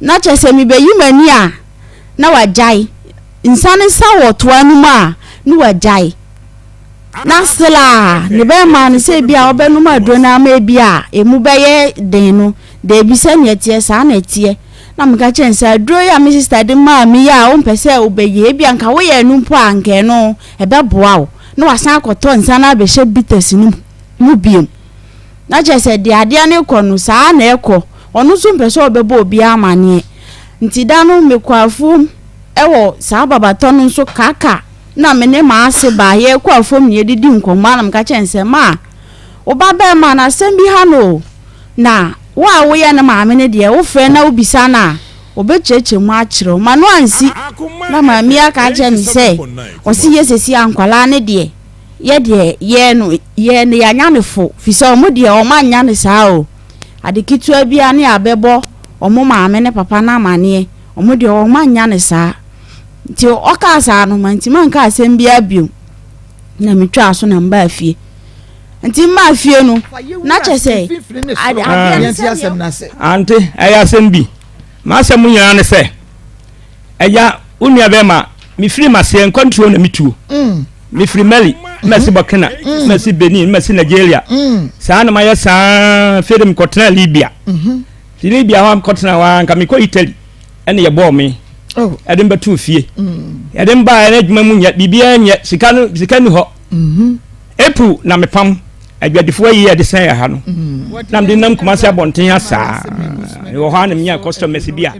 na chese mi be yimani a na wajai insane sa wo to anu ma ni wajai na sela ne be ma ne se bia obenu ma do na ma bia emu be ye den no de bi se ne tie sa na tie na mga chensa dro ya mi sister de ma mi ya o mpese obeye bia nka wo ye nu po anke no e be boa wo na wasan akoto nsa na be she bitters ni mu biem na chese de ade ne kono sa na ekọ onu so mpese obebo obi amane nti da no mekwafu ewo sa babato no so kaka na mene ma ase ba ye kwafo me didi nkomma na mka chense ma oba be ma na sembi ha no na wa wo ye na ma me ne de wo fe na obisa na obecheche mu akire ma no ansi na ma mi aka je mi se osi yesesi ankwala ne de ye no ye ne ya nya ne fo fi so mo de o ma nya ne sa o adekitu abia ne abebo omo ma me ne papa na amane omo de o ma nya ne sa ti o ka sa no man ti man ka asem bia bio na metwa so na mba afie nti ma afie no na chese ade asem na se ante aya asem bi ma asem nyana ne se eya unua be ma mi free ma se control na mituo mi free meli mesi bakena mesi benin mesi nigeria sa na ma ya sa fedem kotena libya libya wa kotena wa nka mi ko italy ene ye bo me edem betu fie edem ba ene djuma mu nya bibia nya sikanu ho epu na mepam adwadifo yi ade san ya ha no nam de nam kuma se abonten asa wo ha na nya customers bia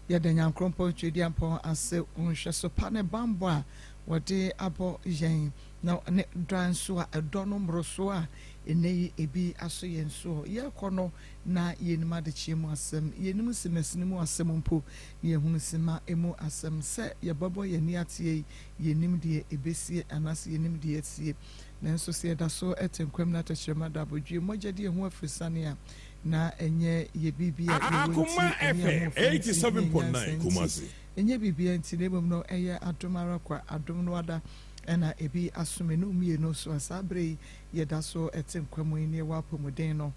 ye de nya krompo twedi ampon ase unhwe so pa ne bambo a wode abo yen na ne dran so a edo no mbro so a ene ebi aso yen so ye kono na yenima de chiemu asem yenim semesinimu asem mpo ye hunu sima emu asem se ye babo ye ni atie yenim de ebesie anase yenim de atie nanso se da so etenkwam na tachema da bodwe mogede ho afrisane a na enye ye bibia Akoma FM 87.9 Kumasi enye bibia ntinebom no eye adomara kwa adom no ada ena ebi asome no mie no so asabre ye da so etenkwam ni wa pomuden no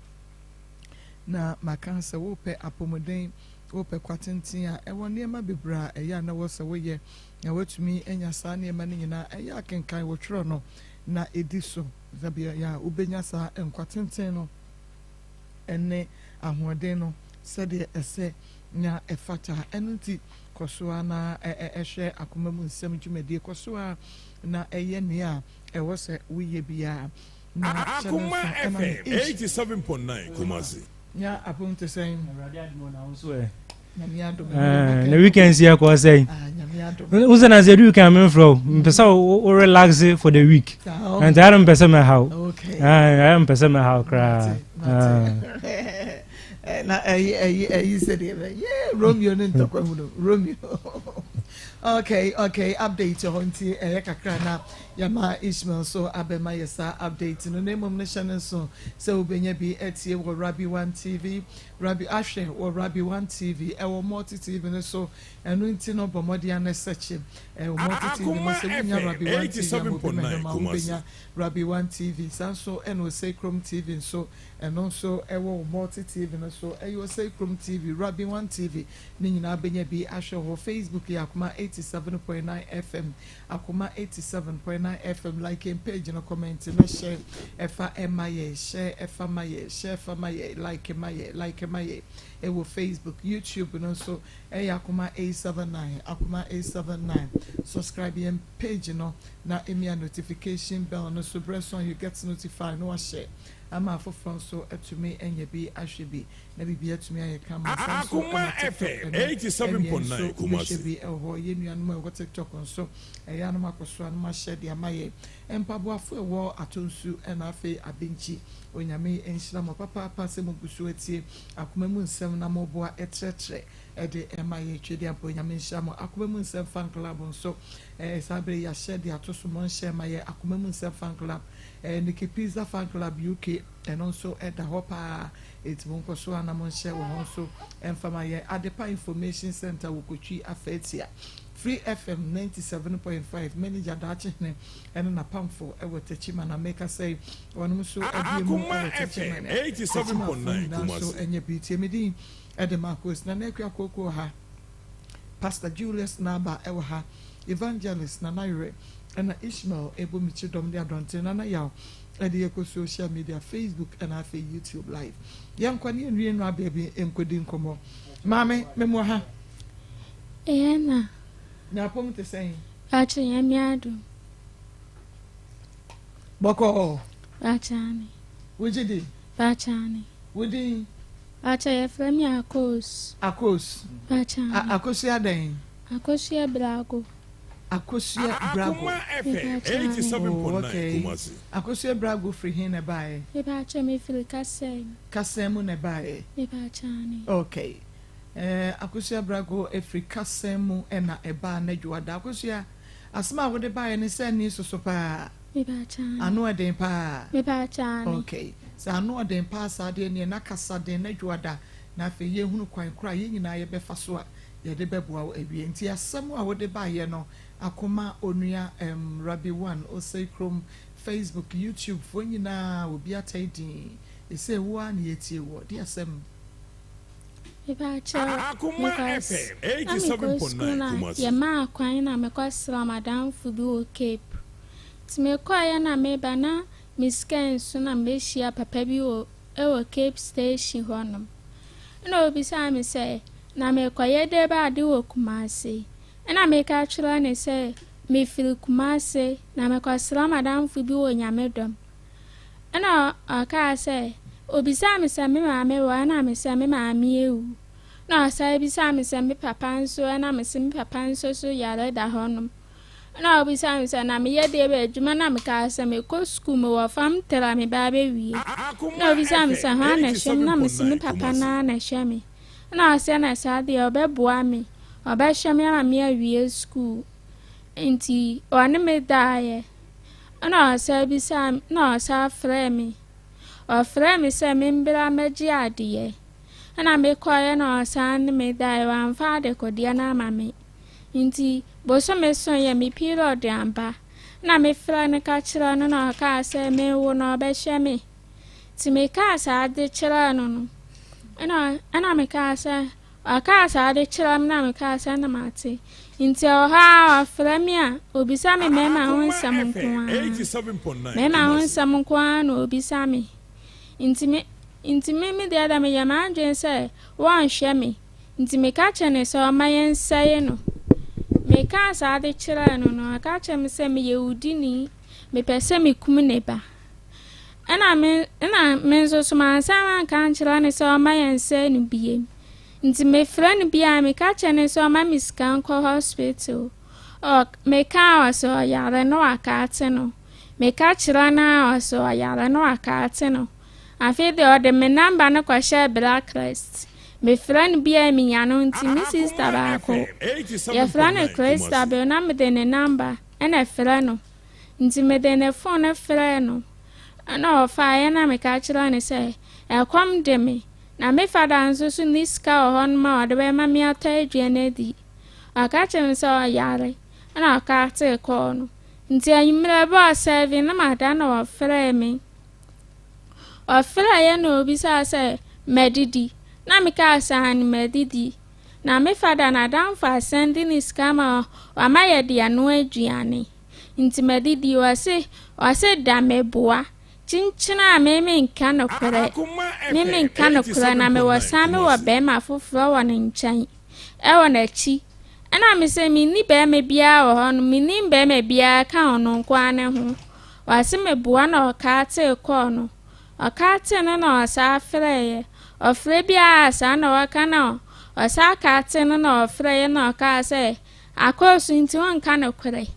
na makansa wo pe apomuden wo pe kwatentin a ewo niema bebra eya na wo se wo ye na watumi enya sa niema ni nyina eya kenkan wo twro no na ediso zabia ya ubenya sa enkwatenten no ene ahoden no sede ese nya efata enunti kosoa na ehwe akoma mu nsem dwumadi kosoa na eye ne a ewo se wiye bia na Akoma FM 87.9 Kumasi nya apunte sen radio no na unso e na weekends here ko say uzana ze do can me from mpesa o relax for the week and I don't pesa me how okay I am pesa me how cry na you said yeah Romeo ntokwa mu Romeo okay update your hunty kakra na yama Ishmael so abema yesa update no name of nation so obenya bi etie wo Rabbi 1 TV Rabbi Ashe wo Rabbi 1 TV e wo multi TV no so enu nti no bomodi an search e wo multi TV no so nya Rabbi 1 TV Rabbi 1 TV sanso eno say Chrome TV so eno so e wo multi TV no so e yo say Chrome TV Rabbi 1 TV ni nyina benya bi Ashe wo Facebook ya Akoma 87.9 FM Akoma 87.9 FM like in page no comment no share efa emaye share efa maye share efa maye like maye e wo Facebook YouTube no so e Akoma 879 subscribe in page no na emia notification bell no so press on you get notified no share ama for so etumi enye bi ahwebi na bibia tumi ayekama Akoma FM 87.9 Kumasi bi eho yenuanu ma TikTok so eyanu makoso anu ma share dia maye empaboafo ewo atonsu na afi abenchi onyame enhira mo papa se mo busu etie Akoma mu nsem na mo boa etretre ede emaye twede apo onyame enhira mo Akoma mu nsem fan club so sabre ya share dia toso mo share maye Akoma mu nsem fan club Niki Pizza Fan Club UK and also at the Hopper it's Monko so and Amon share also and from my Adepa Information Center Wukuchi Afetia Free FM 97.5 manager Dachine and a pump for Ewo Techima na make us say one so Akoma FM 87.9 so and your beauty ɛde Maa Akos na nekua koko ha Pastor Julius Naba ewa ha Evangelist na Naire and Ishmael Ebomichi dom de adonte na yaw ɛde yɛkɔ social media Facebook and afi YouTube live yɛnkɔ ne nwie no ababy enkodi nkomo maame memo ha Ena na pom te sɛn acha yamiado boko achani wujidi achani wudi acha yefra Maa Akos achani akosia den akosia brago akosia brago Akoma FM 87.9 Kumasi. akosia brago free hin na bae acha me feel kasem na bae achani okay akosia brago Africa semu na eba na dwada akosia asma wo de bae ne se ni soso pa achani anu eden pa achani okay sa anu eden pa sa de ne na kasa de na dwada na fe ye hunu kwan kra ye nyina ye befa so a ye de beboa awie nti asemu a wo de bae no Akoma onua Rabbi 1 Osekrom Facebook YouTube fo nyina obi ataidi ese wo an yetie wo de asem Akoma FM 87.9 Kumasi. ya Maa kwan na mekwa Ramadan fudu Cape timekwa ya na meba na misken so na mehia papa bi o ewo Cape Station honum na obi sa me say na mekwa ye de ba de wo Kumasi na meka atwira ne say me feel Kumasi na mekwa Ramadan fudu o nyamedom na aka say obi sa me say me maame wa na me say me maame ewu na say bi sa me say me papa nso na me say me papa nso so yare da honum na obi sa me say na me ye de ba adwuma na me ka say me ko school me wa fam tera me ba be wie na obi sa me say ha na hwem na me say me papa na hwem na say na sa de obeboa me obehwem ya me awie school enti one me dae na say bi sa na sa frɛ me o frɛ me say me mbra magi ade ana me kwaye na san me dai wan fa de kodia na mame nti bo so me son ye me period amba na me fra ne ka kira no na ka se me wo na be hye me ti me ka sa de kira no no ana me ka sa aka sa de kira na me ka sa na mate nti o ha fra me a obisa me me ma ho nsam nko a 87.9 me ma ho nsam nko a na obisa me nti me de ada me yama adwen se wan hwe me nti me ka chene se o mayen saye no me ka sa de kira no no aka che me se me yehudini me pese me kum ne ba ana me so so man sa man kan kira ne se o mayen saye no biye nti me fra ne bia me ka chene se o ma miskan ko hospital o me ka o so yare no aka ate no me ka kira na o so yare no aka ate no afi de ode me number na kwa share blacklist me friend bia mi nyano nti mi sister ba ko ya friend Krista be na me de ne number na friend no nti me de ne phone na friend no na ofa ya na me ka kira ne say e kwam de me na me fada nso so ni ska o hon ma ode be ma mi ata adua na di aka chem so yare na aka te ko no nti anyimre ba 7 na ma da na o friend me ofra ye no obi sa say medidi na me ka sa ni medidi na me fada na dan fa sending is kama wa maye dia no aduane nti medidi wase da meboa chinchina me nka no kwere me nka no kwere na me wasa me wa be ma foforo wa ne nchan e wo na chi ana me se mi ni be me bia wo ho no mi ni be me bia ka ono nkwa ne ho wase meboa na o ka te ko no akate no na osa freye ofre bia asa na waka na osa akate no na ofreye na aka se akosu nti won ka na kwere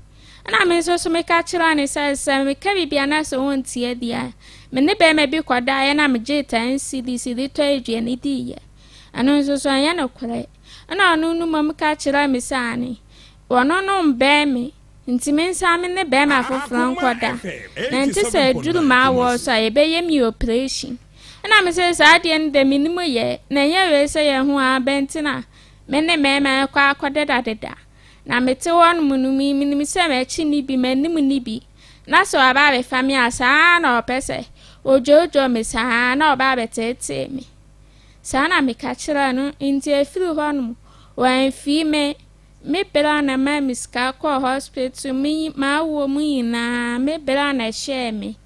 na me so me ka kira ne se me ka bibia na so won tie dia me ne be me bi kwada ya na me jeta NCDC de to edue ne di ye ano so ya na kwere na anu nu mo me ka kira me sane wono no mbe me nti me nsa me ne be ma foforo nkoda na nti se duru ma wo so ye be ye mi operation na me se sa de nde minimu ye na ye we se ye ho abentina me ne me ma kwa akodeda deda na me te won munumi minimi se me chi ni bi manimu ni bi na so aba be famia sa na opese ojojo me sa na oba be tete me sana me kachira no nti efiri ho no wan fi me bela na ma miska ko hospital mi ma wo mu ina me bela na share me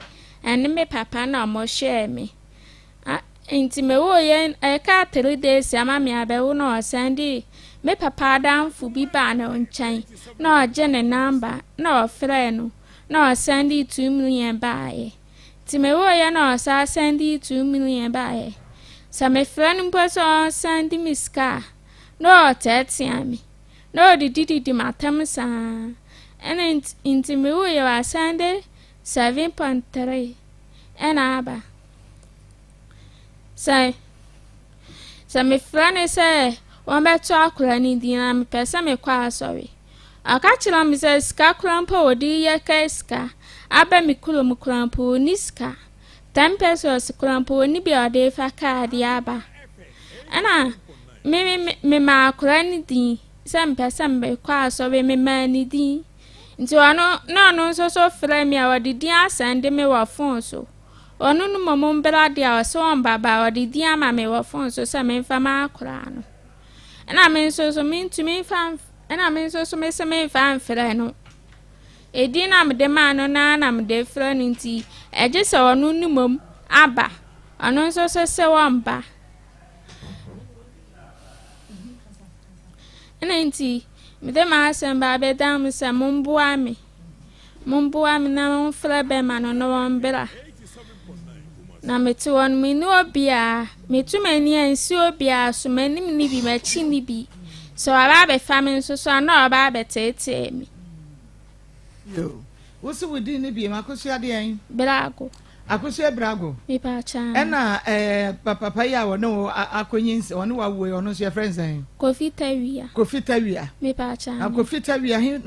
and me papa na mo share me nti me wo ye ka 3 days ama me abewo na osandi me papa dan fu bi ba na onchan na oje ne number na ofre no na osandi 2 million baaye ti me wo ye na osa sandi 2 million baaye sa me friend mpo so sandi miska no tetia me no di matam sa and nti me wo ye wa sandi 7.3 ena aba say me friend say one beto akura ni di na me pese me kwa sorry aka chira me say ska krampa odi ye ka ska aba me kulo mu krampa oni ska 10 pesos krampa oni bi ode fa card ya ba ana me ma akura ni di say me pese me kwa sorry me ma ni di nti no so frame me odi di asende me wa phone so onu no momon brade a so on baba odi di ama me wa phone so say me fa ma akura no na me so me ntumi fa na me so me se me fa mfre no edi na me de ma no na me de fra nti eje se onu ni mom aba onu so se won nti me de ma asem ba be dam se momboa me na mfra be ma no won bra na metu won me no obia metu mani ansi obia so manim ni bi machi ni bi so aba be family so na aba be tete mi yo woso wodi ni bi makosu ade an brago akosu brago mi pa cha na papa ya wono akonyinsi wono wawo wono so friends an Kofi Tawia mi pa cha Kofi Tawia hin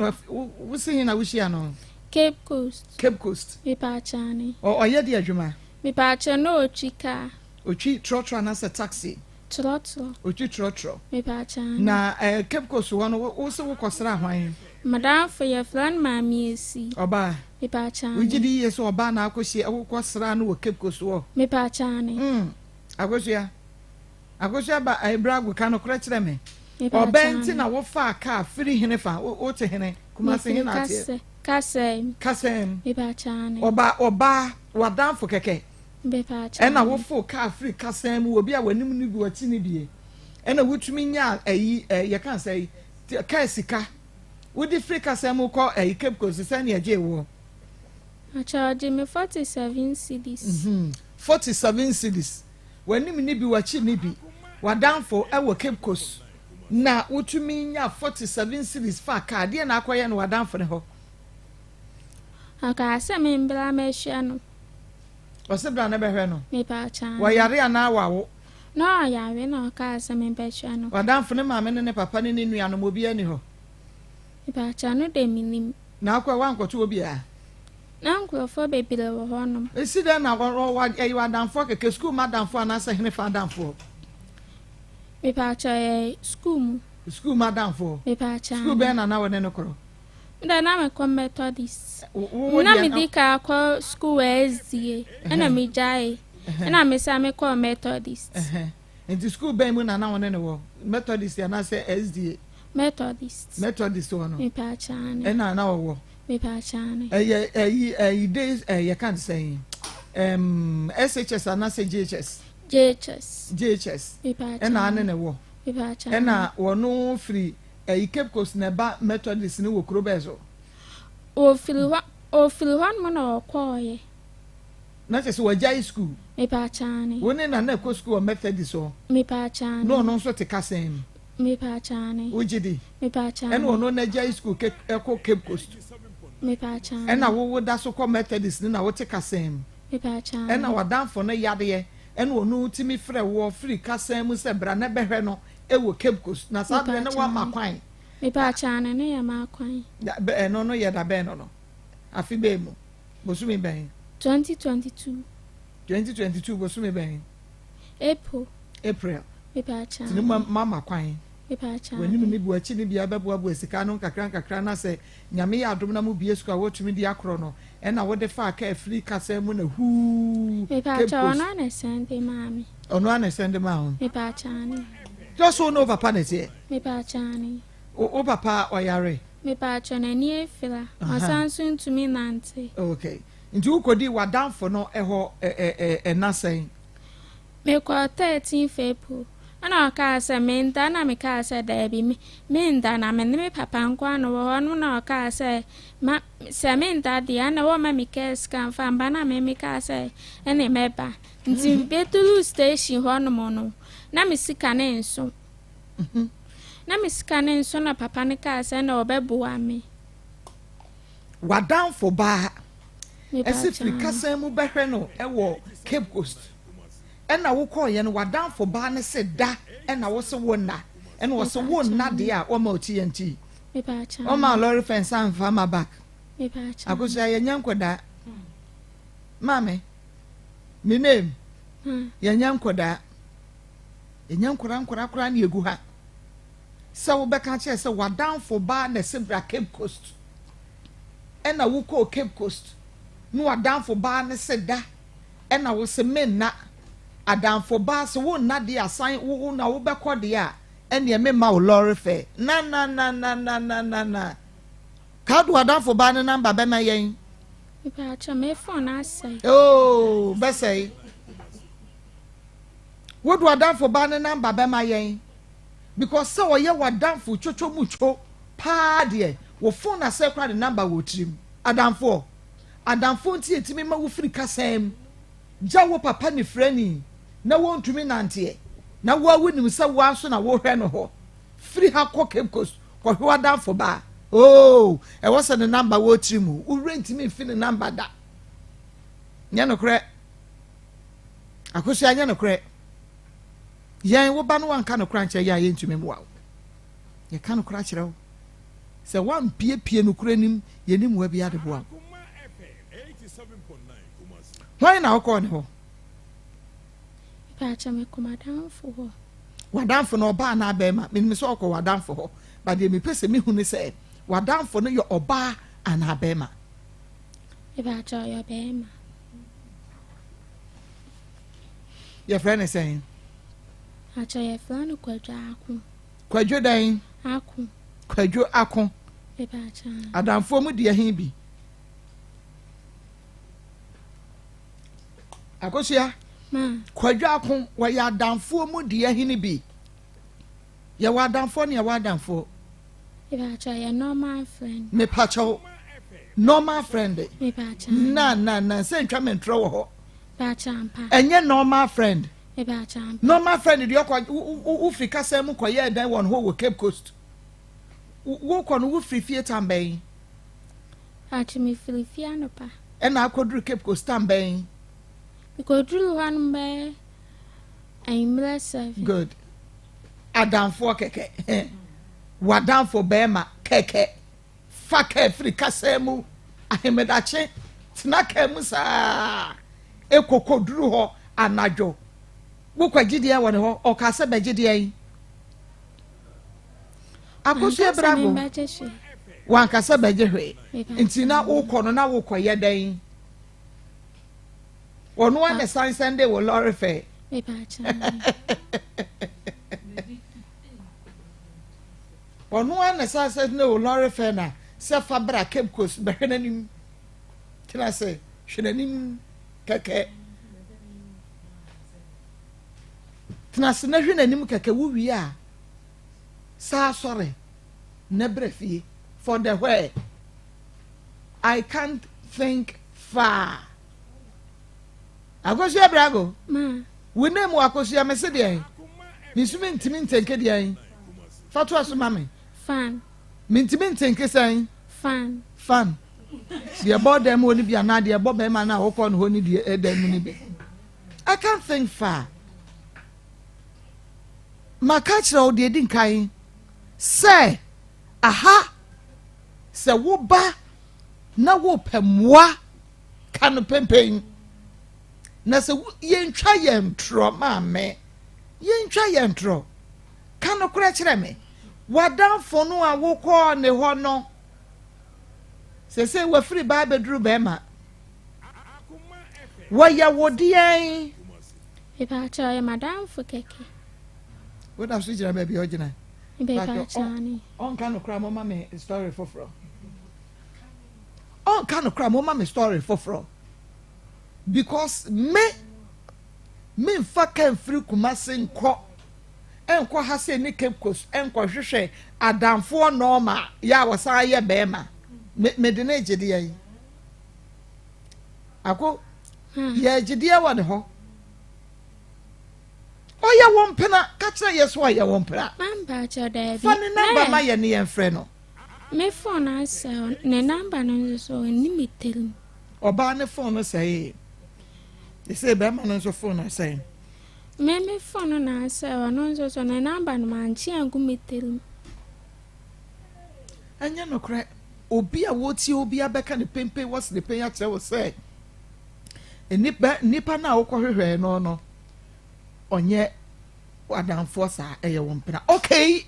wosi hin na wushi ano Cape Coast mi pa cha ni o ye di adwuma mi pa cha no chika ochi trotro na se taxi trotro ochi trotro mi pa cha na Cape Coast wono wo so wo kwasra hwan madam for your friend mami esi oba mi pa cha ujidi yeso oba na akohie kwasra no wo Cape Coast wo mi pa cha ni akohia ba brago ka no kra kire me obenti na wo fa ka free hene fa wo te hene kuma se hene ate kasem mi pa cha ni oba wadanfo keke mi pa cha ena wo fo ka free kasem wo bi a wanim ni bi wati ni bie ena wotumi nya ye kan say ka sika wodi free kasem ko Cape Coast se na je wo a charge me 47 cedis 47 cedis wanim ni bi wachi ni bi wadanfo wo Cape Coast na wotumi nya 47 cedis fa ka de na akoye na wadanfo ne ho aka se me mbra me hia no o se bra na be hwe no me pa cha wa yare ana wawo no yare no aka se me be hia no wadanfo ne maame ne papa ne ne nua no mo bi ani ho me pa cha no de minim na akwa wankoto obi a na nkrofo bebire wo ho no esi da na wadanfo keke school madanfo ana se hene fa danfo me pa cha school madanfo me pa cha school be na wone no kro nda na me kom Methodist na me dika ko school SDA na me jai na me sa me ko Methodist and school be mu na wone no wo Methodist na se SDA Methodist wono me pa cha ni na wo me pa cha ni days you can't say SHS ana se JHS me pa cha na ne wo me pa cha na wono free Cape Coast na ba Methodist ni wo krobezo o fili wan mo na okoye na se so wajai school me pa cha ni woni na ko school Methodist so me pa cha ni no so te kasem me pa cha ni ujidi me pa cha ni en wono na jai school ko Cape Coast me pa cha en na wo da so ko Methodist ni na wo te kasem me pa cha en na wadanfo na yade en wono timi frɛ wo free kasem se bra na behwe no ewo Cape Coast na sa de na wa makwan me pa cha na ne ya makwan no ye da be no afi be mu bosumi ben 2022 bosumi ben April me pa cha ni mama kwan when you need watching the Ababu with Sicano, Cacrana say, Yami Adumna Mubiesco, what to me the acrono, and I would the far care free Cassamuna who. On send him, mammy. On one send them out. Just one over panity. Me Pachani. O papa or yare. Me Pachan and ye filler. My son soon to me, Nancy. Okay. Into could you were down for no a nothing. Me call 13 Fapril. And our car said, Main Dana, me car said, there be me. Main Dana, me papa and guano, one our car say, Main Daddy, and a woman me cares can find Bana, me car say, and a meba. Until Betulu station, one mono. Na me sika ne nso. Na me sika ne nso na papa ne ka se na obeboa me. Wadan for ba. Esi Africa say mu behwe no e wo Cape Coast. E na wo call ye no wadan for ba ne se da e na wo se wona. E na wo se wona de a o ma TNT. Me pa cha. O ma lorry fence am fa ma back. Me pa cha. Akosia ye nyankoda. Mame. Me name. Ye nyankoda. Enyam kura na egu ha se wo beka che se wadan for ba na sebra Cape Coast e na wo ko Cape Coast no wadan for ba na se da e na wo se men na adan for ba se wo na de asan wo na wo beko de a e ne me ma wo lorry fe na ka do wadan for ba na number be ma yen Me pa cha me phone asai. Oh be say what do I done for banner number by my yen? Because so ye were done for chocho mucho, pa dear, wo phone a secret the number will trim. Adam for tea to me, my free same. Jawo papa ni friendly. No one to me, Nanty. Now, what wouldn't we say once on a war hen or free her cock coast, or who are down for bar? Oh, I was the number will trim. Who rent me fin the number that? Yano crack. I could say Yano crack. Yan wo ba no wan ka no kranche ya ye ntumi mwa ye ka no kranche rew se wan pie no kranim ye nim wa bia de bo a why na ko ne ho Pa cha me komadan fo ho wadan fo no ba na ba ma me so ko wadan fo ho ba de me pese me hu ne se wadan fo no ye oba ana ba ma Pa cha yo ba ma your friend is saying Acha ye flano kwadwo kwadwo dan aku kwadwo akon e ba cha adamfo mu de hin bi akosia ma kwadwo akon wa ya adamfo mu de hin bi ye wa adamfo ne ye wa adamfo e ba cha ye normal friend me pacho normal friend me ba cha na se ntwa me ntro wo ho ba cha mpa enye normal friend e ba cha mpa normal friend de yokwa u Africa say mu koye dan won ho wo Cape Coast wo ko no wo free fie tamben ati me filifia no pa e na akoduru Cape Coast tamben because dru han be I'm less good adamfo keke wadamfo bema keke faka Africa say mu ahemedache tinaka mu sa ekokoduru ho anajo wo kwagide ya wone ho o ka se begide yan akoso ebrabo wan ka se begehwe nti na wo kono na wo koye dan onu an san Sunday wo lorry fe me ba cha onu an san Sunday wo lorry fe na se fa bra Cape Coast behwenanim kina se hwenanim keke Tnas na hwenanim keke wo wi a sa sore na brefie for the where I can't think far akosi abrago ma we name akosi amese de ni sumi ntimi ntenke de fatu aso mame fan ntimi ntenke san fan de board dem oni bia na de bob ma na wo ko no ni de edam ni be I can't think far makachira odi edi nkan se aha se wo ba na wo pemwa kan pempen na se yentwa yentro mame yentwa yentro ka no kura kyerɛ me wadanfo no a wokɔ ne hɔ no sese wafiri ba beduru bɛma wɔyɛ wodiɛn Iba cha ya madam for keke. woda so gyina baabi ɔgyina Iba cha ni. ɔnka no kura mama me story foforɔ ɔnka no kura mama me story foforɔ because me mfa kan firi kumase nkɔ enkɔ ha se ne Cape Coast enkɔ hwehwɛ adamfo normal ya wɔsan yɛ bɛma me de na gide yi ako ya gide wɔ ne hɔ oya won pena ka kyerɛ yeso oya won pena Mamba cha da bi. fa ne number ma ye ne yɛn frɛ no Me phone asa ne number no so ni metel. ɔbaa ne phone no sɛ say bɛma no so phone no sɛ Me phone na asa no so ne number no manchi angu metel. anya no kra obi a woti obi abɛka ne pempe was ne penya kyerɛ wo sɛ nipa na wokɔhwehwɛ no onye adamfo sa ɛyɛ wɔn pena okay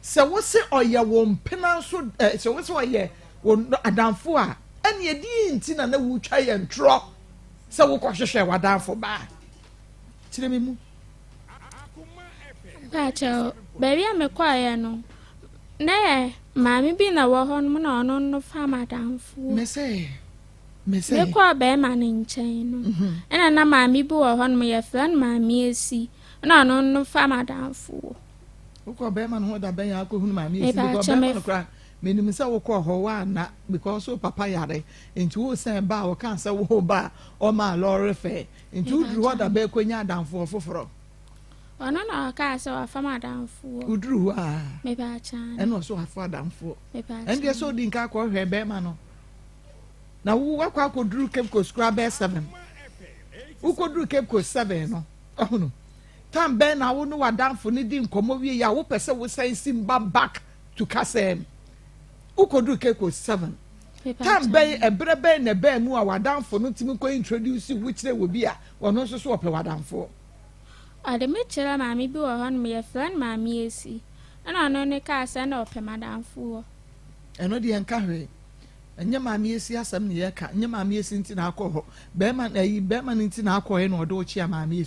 sɛ wo se ɔyɛ wɔn pena so sɛ wo se ɔyɛ wɔn adamfo a ɛne edi nti na wutwa yɛ ntrɔ sɛ wokɔhwehwɛ wadamfo ba kyerɛ me mu Ba cha baby a me kwa ya no. Na maami bi na wo hɔ no na ɔno no fa madamfo. me say Me kwa bɛma ne nkyɛn no. Ɛna na maami bi wɔ hɔ no yɛ fɛ no maami esi. Na ɔno no fa madamfo. wokɔ bɛma no ho da bɛn akɔhunu ma me esi Eba because kyɛ me bɛma no kra menim sɛ wokɔ hɔ wa na because wo papa yare nti wo sɛn ba wo kan sɛ wo ba ɔma lɔre fɛ nti wo duru hɔ da bɛ konya adamfo foforɔ Ɔno na ɔka sɛ wafa madamfo. wo duru hɔ a Me ba cha. ɛna ɔso afɔ adamfo Me ba cha. ɛndeɛ sɛ odi nka akɔhwɛ bɛma no na wo wakɔ akɔduru Cape Coast kura bɛ 7 wokɔduru Cape Coast 7 no ɔhono tam bɛn na wo no wadamfo ne di nkɔmmɔ wie ya wo pɛ sɛ wo sɛn simba back to kasɛm wokɔduru Cape Coast 7 tam bɛn ɛbrɛ bɛn na bɛn mu a wadamfo no timi kɔ introduce wo kyerɛ wo bi a ɔno nso so ɔpɛ wadamfo Ade me kyerɛ maami bi wɔ hɔ no yɛ fɛ no maami esi. Ɛna ɔno ne ka sɛ na ɔpɛ madamfo. ɛno deɛ nka hwee ɛnyɛ maame esi asɛm ne yɛka ɛnyɛ maame esi nti na akɔ hɔ bɛrima no nti na akɔ hɔ na ɔde ɔkyia maame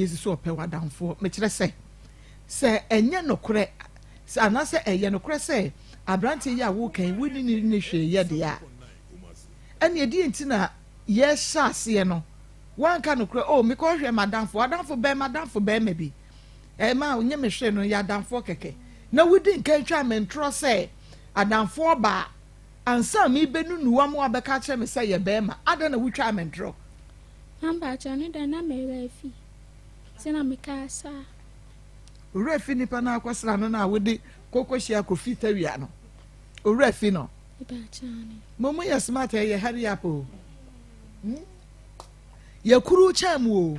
esi so ɔpɛ wadamfo mekyerɛ sɛ ɛnyɛ nokorɛ sɛ anaasɛ ɛyɛ nokorɛ sɛ aberante yi a wokan woni ne hwee yɛ deɛ a ɛne ɛdi nti na yɛhyɛ aseɛ no wanka nokorɛ mekɔhwɛ adamfo bɛrima bi ɛma onyɛ me hwee no yɛ adamfo kɛkɛ na wodi nka twa mentorɔ sɛ adamfo ba ansa mi benu nuwa mu abɛka kyerɛ me sɛ yɛ bɛrima ada na wutwa mentorɔ Mamba cha ne da na me refi. Sina me ka sa. owura fi nipa na akɔsra no na wode kokohyia kofi tawia no owura fi no Me ba cha ni. momu yɛ smart yɛ hurry up o yɛ kuru kyɛn mu o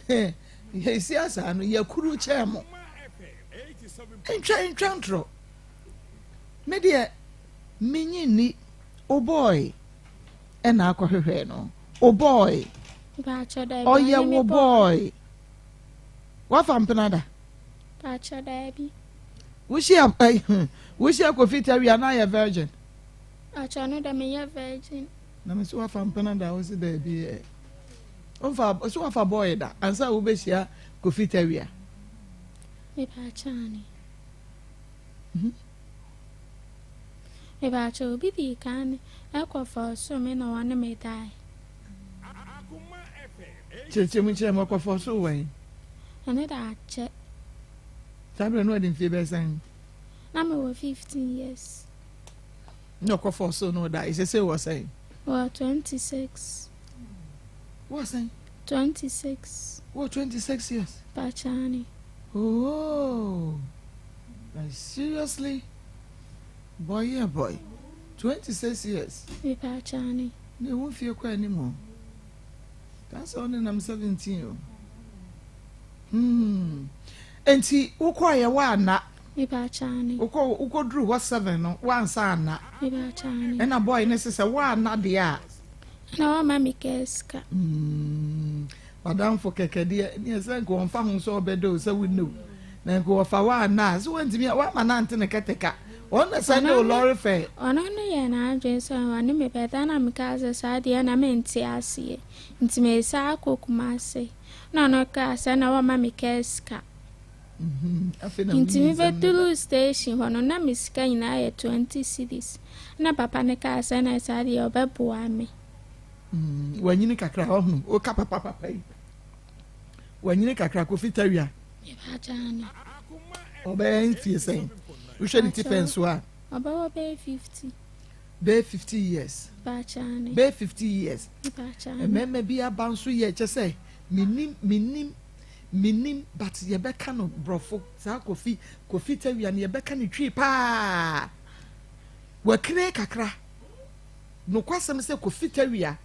yɛ siasa no yɛ kuru kyɛn mu ntwa ntorɔ me deɛ minyi ni o boy ɛna akɔhwehwɛ no o boy Ba cha da. ɔyɛ wo boy wafa mpenada Ba cha da bi. wohyia kofi tawia na yɛ virgin Acha no da me yɛ virgin. na me so wafa mpenada wo se da bi so wafa boy da ansa wo behyia kofi tawia Me ba cha ni. Me ba cha obi di kan akɔ fa so me na wane me dai. kyerɛkyerɛ mu kyerɛ mu ɔkɔfɔ so wɛn Ane da che. saa berɛ no ɔde mfie bɛsɛn Na me wɔ 15 years. na ɔkɔfɔ so no da ɛsɛ sɛ wɔ sɛn Wɔ 26. wɔ sɛn 26. wɔ 26 years Ba cha ni. oh like seriously boy 26 years Me ba cha ni. na ɛwo mfie kɔ anim o that's only nam 17 o enti wokɔɔyɛ woana Me ba cha ni. wokɔduru hɔ 7 no woansa ana Me ba cha ni. ɛna boy ne sɛ woana deɛ a Na wa mami keska. wadamfo kɛkɛdeɛ ne ɛsɛ nka wɔmfa ho sɛ ɔbɛdɛ o sɛ wonno na go fa wa na so wantimi wa ma na ante ne keteka on send o lorry fare ono no ye na adwen so wane me beta na me ka se sa de na me nti ase nti me sa akokuma ase na no ka se na wa ma me keska nti me vetulu station hono na me sika nyina ye 20 cedis na papa ne ka se na sa de obeboa me wanyini kakra ho o ka papa yi wanyini kakra ko fitawia me ba jana obe ntie sen we should defense wa about 50 years ba jana be 50 years ba jana meme bia banso ye che say minim but ye beka no brofo sa kofi tawia ne ye beka ne twi pa wa kire kakra no kwasem se kofi tawia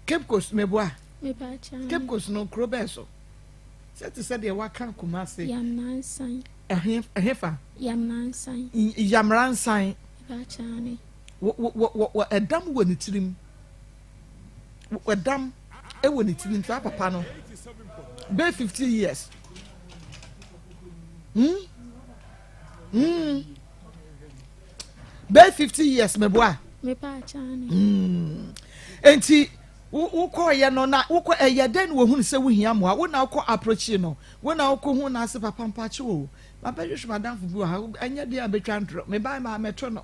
Cape Coast meboa me ba jana Cape Coast no krobeso se te se de wa kan Kumasi yam nansan ehefa yamransan ba jana wo edam wo ne tirim edam e wo ne tirim ta papa no be 50 years be 50 years meboa me ba jana enti wo ye no na wo eye den wo hu se wo hia mo a wo na wo approach no wo na wo hu na se papa mpache wo papa hwehwe madam fu ha anya dia betwa ntro me ba ma meto no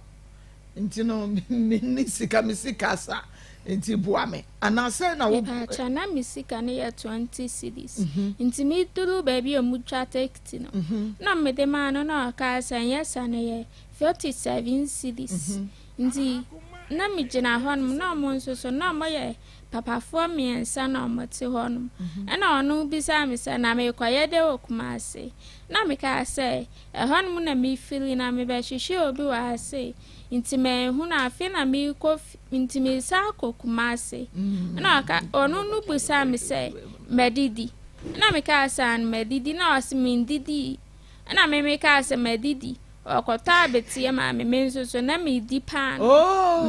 enti no ni sika sa enti bua me ana se na wo pacha na misika ne ya 20 cedis enti mi turu baby o mutwa tekti no na me de ma no na ka sa yesa ne ye 47 cedis enti na mi jina honum na mo nso na mo ye papa fo miensa na mo te honum na onu bisa mi se na me kwaye de okumase na me ka se honum na mi fili na me be hwehwe obi wa ase nti me hu na afi na mi ko nti me sa kokumase na ka onu nu bisa mi se medidi na me ka se medidi na osimi ndidi na me ka se medidi okota betie ma me menso na me di pan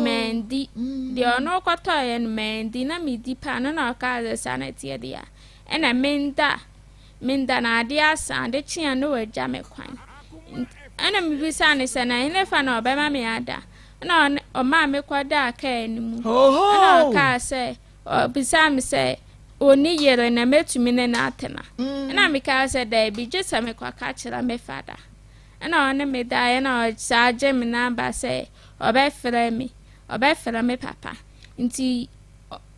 mendi de ono okota ye mendi na me di pan na ka ze sanete dia na menda na ade asa de chia no waja me kwan ana me bisa ne se na ine fa na obema me ada na o ma me kwada aka enimu na ka se bisa me se oni yere na metumi ne na atena na me ka se da bi je se me kwa ka kira me fada na one me da na saje me na ba se obefere me papa nti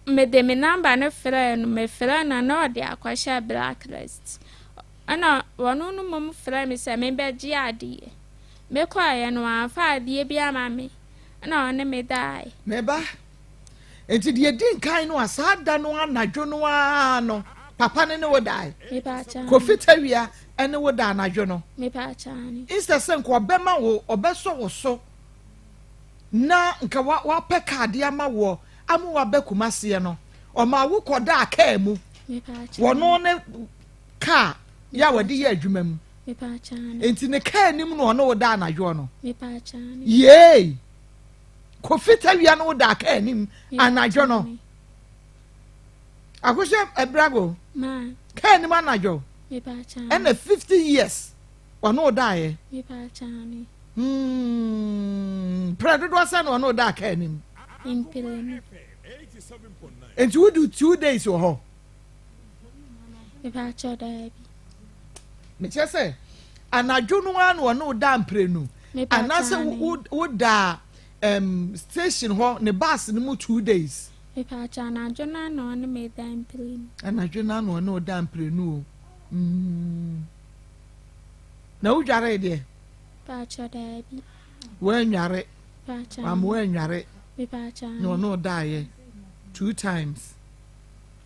me de me number na fere no me fere na ode akwasha blacklist ana wono no mom fere me se me be gi ade me kwa ye no afa ade bi ama me na one me dai me ba enti de din kan no asada no anadwo no no papa ne wo dai me ba cha ko fitawia ene wo da anadwo no me ba cha ni insta sen ko obema wo obeso wo so na nka wa pe card ama wo amu wa be Kumasi no o ma wo koda aka mu me ba cha wono ne ka ya wadi ya adwuma mu me ba cha ni enti ne ka nim no no wo da anadwo no me ba cha ni ye ko fitawia no wo da aka nim anadwo no akoshe ebrago ma ka nim anadwo me ba cha and 50 years ono die me ba cha ni Predo do san ono da ka nim impeleni and you do 2 days or ho me ba cha da bi me che say anadwo no an ono da mprenu anase wo da station ho ne bus ne mu 2 days me ba cha na jona no ne me da impeleni anadwo na no ono da mprenu na wo dware de ba cha da bi wo nware ba cha am wo nware me ba cha no no die 2 times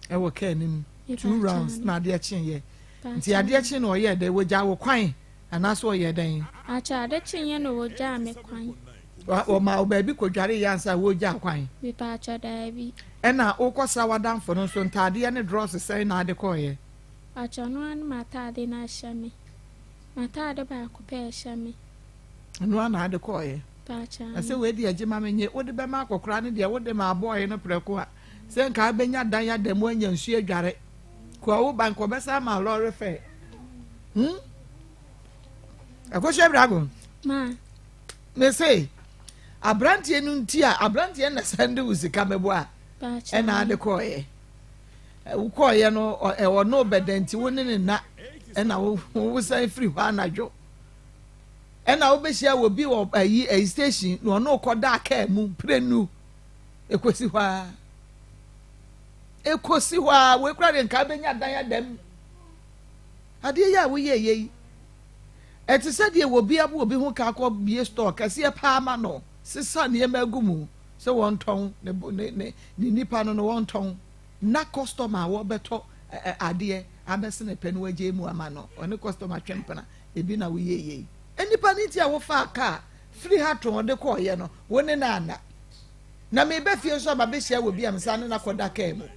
e wo ka nim 2 rounds na de chen ye nti ade chen no ye de wo ja wo kwan anaso wo ye den a cha de chen ye no wo ja me kwan o ma o ba bi ko dware yansa wo ja kwan me ba cha da bi e na wo kosa wadanfo no so ntade ne dross sei na ade ko ye a cha no an mata de na shame mata de ba ko pe shame no na ade ko ye ba cha ase we de agima menye wo de be ma akokora ne de wo de ma boy no preko a se nka benya dan ya demo anya nsu adware ko wo ban ko be sa ma lorry fe Akoshe Brago. Ma. Me say abrantie no ntia abrantie na sande usika mebo a. E na ade koye. Wo koye no e wo no bedanti woni ne na e na wo san free hwa anadwo. E na wo behia wo bi wo ayi station no no koda aka mu prenu. Ekosi hwa we kura de nka benya dan ya dem. Ade ya wo ye eti said ye will be able to be who can call be a store, kasi a palmano, Sissa near Megumu, so 1 ton, the Nippon on 1 ton, not customer, what better idea, I'm a son a penway jamu amano, or no customer champana, a bina we ye. Any panitia will far car, 3 hat on the core, you know, 1 and anna. Now, maybe feels some abyssal will be a son and a quadacamo.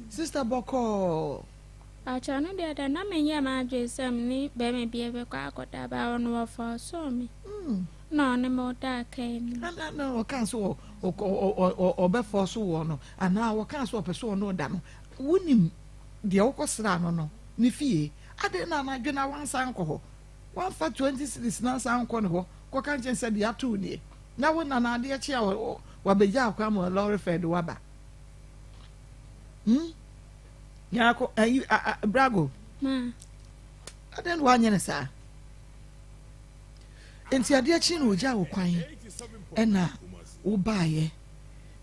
Sister Boko. Achano de ada na menye ma jesem ni be me bie be kwa akota ba ono for so me. No ne mo da ken. No, kan so o be for so wo no. Ana wo kan so person no da no. Wonim de okosra no ni fie. Ade na na dwena wansan ko ho. Wan fa 20 cities na san ko no ho. Ko kan chen se de ato ni. Na wo na na de chia wa be ja kwa mo lorry fed wa ba. Yako Brago. Ma. Aden wa nyene sa. Enti ade achi no oja wo kwan. Ena wo baaye.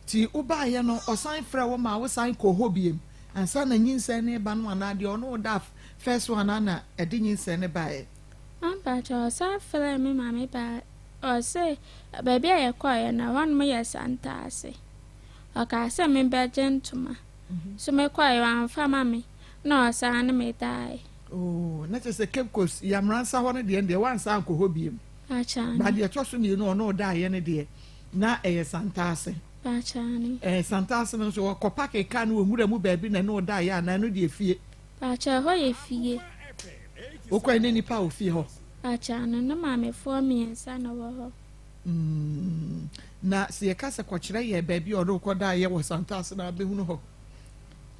Ti wo baaye no osan fra wo ma wo san ko hobiem. Ansa na nyinse ne ba no ana de ono da first one na ede nyinse ne baaye. Ampa cha sa fra me ma me ba. O say baby aye kwa na wan me yes antase. O ka se me be gentuma. So me kwa wan fama me no sa na me dai. Oh, na just a Cape Coast yamransa ho ne de wan san ko hobiem. Achani. Ba de to so ni no no da ye ne de na santase. Achani. Santase no so ko pake ka no omura mu ba bi na no da ye na no de fie. Acha ho ye fie. O kwa ne nipa o fie ho. Achani no ma me fo mi ensa na wo ho. Na se ye kasa ko kire ye ba bi o do ko da ye wo santase na be hunu ho.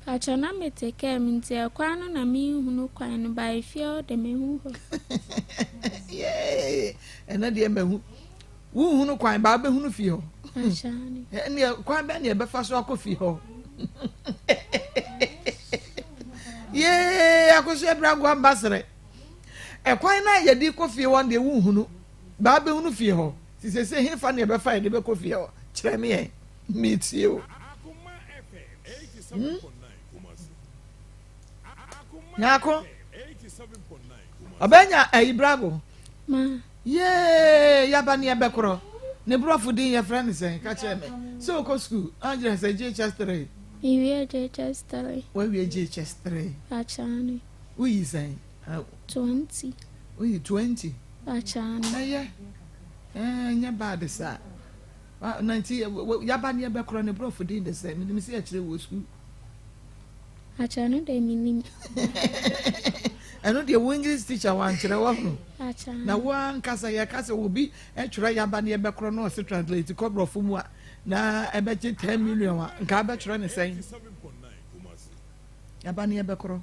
Achana me teke minti akwa no na mi hunu kwan no ba fie de me hu ho. Yeah. Ena de me hu. Wu hunu kwan ba be hunu fie ho. Achani. Ne kwan ba ne be fa so akofie ho. Yeah, akose Brago ambassador. E kwan na ye di kofie won de wu hunu. Ba be hunu fie ho. Ti se he fa ne be fa de be kofie ho. Kire me e. Me tie o. Nyako Obenya Brago. Ma. Yeah, yabani ebekro. Ne brofo din ye friend say ka kire me. So ko school, Angela say JHS3. Iwe JHS3. Where we JHS3. Achani. We say 20. We 20. Achani. Nya bad sa. 90 yabani ebekro ne brofo din the same. Me say akire wo school. Achani de minim. Eno de English teacher wan kire wo ho. Achani. Na wan kasa ya kasa obi e twere yabani ebekro no se translate ko brofo mu a na ebeje 10 million wa nka be twere ne sen. Yabani ebekro.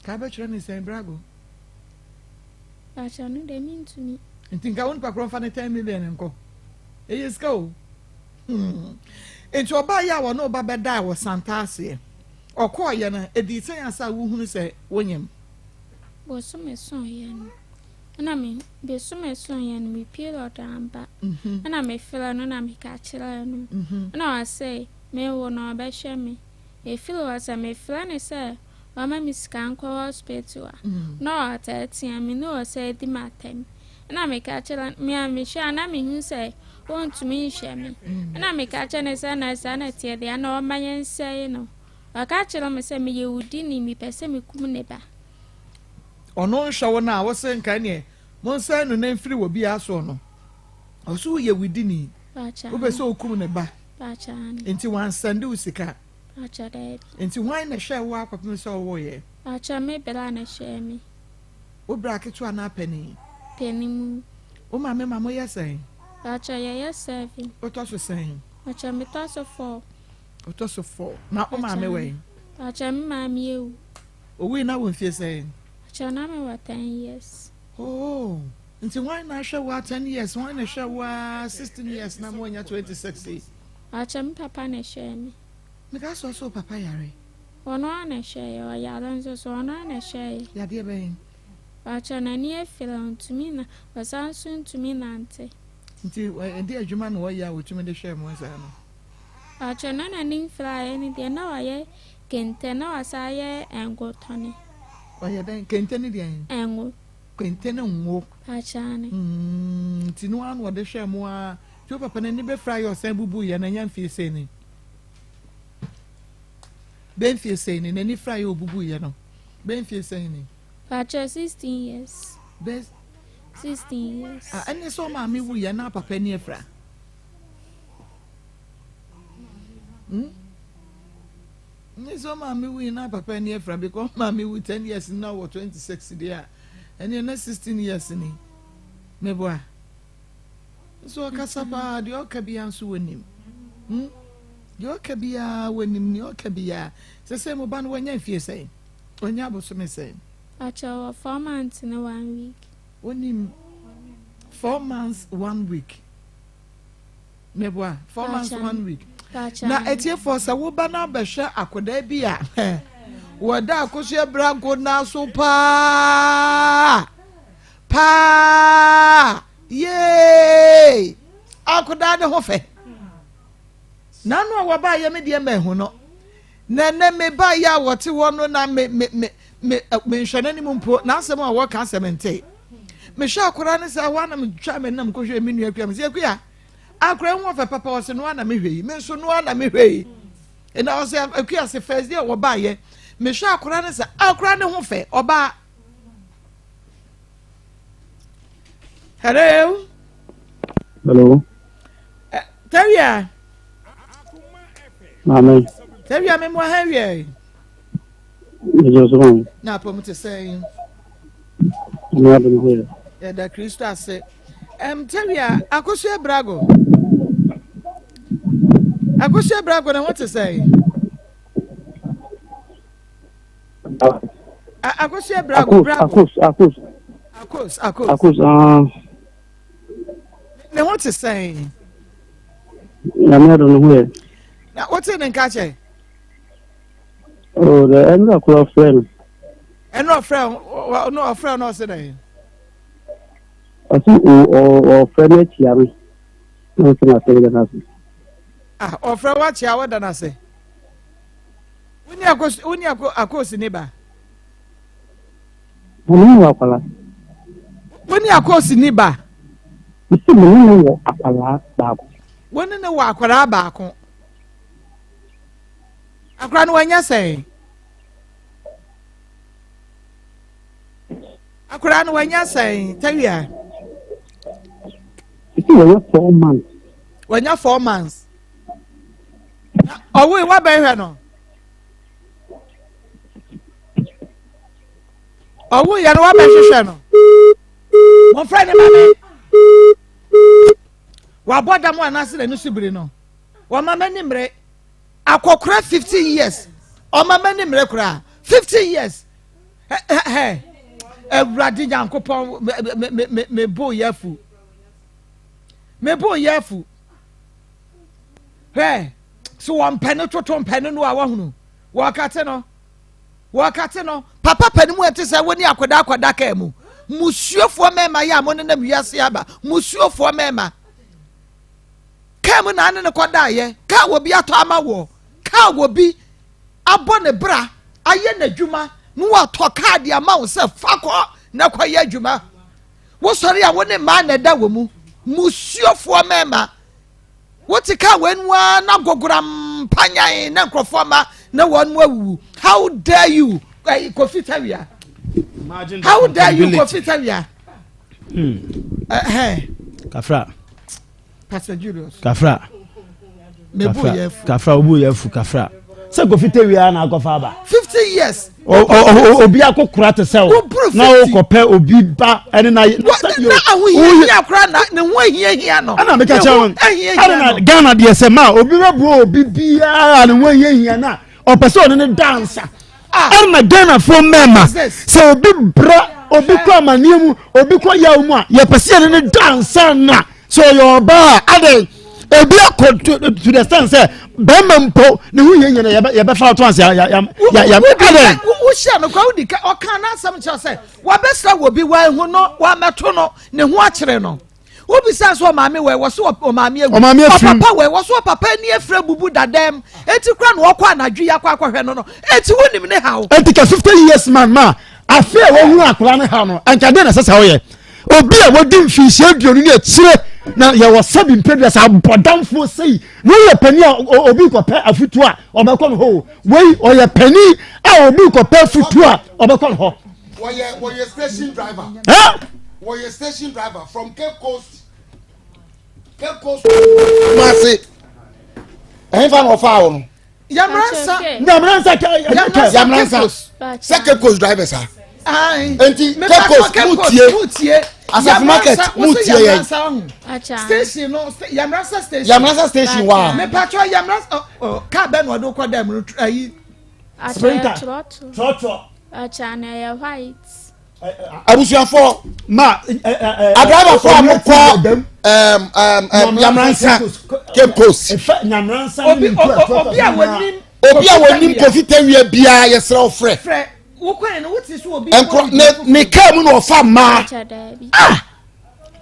Ka be twere ne sen Brago. Achani de mintumi. Ntinka won pakro fa ne 10 million nko. Yes go. Enti oba ya wo no ba be die wo santase. Okoye na edi sen asa wo hunu se wonyem. Bo so me son ye no. Na me be so me son ye no me pie lo damba. Na me feel no na me ka kire no. Na I say me wo no be hwe me. E feel was me feel ne say o ma mi scan ko hospital. No atati me no say di matem. Na me ka kire me a me hwe na me hu say won to me hwe me. Na me ka kire ne say na tie de na o ma yen say no. Aka kire me say me ye wudi ni mi pese me kum ne ba. Ono nhwo na wo se nka ne mo nsa no na mfiri wo bi aso no. Oso ye wudi ni. Acha. Wo be so okum ne ba. Acha ni. Enti wan sande usika. Acha dad. Enti wan na hwe wo akopim so wo ye. Acha me bela na hwe me. Wo bra ketu ana pani. Penimu. Wo ma me ma mo yesen. Acha ye 7. O to so sen. Acha me to so 4. O to so 4. Na o ma me we. Acha me ma me ewu. O wi na wo mfie sen. Acha na me wa 10 years. Oh, until why not show 10 years, why not show 16 years, now when you're 26? Acham papa ne share me. Because also papa yare. Ono na share or yadan so ono na share. Ya dear bain. Acha na near film to me na was soon to me nante. Until dear Juman why ya with me share more. Acha na ning fly any day now I kente na wasaye and go Tony. Why ya then can't any day? And Quentin and walk. Achani. Tinuan what the share more. You papa ne be fry your sambu ya na yan fie saying. Ben fie saying in any fry your bubu ya no. Ben fie saying. Acha 16 years. Best 16 years. And they saw mammy we ya na papa near fra. They saw mammy we na papa near fra because mammy with 10 years now or 26 there. And you're not 16 years in me boy. So kasapa the okabian so wenim. The okabia wenim the okabia. The same oban when you feel saying. When you abo me saying. Acha 4 months in 1 week. Wenim 4 months 1 week. Me boy 4 months 1 week. Na etie for sa wo ba na be hwe akoda bia. Wada akoso branko na so pa. Yay! Akoda de ho fe. Nanu awaba ye me de me hu no. Na me ba ya wote wono na me hwene ni mpo na asem a wo ka asem me hwe akora ne sa wa na me twa me nam ko hwe me nua kwa me se akua akora hu fe papa wo se no na me hwe me so no na me hwe e na wo se akua se first day wo ba ye me hwe akora ne sa akora ne ho fe oba. Hello. Hello. Tawia. Mama. Tawia me mo hawie. Jesus. Na po mo te say. Na do no here. Ya da Kristo ase. Tawia akoso ebrago. Akoso ebrago na what to say? Akoso ebrago. Akos. Now what to say? Na me do no here. Now what's in catch? Oh, the end of our friend. And no friend no say. I think or friend yami. No can say that. Or friend what ya what na say? When you akos neighbor. Mo wa pala. When you akos neighbor. Isi mo wo apala ba ko. When no wa akwara ba ko. Akwara no wanya say. Akwara no wanya say. Tawia. Isi wo 4 months. Wanya 4 months. Owo wa ba hwe no. Owo ya no wa ba hwehwe no. Mo friend mama. Wa boda mo anase na nusubiri no. Wa mama ni mre. Akokora 50 years. O mama ni mre kura 50 years. Ewradi Yankopon me bo yafu. Me bo yafu. So one penny to penny no awahunu. Wakate no. Papa penny mu ete se woni akoda ka mu. Musuofo mema ya mo na wiase aba. Musuofo mema. Ka mu na ne koda ye. Ka wo bi ato ama wo. Ka wo bi abo ne bra aye na dwuma. No wa to ka de ama wo se fakọ na kwaye dwuma. Wo sori a wo ne ma na da wo mu. Musuofo mema. What ka wenwa na gogoram panyan na nkrofoma na wonu awu. How dare you? Kofi Tawia. How dare you Kofi Tawia? Kafra. Pastor Julius. Kafra. Kafra obu yefu kafra. Se Kofi Tawia na akofa ba. 50 years. Obi akokura te se o. Na o kope obi ba ene na ahu akura na ne ho hia no. Ana me ka cha won. Ana Ghana de se ma obi rebu obi bia ne ho hia na. O pese on ne dancer. Ana Ghana fo mema. Se obi bra obi kwa maniemu obi kwa ya mu a ye pese ne dansa na so your ba ade ebi akọ to the stand say be mempo ne hu ye nyene ye be fa to anse ya ade wo hia no kwa wo dika o kan na asam cha say wa besra wo bi wa hu no wa meto no ne hu akere no wo bi sa so maame we wo so o maame agu papa we wo so papa ni efra bubu dadam enti kra no okọ anadwi yakọ akọhwe no enti wonim ne hawo enti ka 50 years man ma afi wo hu akora ne ha no anka de na sesa wo ye obi a wodi mfisi aduonu ne akire na ye wo sabi mpedua sa bodamfo sei no ye pani obi ko pe afutu a obekọ no ho wei o ye pani a obi ko pe afutu a obekọ no ho wo ye station driver wo ye station driver from Cape Coast Masi fa no fa wo no Yamransa Cape Coast driver sir enti Cape Coast mutie Asaf market mutie ye station no Yamransa station wa me patro Yamransa ka be no do kwa dam ayi sprinter trotro acha na ya white abusuafo ma driver for amukọ Yamransa Cape Coast obi a wonim kofi tawia bia yesra ofre wo kwan no wuti so obi ne ka mu no fa ma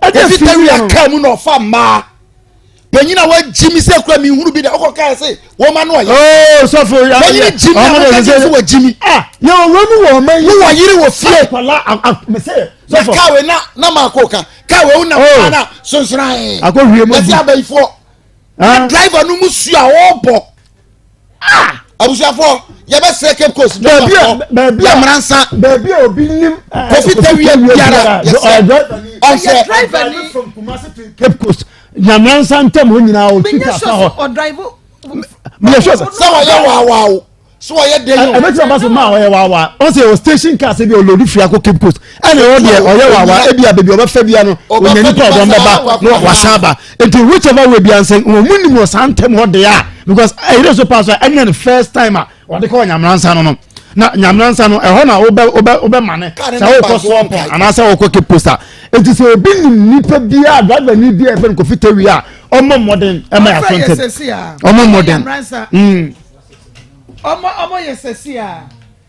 kofi tawia ka mu no fa ma penyina wa jimi se kura mi huru bi da okọ ka se wo ma no oh so for ya penyina jimi na se wo jimi ya wo wo man wo yiri wo fie kwala me say so for kawe na ma ko ka kawe una na sonsran akohwie mo ti abaifo driver no musu a wo bo abusuafo ye be se Cape Coast baby Yamransa baby obi nim kofi tawia biara on driver ni from Kumasi to Cape Coast Yamransa ntem ho nyina o tuta fa ho driver me sure so wa ye wa so wa ye dey e be ti ba so ma o ye wa on say o station car say be o lodi free akọ Cape Coast ene o de o ye wa e bia baby o be fa bia no o nyani problem be ba no wa saba enti whichever way bia nsen o munim o santem ho de ya because e dey so pass any the first time o de ko Yamransa no na Yamransa no e ho na obe mane sa o ko so pon ana sa o ko Cape Coast enti se obi nim nipa bia driver ni bia e fe ko fitawi a omo modern e ma ya fronted omo modern omo yesesi a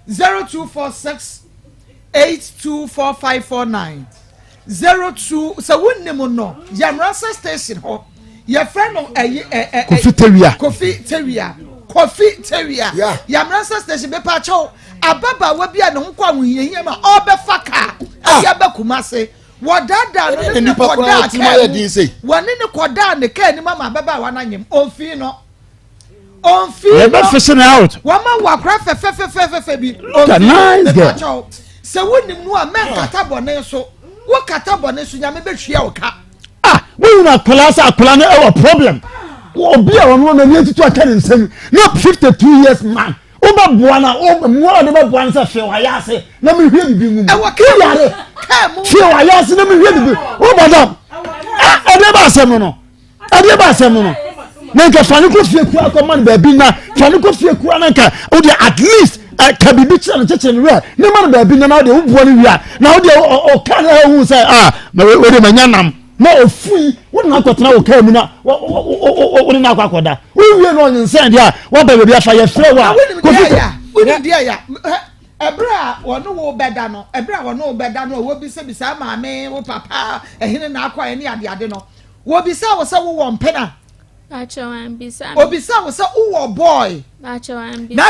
0246 824549 02 so wonnim no Yamransa station ho ye friend no Kofi Tewia Yamransa station be pa cho ababa wa bia no nkwa wuhihia ma obefa ka ya ba Kumase wodada no ne koda woni ne koda ne ka ni mama ababa wa nanyem onfi no never fishing out wama wakra fe bi nice girl se wonim no a men katabone so wo katabone so nyame behwia wo ka we na class akula na our problem obi a won na ni tutu aka nsem na 52 years man o ba boa na o mu o de ba boa nsa fe wa yase na me hwe bibi mu e wa ka yare ka mu fe wa yase na me hwe bibi o badam e de ba asem no nanka fani ko fie ku akoma ba bi na fani ko fie ku nanka o de at least ka bibi chira na cheche nwe ne man ba bi na o de wo bo ni wia na o de o ka na hu say na we de manyanam na ofui won na akotena wo ka mu na wo na akoda wo wie no nsen dia wo ba bi afa ye fre wa ko fi dia ya ebra wono wo beda no wo bi se bisa maame wo papa ehine na akwa ene ade no wo bisa wo se wo wompena obisa wo se wo boy na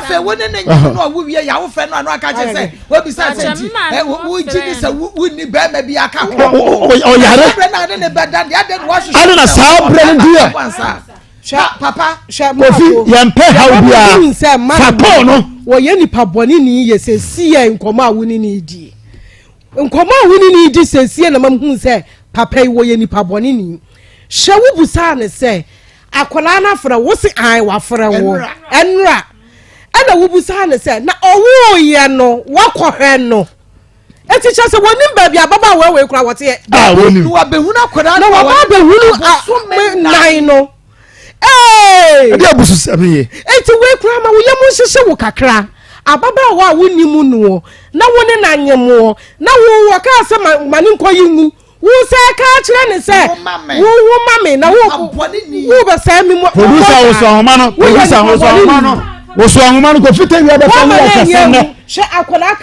fe woni ne nyi no wo wie ya wo fe no anu aka che se obisa se ti wo jini se wo ni be ma bi aka ho o yare na ne beda de ade no wo hwe ana na sa bre ndia papa kofi yampe how bia papa no wo ye nipa boni ni ye se sie nkomo a woni ni di nkomo a woni ni di se sie na mamhu se papa wo ye nipa boni ni hwe wo busa ne se akola na fra wo se an wa fra wo enra ana wo busa ne se na owo ye no wakohwe no eti cha se wonim ba bia baba we kura wote no wa behunu akola na wa behunu nine no ade abusu sami ye eti we kura ma wo ye mo hyehyɛ wo kakra ababa wa woni mu no na woni na nyemo na wo ka se mani nkoyi mu wo se ka kire ne se wo mame na wo be se mi mo producer wo so homa no producer wo so homa no wo so homa no ko fite wi be fa ya kase ne she akola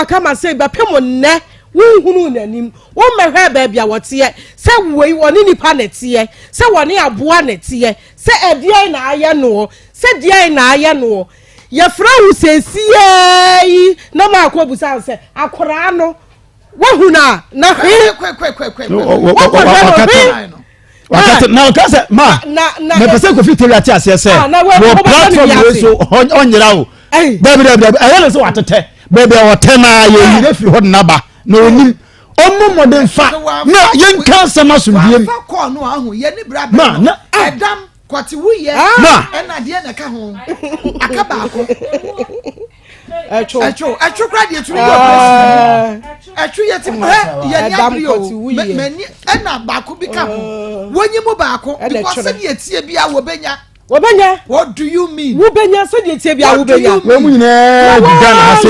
kama se be pemo ne wunhunu nanim wo mehwe ba bia wote se wei woni nipa netie se woni aboa netie se edian na aye no se dian na aye no ye fra hu sesie na makobusa se akora no wahuna na wakati na okase ma me pese ko fitiri ati ase se wo platform we so onyira wo baby aye so watete baby wote na ye yire fi ho na ba na onim omo modern fa na yen kan sama sundiem fa ko no ahu ye ni bra ma na edam kwati wuye na de na ka ho akaba ko echo kra de tumi go president echo ye ti ye ni abrio mani na ba ko bi ka ho wonyi mu ba ko because se ye tie bia wo benya what do you mean wo benya se de tie bia wo benya wo mu nyina gudan ase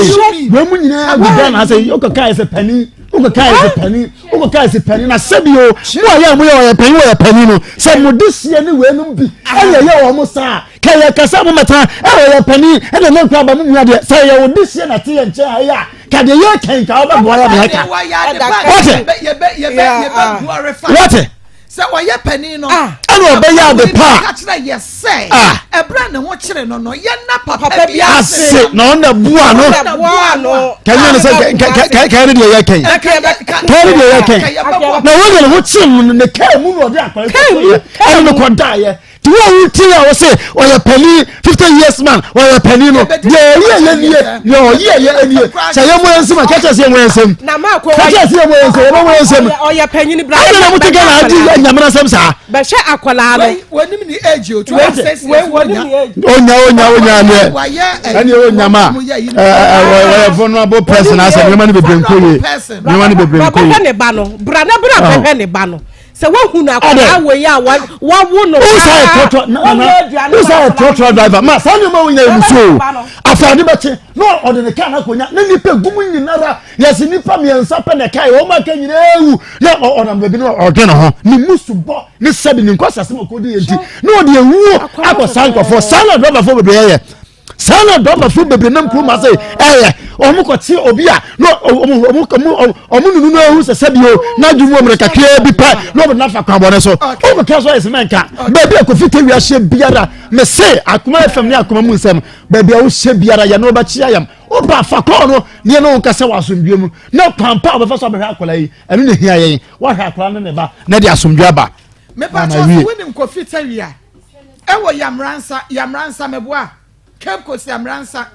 wo mu nyina gudan ase o ka kai se pani o ka kai se pani na sebio wo ya mo ya pani no se mo disie ni we no bi eye wo mo sa kai ka sa mo mata ya pani e de nkwa ba mo mu ade se ye wo disie na tie nche aya ka de ye kan ka o ba bo ya me ka what se oye pani no ano obeya de pa ka kire ye se ebra ne ho kire no ye na papa bia ase no na bua no kan you say kan de ye kan na wo ye ho chim ne kan mu no de akwa kan no konda ye ti wo ti ya wo say oye pani 50 years man oye pani no ye say ye mo ensem ka che say mo ensem na ma ko ka che say mo ensem oye pani ni bra na mo ti ga na di nyamra sem sa be she akola no woni mi ni age o 26 woni ni age onya ne ani onyama vulnerable person as a man be brenkoye nyama ni be brenkoye bra ne ba no bra ne ba no se wo hunu akola we ya wa wo no who say trotro driver ma sa nyama wo nya emuso afani beti no odene kan akonya na nipa gumu nyinara yes nipa miensa pe ne kai wo ma kan nyina ewu ya onam be no odene ho ni musubo ni sabi ni nkwasa se makodi enti no de ewu akosanko for sana driver for be ye sana driver for be nam ko ma say omu ko ti obi a no omu nunu no ewu se sabi o na dwumu omre kakra bi pa no be na fa kwa bone so o be kaso yes menka baby akofite wi ahye biara me say Akoma FM ni Akoma mu nsem baby a wo hye biara ya no ba chia yam o ba fa ko no ne no nka se wasomdwe mu na pampa o be fa so be akola yi enu ne hia yen wa hwa akola ne ba na de asomdwe aba me pa cho woni nkofite wi a ewo yamransa meboa Cape Coast yamransa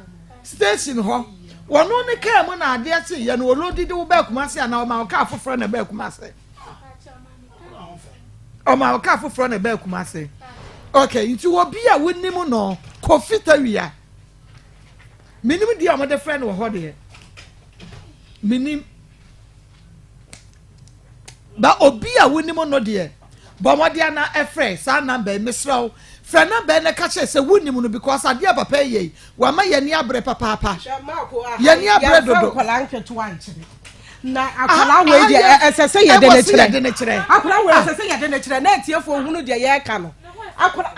station ho wono ne ka mu na ade ase ye no olodidi wo ba Kumase ana o ma ka afoforo na ba Kumase o ma ka afoforo na ba Kumase okay nti wo bia wonim no kofita wia minim di amade friend wo ho de minim ba obia wonim no de ba mo de na efre sa number misraw friend number na ka che se wonim no because ade papa ye wa ma ye ni abre papa ye ni abre dodo na akola we de esese ye de ne kire akola we esese ye de ne kire na etiefo hunu de ye ka no akola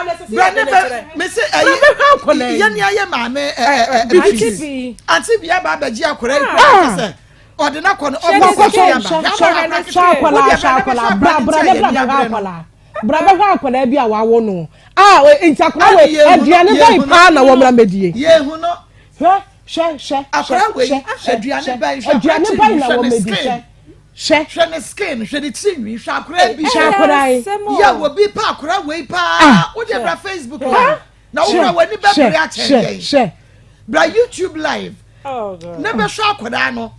na esese ye de ne kire me se ayi ye ni aye ma me anti bia ba ba ji akola ikwa se odina kono ogboko ya ba braba akola bia wa wo no enti akola we aduane bai pa na wo mra medie ye hu no she akola we aduane bai na wo medie she ne skin she the chinwi she akola bi ya wo bi pa akola we pa wo je bra Facebook na wo wani ba bra atchen bra YouTube live na be sho akola no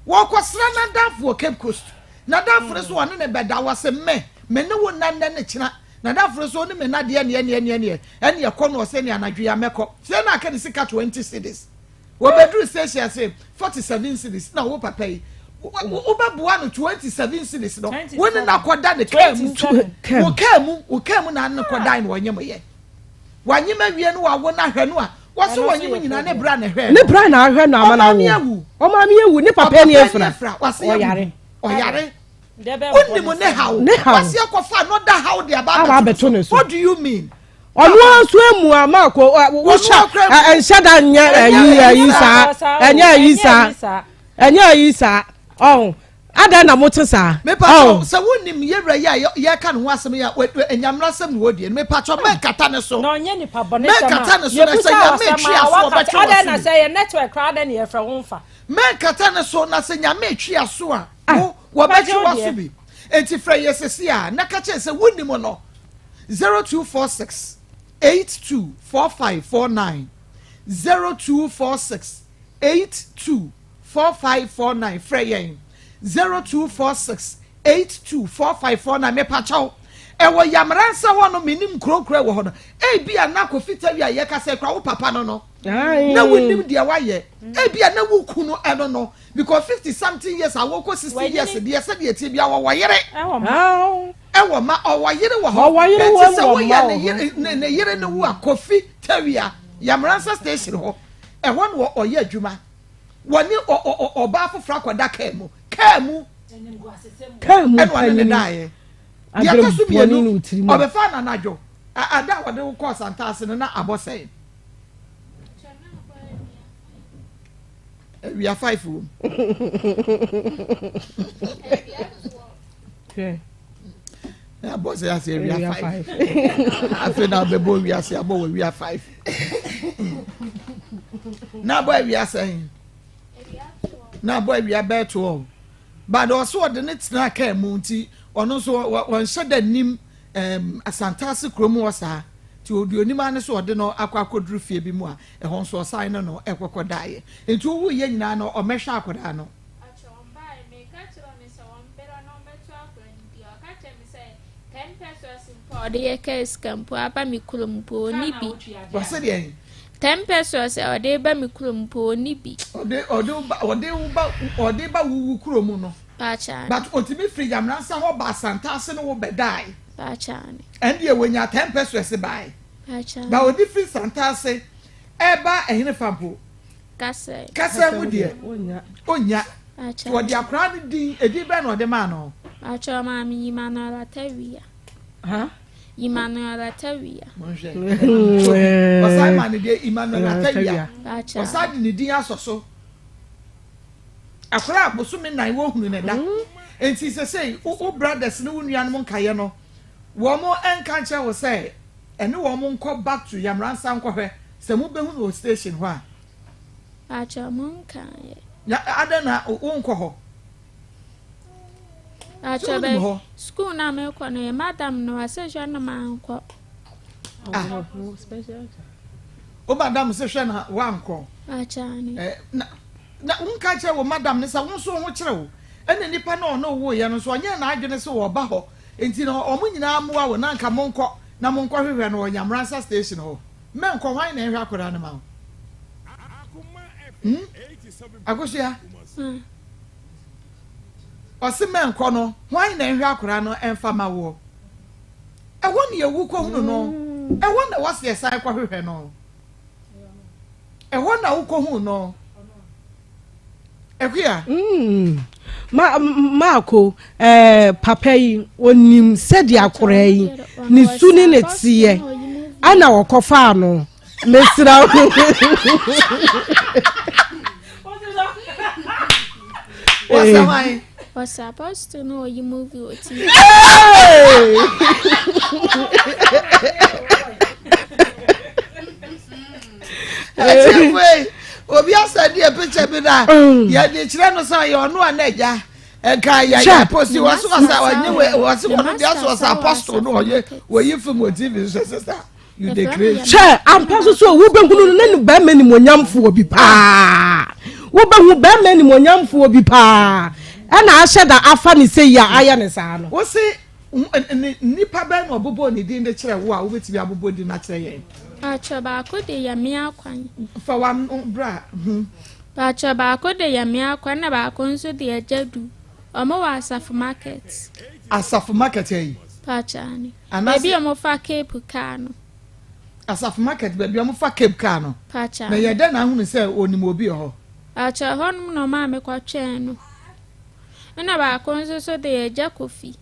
wo kwosra na danfo Cape Coast na danfo so won ne be da wase me ne wo nan ne kina na danfo so ne me na de ne ene ekono o se ne anadwea meko se na aka ne sika 20 cedis wo bedru station say 47 cedis na wo papa yi wo ba bua no 27 cedis no wo ne na koda ne kamu wo kamu na ne koda ne wonyem ye wanyema wie no wa wo na hwe no a What's the one you mean? I never ran a hair. Ne bra na ahwe na ama na wo. O ma me ewu ne papa ne efra. Oyare. Only mo ne how. What's your cofa not that how they about. What do you mean? Onu aso emu amako wo sha enshada nya yi sa oh ada na moto sa me pa so wonim yewra ya ka no asem ya enyamra sem wo die me pa cho me kata ne so no nye nipa bone sama me kata ne so na se ya me twi aso obecho ada na say network crowd na ye fra wonfa me kata ne so na se nya me twi aso a wo becho waso bi enti fra yesesi a na ka che se wonim no 0246 824549 0246 824549 Freyen 0246 824549 me pacho e wo yamransa wo no minim krokro wo ho no e bia na kofita wi aye ka se kwa wo papa no no na wonim dia waye e bia na wo kunu eno no because 50 something years awo ko 60 years dia se dia tie bia wo yere ewo ma owoyere wo ho wo ya ne yere ne wo akofi tawia yamransa station ho e ho no oye adwuma woni oba afofra kwada kamu eno ne daaye ya kasu bienu obefa na najo ada wode wo course antase na abosei we are 5 room okay na boss ya say we are 5 afi na bebo we are say abo we are 5 na boy we are saying na boy we are bet 12 but also the next na ka munti ono so won sheda nim asantase kromu wasa ti oduonim ane so ode no akwakodru fie bi mu a e hon so sign no ekwokodaye enti wo ye nyina no o mehwa akoda no Ode case campo aba mi kulumpo ni bi. Wase de 10 pesos ode ba mi kulumpo ni bi. Ode ba wuwu kuromu no. Pacha. But otimi free yamransa ho ba santase no wo bedai. Pacha. And ye wenya 10 pesos buy. Pacha. Ba odi free santase eba ehine fampo. Kase mu de. Onya. Pacha. Wo de akra di edi be no de ma no. Pacha ma mi Emmanuel Atawia. Huh? Emmanuel Atawia. Monje. Osai man de Emmanuel Atawia. Pacha. Osai ni din asoso. Akra bosu me nan wo hunu ne da. Enti se say o brothers ne wo nuanom nkaye no. Wo mo enka nche wo say ene wo mo nko back to Yamransa nkwohwe se mu behu no station ho a. Pacha mo nkaye. Ya adana wo nko ho. Achobe school na me kwa no madam no asehwa na manko special o madam se hwe na wanko achani na unka che wo madam ne sa wonso ho kire wo ene nipa na ono wo ye no so onye na adwene se wo ba ho enti no omo nyina amoa wo na nka monko na monko hwehwe no Yamransa station ho me nko hwan na ehwe akora na ma Akoma FM 87 agosia Osimen kono hwan na ehwe akora no emfa ma wo ewo ne ewu ko hunu no ewo na wase esai kwa hwehwe no ewo na wo ko hunu no ekwia Maako papa yi onim sedi akora yi ni suni ne tie ana wokofa no mesira Why? Was supposed to know you movie or TV. Obi asa di picture bi na ya de kire no say you no anaja enka ya post waso asa onye waso no dia so asa apostle no oye we film TV sister you dey crazy che ampa so wo benkunu no ba mani monyamfo obi pa wo ba hu ba mani monyamfo obi pa ana asheda afa ni say ya aya ne sa no wo se nipa ba no obobo ni din de kire wo a wo beti abobo di na kire yen Achoba akode ya me akwan fa wan bra Achoba akode ya me akwan na ba konso de ajadu omo wa Asafo market yi Pachani ebi omo fa Cape car no asaf market baby am fa cape car no pacha na ye da na hu se onim obi ho acha honum no ma me kwatwe no na ba konso so de eja kofi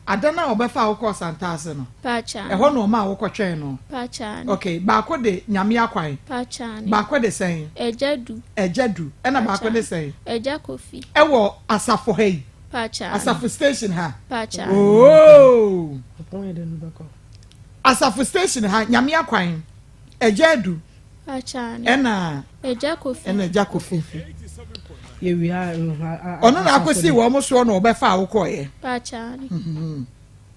adana obefa wo ko santase no pacha e ho no ma wo kwatwe no pacha okay ba ko de nyame akwan pacha ba ko de sen ejadu na ba ko de sen eja kofi e wo asafo hey pacha asafo station ha pacha oh asafo station ha nyame akwan ejadu pacha na eja kofi ye wi ono na akosi wo mo so no obefa wo koye pacha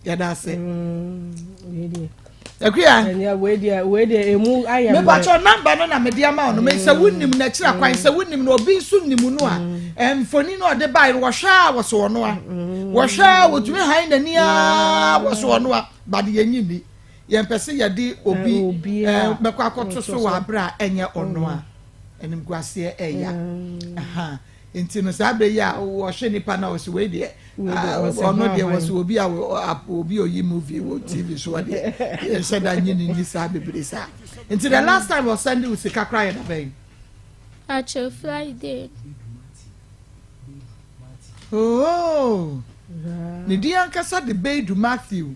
ya da se akuya ya we dia emu aya me pacho number no na me dia ma ono me se wunnim na kira kwan se wunnim na obi nso nim no a emfoni no de bai wo hwa wo so no a wo hwa wo tumi han na nia wo so no a bade yanyini ye mpese ye di obi mekwa akoto so wa bra enye ono a enim guase eya aha enti no sabe ya wo hwe nipa na wo se we de ono de wo se obi a obi oyi movie wo TV so de ye said anyini ni sabe bresa enti the last time was Sunday we sika cry na ben acha Friday oh ni di ankasa de Beidu Matthew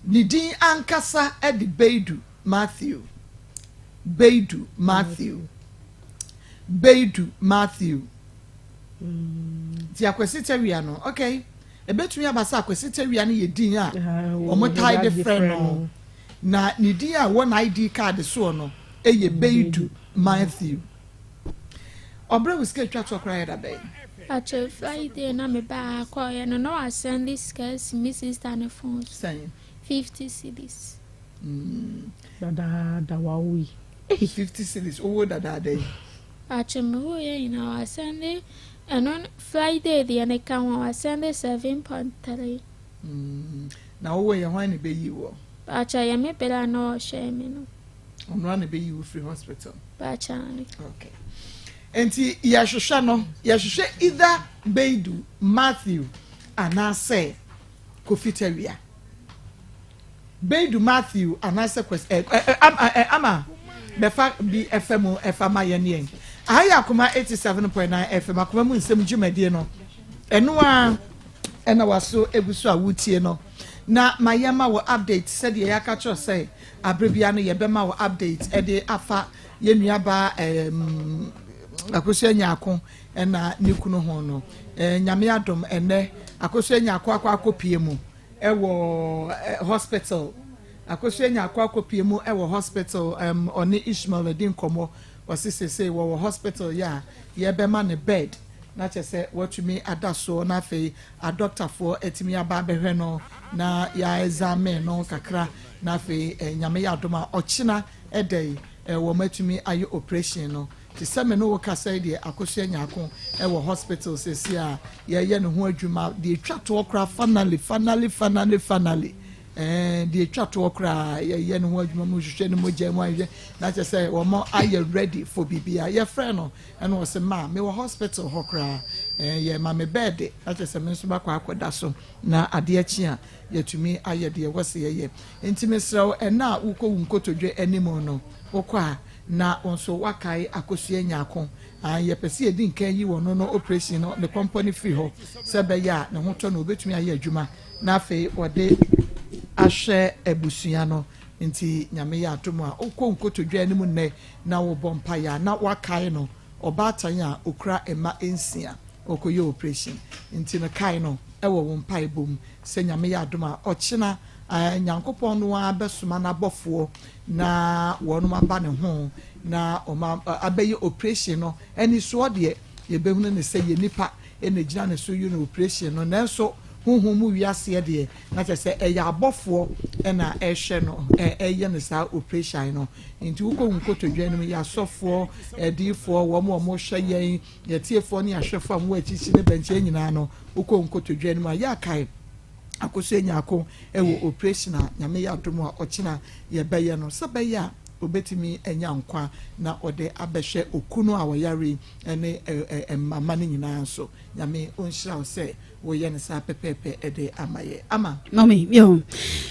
ni di ankasa e de Beidu Matthew ti akwesite wia no okay ebetumi abasa akwesite wia no ye din a omotai de friend no na ni din a won ID card so no eye Beidu Matthew obre we ske twa to cry da bay acha Friday na me ba kwa no I send this scarce Mrs. Tanefon saying 50 cedis da wawi 50 cedis owo da day acha me ho ye na I send it and on Friday the ane kan I send 7.3 na owo ye hwan ne be yi wo acha ya me pela no share me no onwa ne be yi wo free hospital acha okay enti ya hwehwe no ya hwehwe either Beidu Matthew anase Kofitewia Beidu Matthew anase ama befa bi FM efama yenien aya Akoma 87.9 FM Akoma mu nsem dwumadie no eno a ena waso egusu a wutie no na mayema wo update said ye yaka cho say abrebia no ye bema wo update e de afa ye nuaba Akosua Nyako na nikunu ho no nyame adom ene Akosua Nyako akopie mu ewo hospital Akosua Nyako akopie mu ewo hospital oni Ishmael din komo wasise wo hospital ya ye bema ne bed na chese watumi adaso na fe a doctor for etimi aba behwe no na ya examine no kakra na fe nyame adom a ochina edei wo matumi ayo operation no ti same no woka say de Akosua Nyako wo hospital sesi a ye ne ho adwuma de twato okra finally de twato okra ye ne ho adwuma mu hwehwe ne mogya mu ayɛ na che say wo mo aye ready for bibia ye frɛ no ɛno wo se ma me wo hospital hokra ye ma me bed na che say me nso bakɔ akɔda so na ade achi a yetumi aye de wo se ye enti mesrɛw ɛna ukɔ wunkotodwe animo no wokɔ na onso wakai Akosua Nyako ye pese edi nkan yi wono no operation no the company free ho sebe ya ne ho to no obetumi aye adwuma na afei wode ahwe ebusua no nti nyame ya atomo a okonkotodwa anim nne na wo bompa ya na wakai no obatan a okra ema ensia okoye operation nti no kai no ewo wo mpa ebom se nyame ya adoma ochina nyankopon no abesoma na bofo na wonu aba ne ho na oma abaye operation no eni so de ye behunu ne se ye nipa ene gina ne so you operation no nanso huhu mu wiase de na se eya abofo na ehwe no eye ne sa operation no nti uko nkotodwa no ya sofo edifo wo mo hwe yen ye tiefo ne ahwefo am wa chichi ne benche nyina no uko nkotodwa no ya kai Akosua Nyako ewo operation a nyame ya adom a ochina ye beye no sebeye a obetimi enya nkwa na ode abehwe okunu a woyare ene mama ne nyina so nyame onhyira wo se wo ye ne sa pepepe ede amaye ama mami yo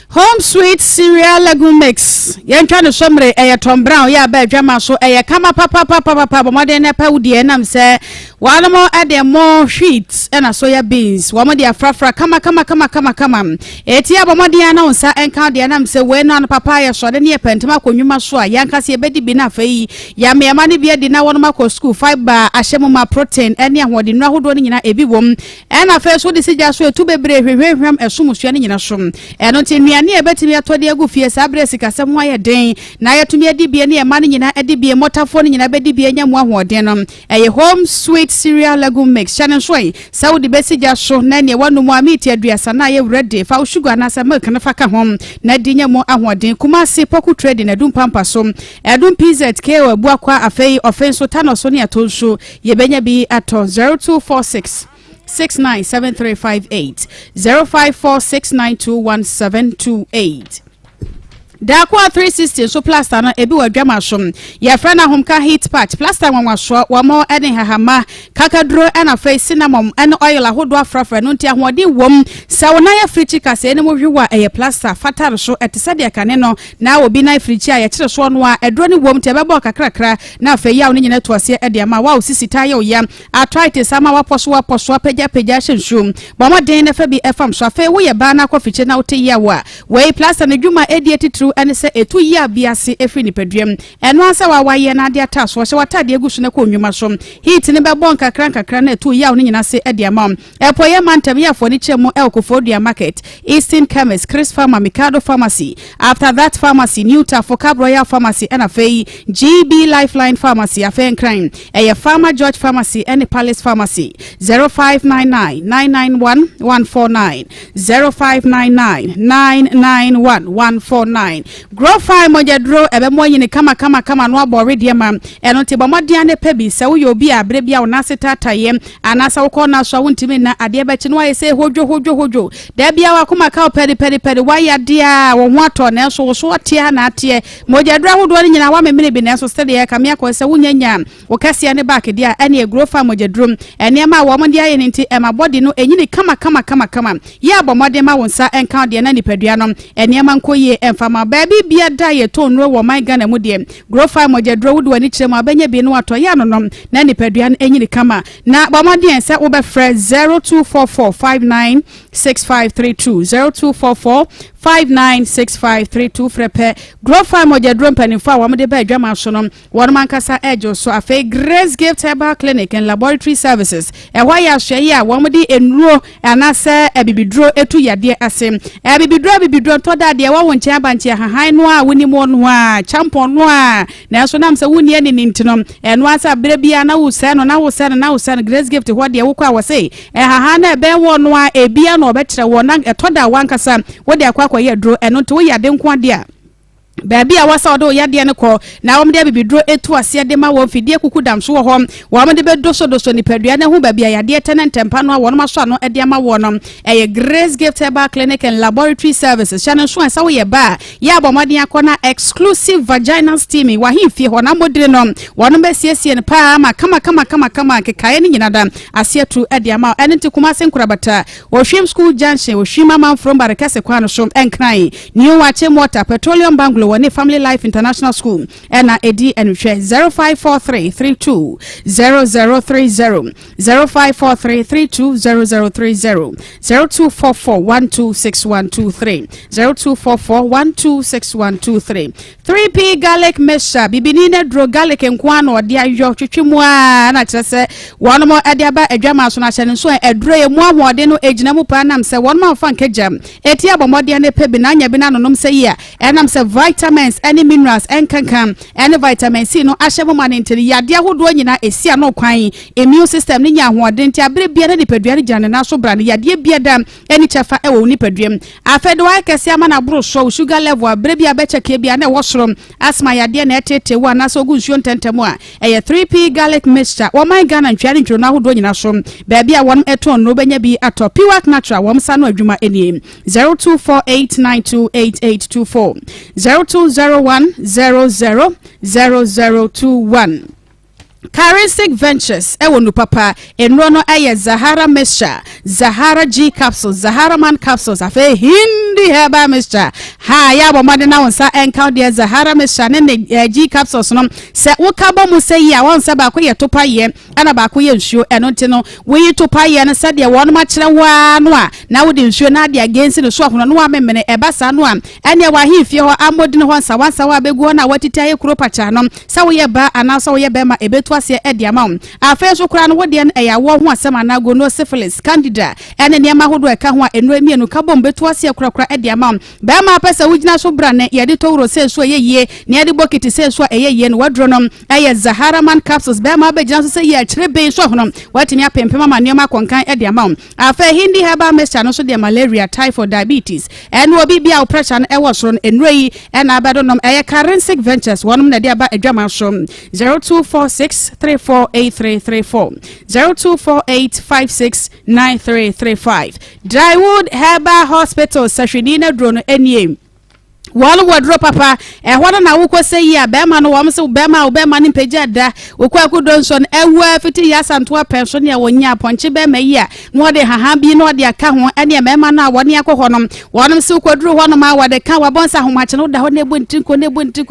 home sweet cereal legume mix yen twa ne somre Tom Brown ya ba adwama so kama papa bomode na pa wudie nam se wanomo ade mo sheets na soya beans womode afrafra kama etia bomode na onsa enka de nam se we no papa ya so de ne pentema konwuma so a yanka se bedi bi na afei ya mema ne bi de na wono makọ school fiber ahyemu ma protein ene ahode no ahodo ne nyina ebi wom na afei so de sija so etu bebre hwehwehwam esomusua ne nyina so eno nti nuane ebetimi atode agu fie sabre sikasem wa ye den na yetumi adi bie ne ema ne nyina adi bie motafo ne nyina bedi bie nya mu ahoden no home sweet cereal legume mix chane soy saudi besija so na ne wanu mu amiti aduasa na ye ready fa sugar na sa milk na fa ka hom na di nya mu ahoden kuma se poku trade na dum pampa so edum pz ke wa buakwa afei offense tano so ne atonso ye benya bi ato 0246 697358 0546921728 Dakwa 360 so plaster na ebi wadwama som ya frana homka heat patch plaster wanwaso wamo ene hahama kakadro na face cinnamon and oil ahodo afrafra no nti ahode wom sawona ya frichi kase ene mo hwewa plaster fatar so etesade akane no na obi na frichi ya kire so no a edro ne wom te bebo kakrakra na afa ya oni nyina toase ede ama wa osisita ya oya arthritis ama waposo peja hyenhum bomoden na fa bi efam so afa wo ye ba na kwa frichi na wote ya wa we plaster ne dwuma edietitru ene se etu ya biase efri ni pedwem eno asa wa ye na ade ata so watade egusu ne ko nwuma so heat ne be bon kakra na etu ya oni nyina se ade ama epoye mantem ya fo ni chemo Elkofodia market Eastern Chemist Chris Farmer Mikado Pharmacy after that pharmacy Newta for Cab Royal Pharmacy and afei GB Lifeline Pharmacy afei crime Farmer George Pharmacy and Palace Pharmacy 0599 991 149 0599 991 149 Grow fire mojadro ebe mo yini kama no abore de ma eno te bomode ne pebi se wo yo bi abre bia wona setataye anasa wo ko na so wontimi na ade be chi no aye se hojo da bia wa kuma ka peri wa ya dia wo ho ato na so so tie na atie mojadro ahodo ne nyina wa memene bi na so stede ya kamia ko se wunyanya wo kase ne back dia ene grow fire mojadro ene ma wo mo dia ye nti e ma body no enyini kama ya bomode ma wonsa enka de na nipadua no ene ma nkoye emfama baby bia da ton ro wo my Ghana mu de grow fire mojadro wo do ani kire ma banya bi no ato ya no na nipadua no enyini kama na bomode se wo be frɛ 0244596532 0244596532 frepe grow fire mojadro mpanifo wa mode ba adwama so no won mankasa ejo so afei Grace Gift Herbal Clinic and Laboratory Services why ya hwe ya wo mode enuro anase ebibidro etu yade ase ebibidro to da de wo nche abanche hahan no a woni mo no a champon no a na so nam se woni ene nintino eno asa brebia na wo se no Grace Gift ho de wo kwa wo se hahan na be wo no a ebia no obetre wo na etoda wankasa wo de akwa ye dro eno to wo yade nko ade a baby a wasa odo yade ne ko na wo mde bibidro etu ase de ma wo fidie kuku dam so ho wo mde be doso ni padua ne hu baby a yade tenentempa no wo no maso no ede ma wo no Grace Gift Herbal Clinic and Laboratory Services channel so asa wo ye ba ya bomode akona exclusive vaginal steaming wa hifie ho na modire no wo no be siesie ne pa ma kama kekaye ne nyina da ase atu ede ma ene nti kuma se nkurabata wo hwem school junction wo hwima man from barakase kwa no so enkran new wache water petroleum banglo woni Family Life International School ena edi enhwe 0543320030 0543320030 0244126123 0244126123 3p garlic mixture bibinine dro garlic enkwano odi ayo twetwemu a na kyerese wono ade aba adwama so na hyene so edro emu ahode no ejina mu pa nam se wono fa nkagya eti abomode ne pebi na anya bi na nonom se yi a enam se vitamins any minerals enkankan any vitamin C no ahyemo manentiri yade ahodo nyina esia no kwan immune system ni nya ahoɔden nti abere bia na nipadua ne gyane na so bra ne yade bia da eni chafa ewo nipaduam afedo wa kese ama na bro so sugar level abere bia be check bia na wo soro asma yade na etete wa na so gu nsuo ntentemu a 3p garlic mixture wo man Ghana ntware ntwo na ahodo nyina so baabi a won eton no benya bi ato pure natural wo msa no adwuma eni 0248928824 0201000021 Charistic Ventures ewonu papa enro no eye Zahara Mixture, Zahara G capsules, Zahara Man capsules, afe Hindi herbal mixture. Ha ya bo made na wonsa enka de Zahara Mixture ne G capsules no se wo ka bo mu se ya wonsa ba ko ye topa ye ana ba ko ye nsuo eno nti no we topa ye no se de won ma kire wa no a na wo de nsuo na de against no so hono no wa memene eba sa no a ene wa hifie ho amodi no wansa wa begu na watita ye kuro pacha no se wo ye ba ana so wo ye be ma ebetu ase e de ama afa so kura no wo de e ya wo ho asema na go no syphilis candida ene ne ma hodo e ka ho a eno emienu ka bom betu ase kura e de ama be ma pesa wugina so bra ne ye de towro se so ye ye ne ye de bokiti se so ye ye no wadro no eye Zahara Man capsules be ma be gina so se ye akire be so hono watimi apempema ma ne ma konkan e de ama afa Hindi herbal mixture no so de malaria, typhoid, diabetes ene obi bia pressure no e wo so no enrei ene abedo nom eye Charistic Ventures wonum na de aba adwama so 0246348334 0248569335 Drywood Herbal Hospital Sashidina Drono Enye Wall wardrobe papa ehwana na wukọ say ya be ma no wom se be ma ni peja da wukọ akudonson ewa fiti ya santoa pension ya wonya ponche be ma ya no de haha bi no de aka ho ene me ma na woni akọhọ no wonom se kwaduru ho no ma wade ka wabonsa ho ma che no da ho ne bontinko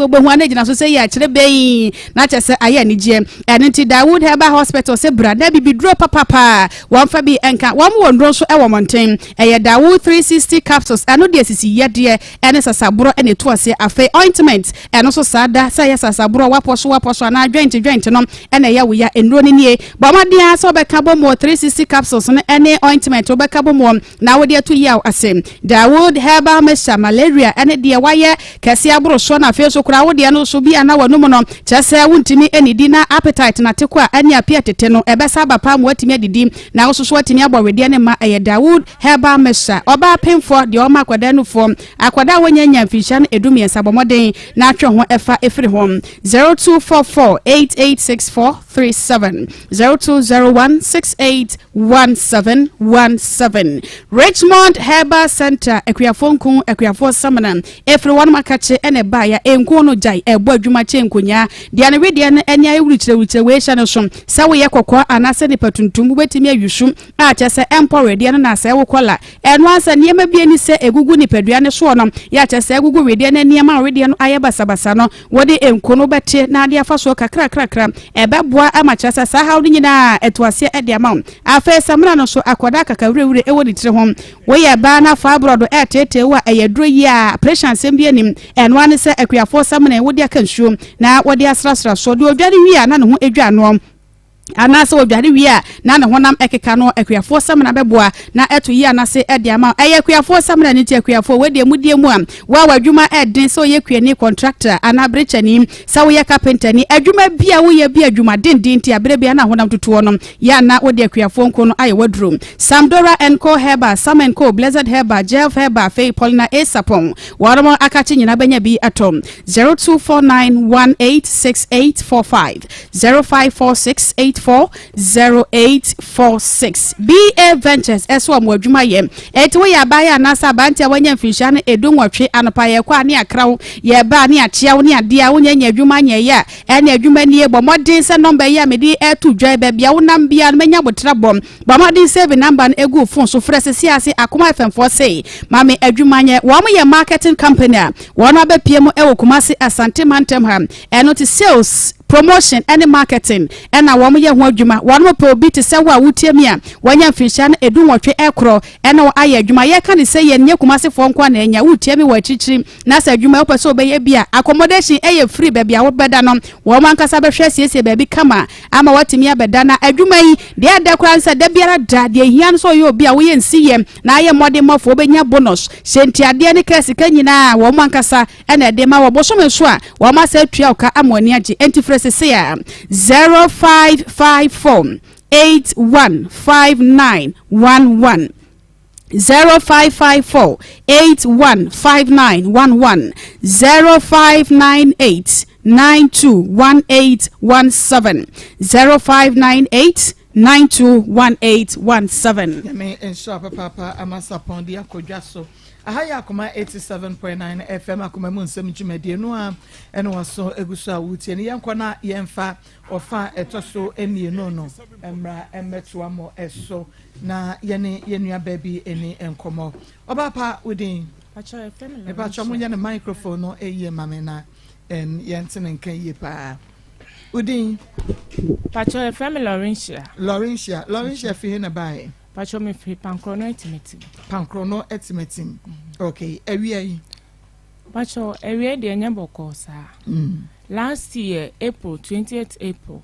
be ho na gina so say ya kire be na che se aya ni je ene ti Dawood Herbal Hospital se brada bi dro papa won fa bi enka won wondro so e wo monten eye Dawood 360 capsules ano de sisi ye de ene sasabro ene to ase afa ointment eno so sada sa ya sasabro waposo na joint no ene ya wo ya enro ni nie bomadia so be ka bomo 360 capsules no ene ointment be ka bomo na wo de to ya ase Dawood Herbal Mixture malaria ene de waye kase abro so na fe so kura wo de no so bi ana wanum no chese wuntimi eni di na appetite na teko a ene apia tete no ebe sa ba pa mo atimi adidi na wo so atimi abowede ne ma eye Dawood Herbal Mixture oba penfo de o ma kwada no fo akwada wonyanya fishan edumi ensabomoden na atwe ho efa efiri ho 0244886437 0201681717 Richmond Herbal Center ekwiafonku ekwiafo samana efiri won makache ene ba ya enku no jai ebo adwuma che nkonya dia ne wedie ne enya ewurichire we hye no so sawo ye kokko anase ne patuntum betimi awusu a chese empower dia no na se wo kola eno ansa niema bia ni se egugu ni padua ne so no ya chese egugu wedie ne niema wedie no aye basabasa no wode enku no bete na dia fa so kakra ebeboa ama chese sa hawo nyina etoase ede ama afa samra no so akoda kakawurewure ewo ni tire ho we ye ba na fa brodo etete wa eyedro yi a pressure nsem nim eno ane se akwiafo samna wode aka nsuo na wode asrasra so de odware wi a na ne ho edwa no anase odware wi a na ne honam ekeka no akwiafo samna beboa na eto yi anase ede ama akwiafo samna ne ti akwiafo we mudie mu a wa wadwuma eden so ye kwiani contractor ana brechani sawo ye carpenter ni adwuma bia wo ye bia adwuma dindin ti abere bia na honam tutuo no ya na wode akwiafo nko no aye wadrum Samdora & Co Herbal, Sam & Co Blessed Herbal, Jelf Herbal, Fay Polina Esapon waramo akachi nyina benya bi atom 0249186845 0546840846 BA Ventures eswa mo adwuma ye etwo ya ba ya na sa ba ntia wanya mfisha no edunwotwe anopa ye kwa ne akrawo ye ba ne atia wo ne adia wo nya adwuma nya ye ene adwuma ni ebo modin se number ya medi etu dwa ba bia wo nam bia menya botra bom ba modin save number egu phone so fresh siase Akoma FM for say mame adwuma nya wo mo ye marketing company wo no ba pie mo ewo Kumasi Asante Mantem ha eno ti sales promotion and marketing and a woman ye ho adwuma one mo pe obi te se wa wutiemi a wanya mfisha na edunwotwe ekro and o aye adwuma ye kan se ye nye Kumasi fo nkwa na enya wutiemi wa chichiri na sa adwuma ope so be ye bia accommodation eye free be bia wo beda no wo man kasa be hwe siesie be bi kama ama watimi abeda na adwuma yi de adakra nsa da biara da de hian so ye obi a wo ye nsiye na aye modern mofo benya bonus senti ade ne kesi kanyina wo man kasa ena de ma wo bosom so a wo ma sa tua ka amoni age enti 0554 815911 0554 815911 0598 921817 0598 921817. Yame ensure papa amasa pondi akodwa so. Ahaya Akoma 87.9 FM Akoma mu Nsem dwumade no a ene waso eguso a wutie ne yankona yemfa ofa etoso emienu no emra emetua mo eso na yene yenua baby eni enkomo obapa within pacho FM pacho munya ne microphone no eye mame na yentene nkan ye pa within pacho FM Laurentia fi na bai pacho me free pankrono etimetim okay ewie pacho ewie de nyaboko sa last year April 28th April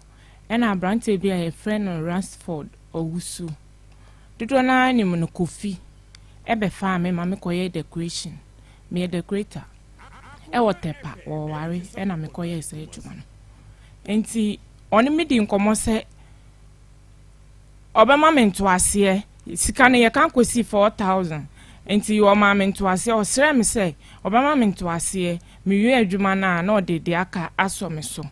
and a branch be a friend on Ransford Owusu dodo na ni mu no kofi ebe fa me ma me koye decoration me decorator e wotepa wo ware e na me koye se adwuma no enti oni me di nkomo se obema me nto ase sika ne ye kan kosi 4000 enti yo ma me nto ase o sere me se obema me nto ase me wi adwuma na odede aka aso me so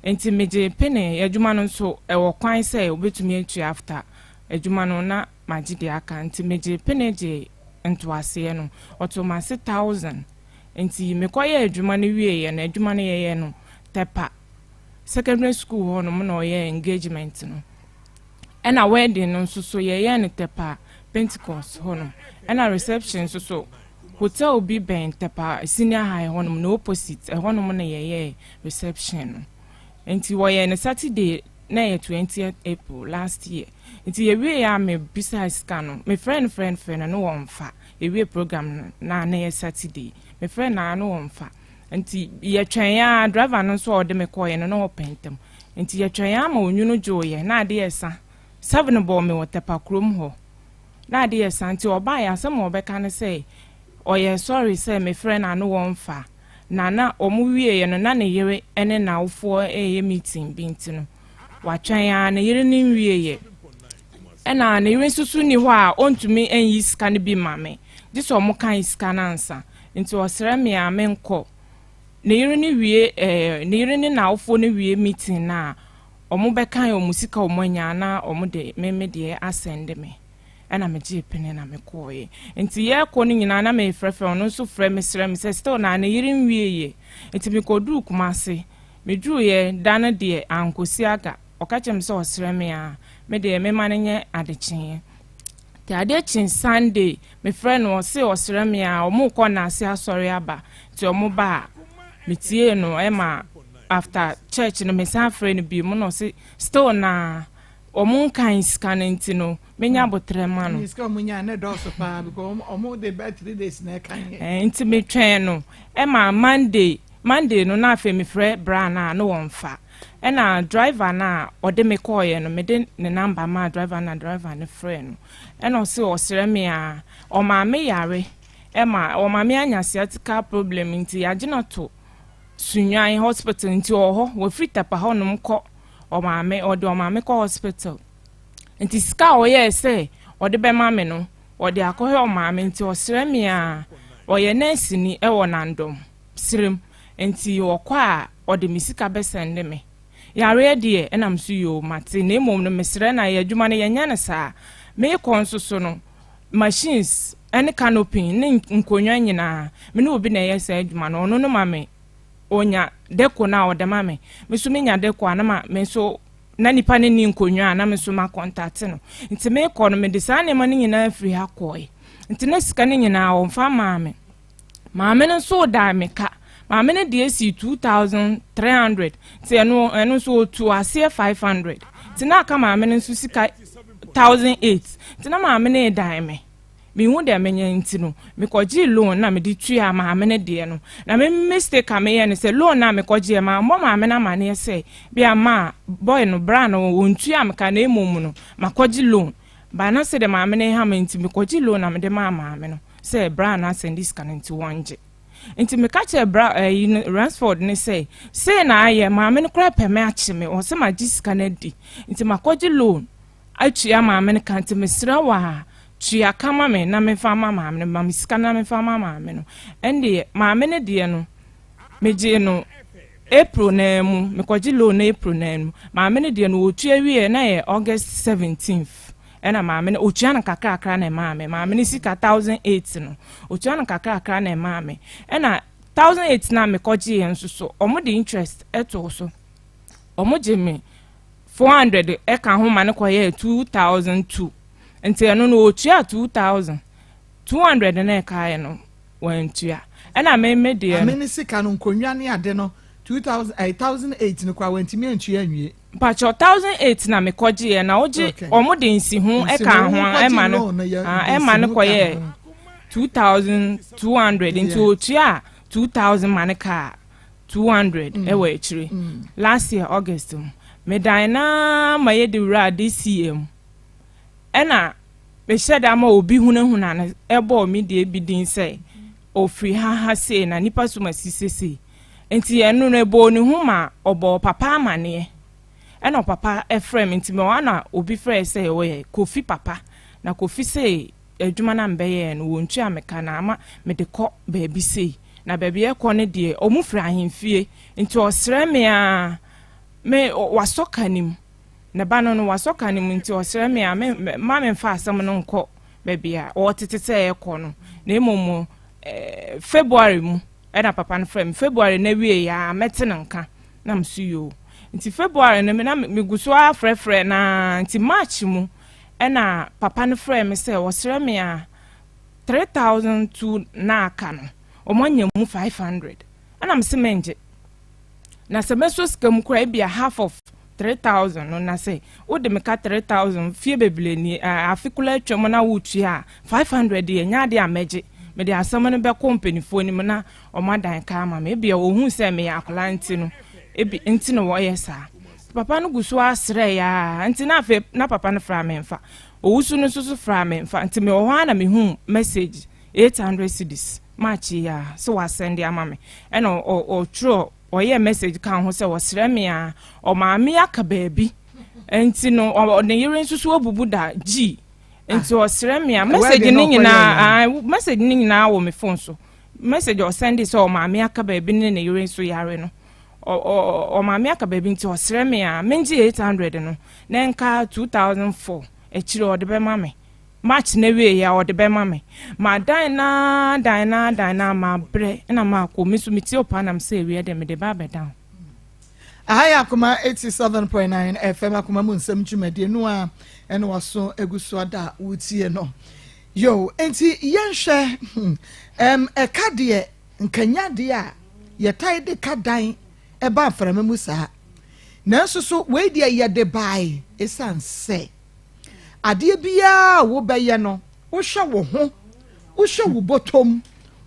enti meje pene adwuma no so e wo kwan se obetumi atu after adwuma no na magide aka enti meje pene je nto ase no otoma 1000 enti me koye adwuma no wie ye na adwuma no ye no tepa secondary school ho no na oye engagement no ena wedding no so ye ne tepa Pentecost ho no ena reception so hotel bi ben tepa senior high ho no no opposite ho no na ye reception no enti wo ye ne Saturday na ye 20th April last year enti ye wie ya me besides can me friend no wonfa ye wie program na ye Saturday me friend na no wonfa enti ye twen ya driver no so ode me koye no opentem enti ye twen ya ma onwunu joye na ade esa 7 ball me wotepa krom ho na ade esa nti oba ya asem obeka ne say oye sorry say me friend na no wonfa na omu wie ye no na ne yere ene na wofo meeting bi ntino watwen ya ne yere ni wie ye ena ne yere susu ni ho a ontumi enyi sika ne bi mame diso omu kan sika na ansa nti osere me a menko ne yere ni wie ne yere ni na wofo ne wie meeting na omu bekan omu sika omu anya na omu de meme de asende me ena me je pene na me koye nti ye ko ni nyina na me frefre ono so frɛ me srɛ me sɛ still na ne yiri nwie ye nti me kodu kumase me dru ye dana de ankosi aga okache me sɛ osrɛ me a me de me manenye adekyen ti adekyen Sunday me frɛ no se osrɛ me a omu kɔ na ase asɔre aba ti omu ba me tie no ema after church no me san frɛ no bi mu no se still na omu kan scan nti no menya botre ma no iska munya na do so pa because omu de bet 3 days na kan nti me twen no e ma Monday no na afa me frɛ bra na no wonfa e na driver na ode me call ye no me de ne number ma driver ne frɛ no e no se osere me a o ma me yare e ma o ma me anya sciatica problem nti agina to Sunyan hospital nti oho wo free tapa ho no mko o ma me ko hospital nti ska o ye se o de be ma me no o de akohe o ma me nti o sere me a o ye nurse ni e wo nandom sirem nti o kwa o de misika be sende me yare de e nam so yo mate na emom no mesere na ye adwuma ne ye nya ne sa me konsoso no machines any canopy ne nkonwa nyina me no obi na ye sa adwuma no no ma me onya deko na odema me so menya deko anama me so na nipa ne ni nkonwa na me so ma contact no nti me ko no me de sa ne ma ne nyina afiri ha koe nti na sika ne nyina o mfa maame no so da me ka maame ne de si 2300 nti eno so to ase 500 nti na aka maame ne so sika 1008 nti na maame ne da me mi hu de menya nti no me koji loan na me di tua maame ne de no na me mistake am ye ne se loan na me koji ma maame na ma ne se bia ma boy no bra no wontua me ka na emom no makoji loan ba na se de maame ne ha me nti me koji loan na me de maame no se bra na send this kan nti wonje nti me ka che bra Ransford ne se na aye maame no kra pe me ache me o se ma jisika na di nti makoji loan atua maame ne kan nti me sra wa tua kama me na me fa mama me ma misika na me fa mama me no ende maame ne de no meje no April na mu mekoji loan na April na mu maame ne de no otua wie na ye August 17th ena maame ne otua na kakra na maame ne sika 1008 no otua na kakra na maame ena 1008 na mekoji yen so omo de interest eto so omo je me 400 eka ho ma ne koye 2002 enti eno no otua 2200 na eka ye no wantua ena me de maame ne sika no nkonwa ne ade no 2008 no kwa wantimi antua anwie pacho 1008 na mekoji na oje omo de nsi ho eka ho ema no koye 2200 into otua 2000 maneka 200 ewe chiri last year August me dina maye de ra this year ena me sheda ma obi hunahuna na ebo mi de bidin say ofri ha say na nipa so masisese enti enu no ebo ni huma obo papa amane ena papa efrem enti me wana obi frɛ say we Kofi papa na Kofi say adwuma na mbeye no wontu ameka na ama me de kɔ baabi say na baabi ekɔ ne de omufra ahemfie enti osrɛ me a me wasoka nim na bano no wasoka nim nti osrɛ me a ma me mfa asɛm no nkɔ baabi a wɔtete sɛ ekɔ no na emomo February mu ena papa no frɛ me February na wie ya mete nka na msuyo nti February na me guso afrɛfrɛ na nti March mu ena papa no frɛ me sɛ wɔsrɛ me a 3002 na aka no omanya mu 500 ana msemenje na semeso skam kura bia half of 3000 no na say wo de meka 3000 fie bebele ni afikula twemo na wutu a 500 ye nya de ameje me de asam no be company fo ni na omadan ka ma me bia wo hu se me akola nti no ebi nti no wo yesa papa no guso asre ya nti na afi na papa no fra me mfa owusu no susu fra me mfa nti me wo na me hu message 800 cedis match ya so wa send ya mama and o true oye message kan ho se wo sere me a o maame aka baabi enti no o ne yere nsusu obubu da g enti o sere me a message ni nyina wo me phone so message o send so o maame aka baabi ne yere nso yare no o maame aka baabi enti o sere me a menji 800 no na nka 2004 echiri o de be mama match na we ya o de be mama ma dina ma bre na ma ko misu miti opa na mse we de me de ba down ahaya Akoma 87.9 FM Akoma mu nsem twumade no a ene waso eguso ada wutie no yo enti yenhwe eka de nkanya de a yetai de kadan e ba aframa mu saa na so we de ye de bai esanse ade bia wo beye no wo hwe wo ho wo hwe wo botom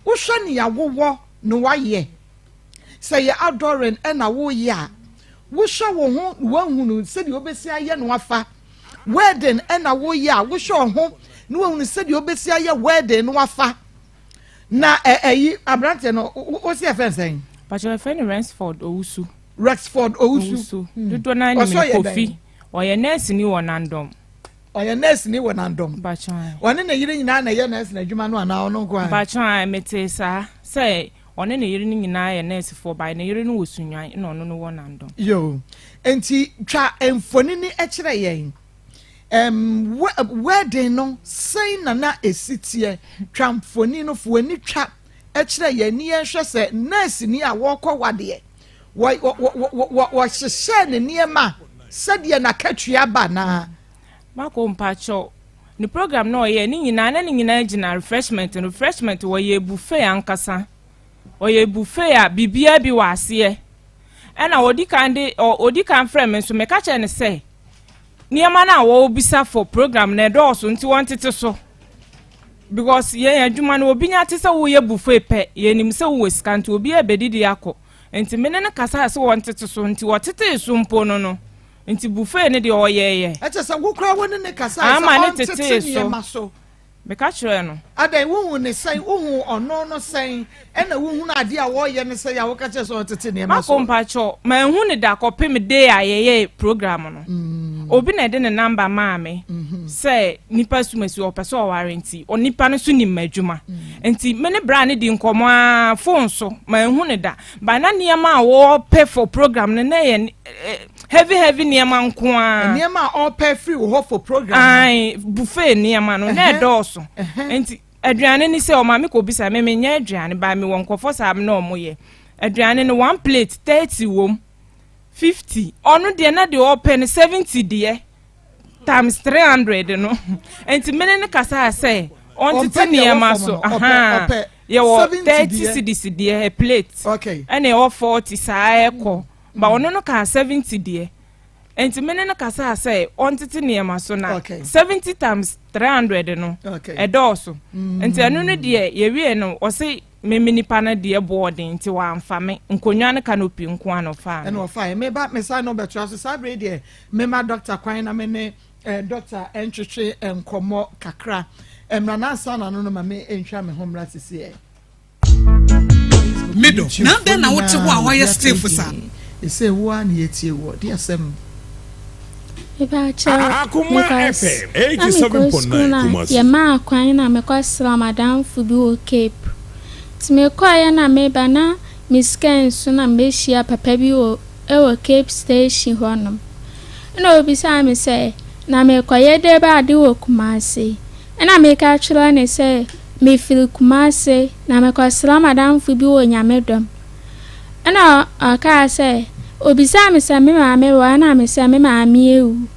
wo hwe ne ya wowo no waye say adoren na wo ye a wo hwe wo ho wo hunu se de obesi aye no afa wedding na wo ye a wo hwe ho no wo hunu se de obesi aye wedding no afa na eyi abrante no wo se efensen but your friend Rexford Owusu do na ni Kofi oye nurse ni wonandom oye nurse ni wonandom bachwan one na yire nyina na ye nurse na adwuma no ana ono kwa bachwan metesa say one na yire nyina ye nurse for by na yire no wosunwan na ono no wonandom yo enti twa emfoni ni ekire yen wedding no say na esitie twa mfoni no fo ani twa ekire yen ni ehwe se nurse ni a wokọ wade wo hyehyɛ ne niema sɛdeɛ na katua ba na mako mpacho ni program no ye ni nyina gina refreshment wo ye buffet ankasa wo ye buffet a bibia bi wase ɛna odi kan frame nso meka che ne sɛ niema na wo bisa for program na dɔɔso nti won tete so because ye adwuma no obi nya te sɛ wo ye buffet pɛ ye nim sɛ wo skanto obi ebedidi akɔ enti menene kasa sɛ won tete so nti wo tete so mpo no nti buffet ne de oyeye eche se wo kra woni ne kasa ama ne tete so me ka kire no adai wo hu ne sai wo hu ono no sai ena wo hu na ade a wo ye ne sai ya wo ka che so tete ne ma so ma ko mpacho ma hu ne da kopem de ayeye program no obi na de ne number ma me say nipa sumasi o pese o warranty o nipa no so ni madwuma enti mene bra ne di nkomo phone so ma ehu ne da ba na niema wo pay for program ne na ye heavy niema nko a niema all pay free wo for program ai buffet niema no na do so enti aduane ni se o ma me ko bisa me nya aduane ba me won kofo sa na o moye aduane no one plate 30 wom 50 onu de na de open 70 de times 300 no enti mene ne kasa say on titi niema so aha ye wo 30 cedis de a plate okay and e 40 sa eko ba onu no ka 70 de enti mene ne kasa say on titi niema so na 70 times 300 no e do so enti anu ne de ye wie no o say memini pana de boarding nti wa amfame nkonwa ne canopy nko anofa and ofa me ba me say no betra so sabre de me ma doctor kwan na me ne doctor entwetwe enkomo kakra emra na sa na no ma me entwa me homra sisi middle na den na wote ho a why stay for sa e say wo an yetie wo de asem Akoma FM 87.9 Kumasi. Maa Akos na me kwa Ramadan fubi o Cape. Time kwa ya na me bana misken so na me hia papa bi o Cape Station honom. Na obi sa me say na me kwa ye de ba de wo Kumasi. Na me ka chira ne say me feel Kumasi na me kwa Ramadan fubi o Nyamedom. Na aka say obisa me se me maame wa na me se me maame ewu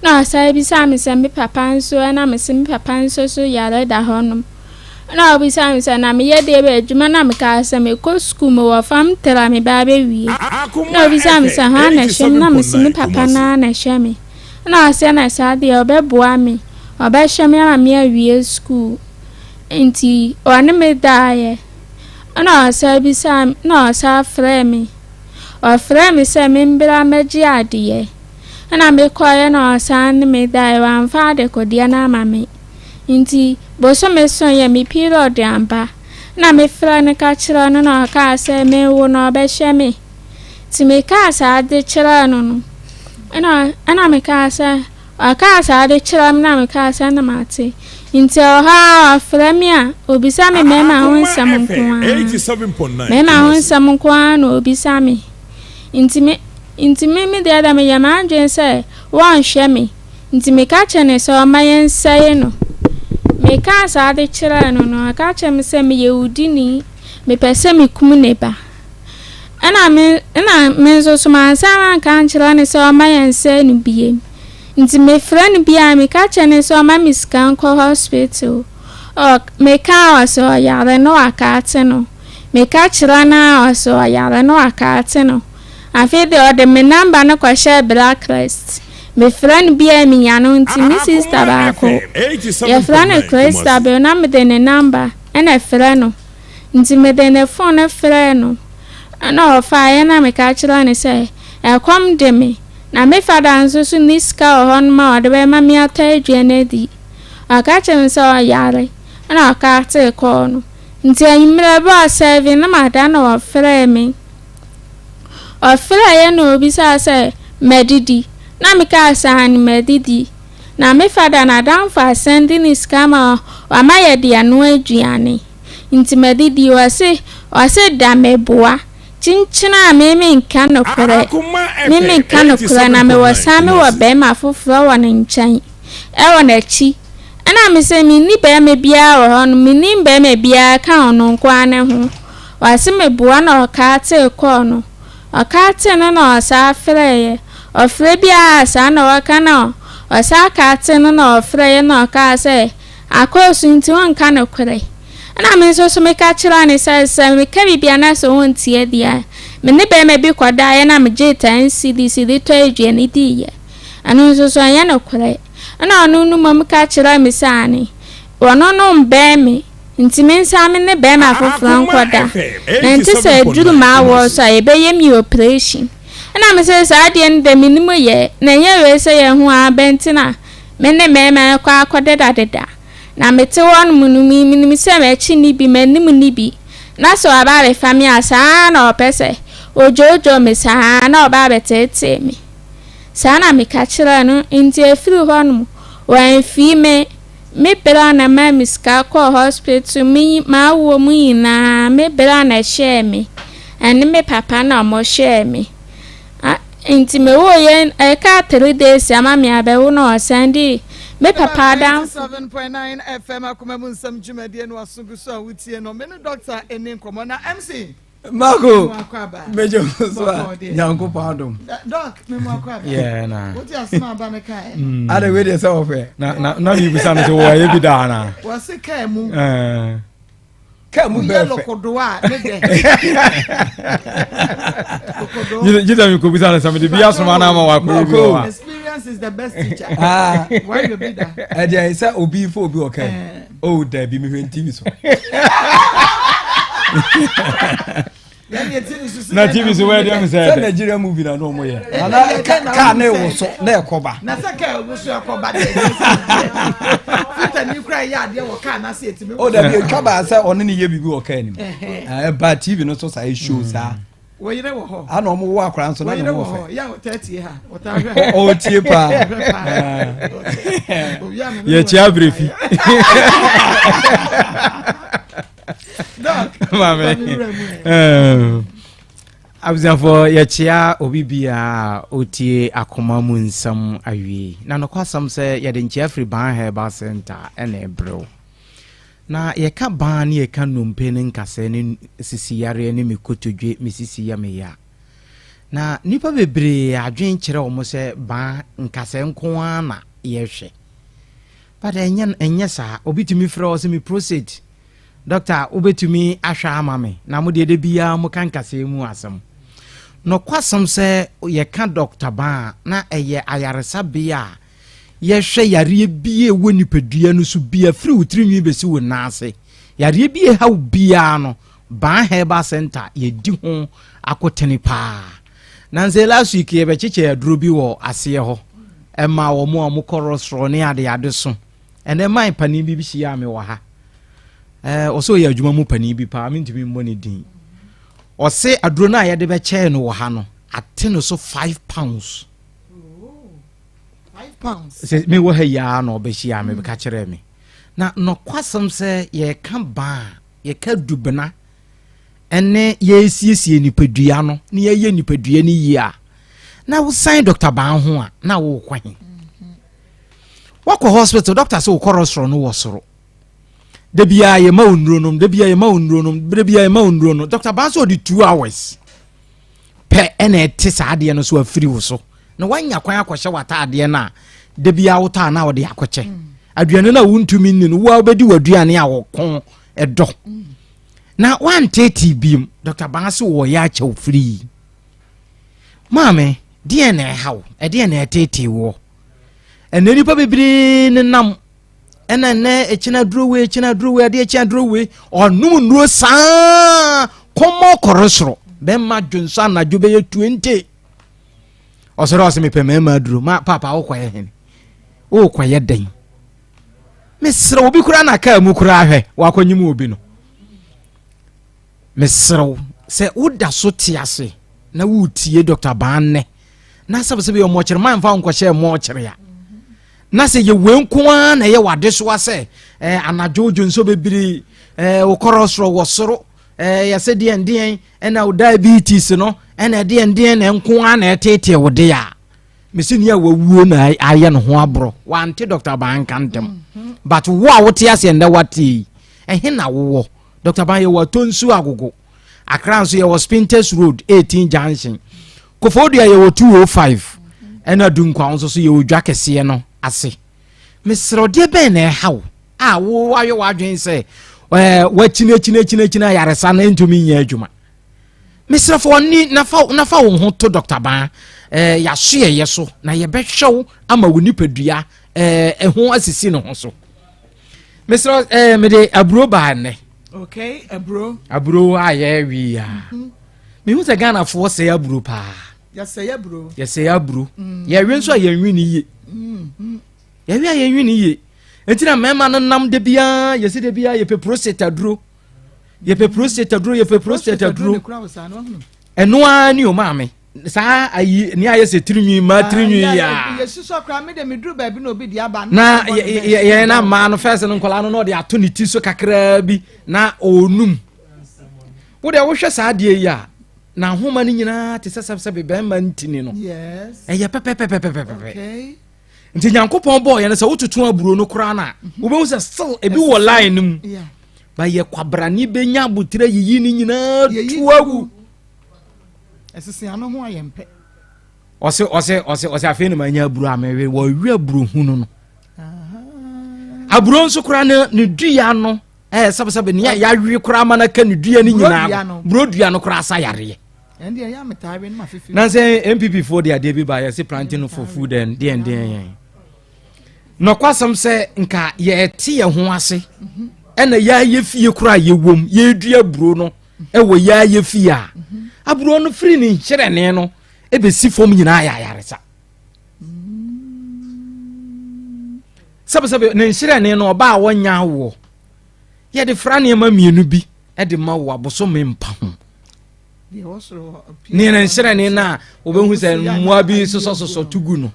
na sai bisa me se me papa nso na me se me papa nso so yare da honom na obisa me se na me ye de be adwuma na me ka se me ko school me wa fam tera me ba be wie na obisa me se ha na hwem na me se me papa na hwem na se na sa de obeboa me obehwem ya me awie school enti one me dae na sai bisa na sa frɛ me ofre mi se mi mbira meji adie na me kwaye na san me dai wan fa de kodia na mame nti bo so me so ye mi period amba na me fra ne ka kira no na ka se me wo na be hye me ti me ka sa de kira no ana me ka sa aka sa de kira na me ka sa na mate nti o ha afra mi a obisa me me ma ho nsam nko a 87.9 me ma ho nsam nko a no obisa me intime me de ada me yama adwen say won hwe me intime ka chene so mayen saye no me ka sa de kira no no aka che me say me yehudini me pese me kum ne ba ana me so so man sa man kan kira ne so mayen say no bie intime friend bia me ka chene so ma miskan ko hospital o me ka so yare no aka te no me ka kira na so yare no aka te no afi de o de me number no kwa share blacklist me friend bia mi yano nti mi sister ba ko ya friend Krista be na me de ne number ena friend no nti me de ne phone friend no ana o fa ya na me ka kira ne say e kom de me na me fada nso so niska o hon ma o de be ma mi ata aduane di aka chem so yare ana aka te ko no nti anyimre ba 7 na ma da na o friend me ofra ye no obi sa say medidi na me ka sa ni medidi na me fada na dan fa sending is kama wa maye dia no aduane nti medidi wase da meboa chinchina me nka no kore me nka no kore na me wasa me wa be ma foforo wa ne nchan e wo na chi ana me se mi ni be me bia wo no mi ni be me bia ka ono nkwa ne ho wase meboa na o ka te ko no akate no na osa freye ofre bia asa na waka na osa akate no na ofreye na ka se akosu nti won ka na kwere na me so me ka kira ni se me ka bibia na so won tie dia me ne be me bi koda ya na me jeta NCDC de to edue ni di ye anu so ya na kwere na anu nu mo me ka kira me sane wono no mbe me nti me nsa me ne be ma foforo nkoda na nti se duru ma wo so e be ye mi operation na me se sa de nde minimu ye na ye we se ye ho abentina me ne me ma kwa akodeda deda na me te won munumi minimi se me chi ni bi manimu ni bi na so abare fami asa na opese ojojo me sa na oba betete me sa na me ka kira no nti efiri ho no When fee me better na my ska call hospital me ma wo mu na me better na share me and me papa na mo share me inti me wo yen e ka 3 days ama me abewo na Sunday me papa down 7.9 FM Akoma mu Nsem dwumade no asungu so a wutie no me no doctor eni nkomo na MC Marco Mejo so nyanko padom doc me mo akwa yeah na what you asma ba me kai ada we dey say ofe na you be say no wo ye bi da na wo se kai mu be lokodoa ne de jida mi ko bi say somebody bi asoma na ma wa ko experience is the best teacher why you be that e dey say obi fo obi okay oh there be me hwen TV so na TV so where dem say Nigeria movie na no mo ye na ka na wo so na ekoba na say ka wo so ekoba de fita ni kra ya de wo ka na say etimi o da bi ekoba say oni ne ye bibi wo ka ni ba TV no so say show sa wo yire wo ho ana mo wo akra so na wo ho ya 30 ha wo ta hwe o tie pa ye chia brefi abzafo ya chia obibia otie Akoma mu Nsem awie na no kwasam se ya de nchia free ban herbal center ene ebro na ye ka ban ye ka nompe ne nkase ne sisi yare ne mikotodwe misisi ya me ya na nipa bebre adwen kire o mo se ban nkase nko ana ye hwe but enye sa obitumi frɛ o se mi proceed Doctor ubetumi ahwa amame na mo de bia mo kan kase mu asem no kwasam se ye ka doctor ba na eye ayaresa bia ye hwe yare bia woni padua no so bia free utrinwi besi wo naase yare bia ha bia no ba herbal center ye di ho akotene pa na nze last week ye be chiche aduro bi wo ase ho ema wo mo amukorosro ne ade so ene man pani bi hia me wo ha also ya adwuma mu pani bi pa amintimi mmoni din o se aduro na ya de be che no wo ha no ate no so 5 pounds 5 pounds se me wo ha ya no be hia me be ka kire me na no kwasam se ye ka ba ye ka dubena ene ye siesie nipadua no ne ye nipadua ni yi a na wo sign doctor ban ho a na wo kwan wako hospital doctor se wo korosro no wo soro debia ye ma onronom doctor Banso di 2 hours pe ene te saade no so afiri wo so na wanya kwan akohye wata ade na debia wota na wo de akoche aduane na wuntumi nni no wo obedi waduane a wo kon edo na wan teti bim Dr. Banso wo ya che ofiri mame DNA hawo DNA teti wo eneni pa bebiri ne nam ena ne echina drowe ade echina drowe onum nuro sa komo korosro be ma dwonsa na dwobe ye 20 osoro ose me peme ma duro ma papa wo kwaye hen wo kwaye den mesra obi kura na ka mu kura ahwe wa kwanyim obi no mesra se uda so tiase na wutie Dr. Banne na sabse yo mo kire man fa nko hye mo kire ya na se ye wenko na ye wade so ase anajojo nso bebiri okorosro wosoro ya se den na o diabetes no na den na nko na etete wode ya mesini ya wawuo na aye no ho abro wante Dr. Ban kantem but wo a wote ase nda wate ehe na wo Dr. Ban ye watonsu agogo Accra nso ye was Spintex Road 18 junction Kofodia ye wo 205 ena dunkwa nso so ye odwa kese no ase mesro de ben na hawo a wo wayo wadwen se wachina yaresa na ntumi nya adwuma mesro fo ni nafa wo ho to Dr. Ban ya so ye so na ye behwew ama wo nipadua ho asisi no ho so mesro me de aburo ba ne okay aburo aye wi ya me hu se Ghana fo se aburo pa ya se aburo ye wi nso ye nwi ni ye ye nwini ye etina mema no nam de bia ye se de bia ye pe prostate duro eno ani o maame saa ayi ni aye se tirinwi ma tirinwi ya ye siso kra me de me duru ba bi na obi di aba na ye na ma no first no nkola no de ato ni ti so kakra bi na onum wo de wo hwe saa de yi a na homa ni nyina te sesebse be ma ntini no yes eye pepepepepepe okay nti nyankopon bo ye na se wotutu aburo no kra na wo be se still ebi wo line nim ba ye kwabra ni be nya butire yiyi ni nyina tuagu esisi ano ho ayempe ose afi ni manya aburo amewe wo wi aburo hunu no aburo nso kra ne dua no sabe ne ya wi kra ma na ka ne dua ni nyina buro dua no kra sa yare and ya metabe na fifi na say MPP for their dey by ya say planting for food and den no kwasam say nka ye te ye ho ase ena ya ye fie kra ye wom ye dua buro no wo ya ye fie a aburo no free ni hyere ne no ebe si fom nyina ya yaresa sabe ne hyere ne no ba wonya wo ye de fra ne ma mienu bi e de ma wo aboso me mpa ho ni ne hyere ne na obehu se mmoa bi soso tugu no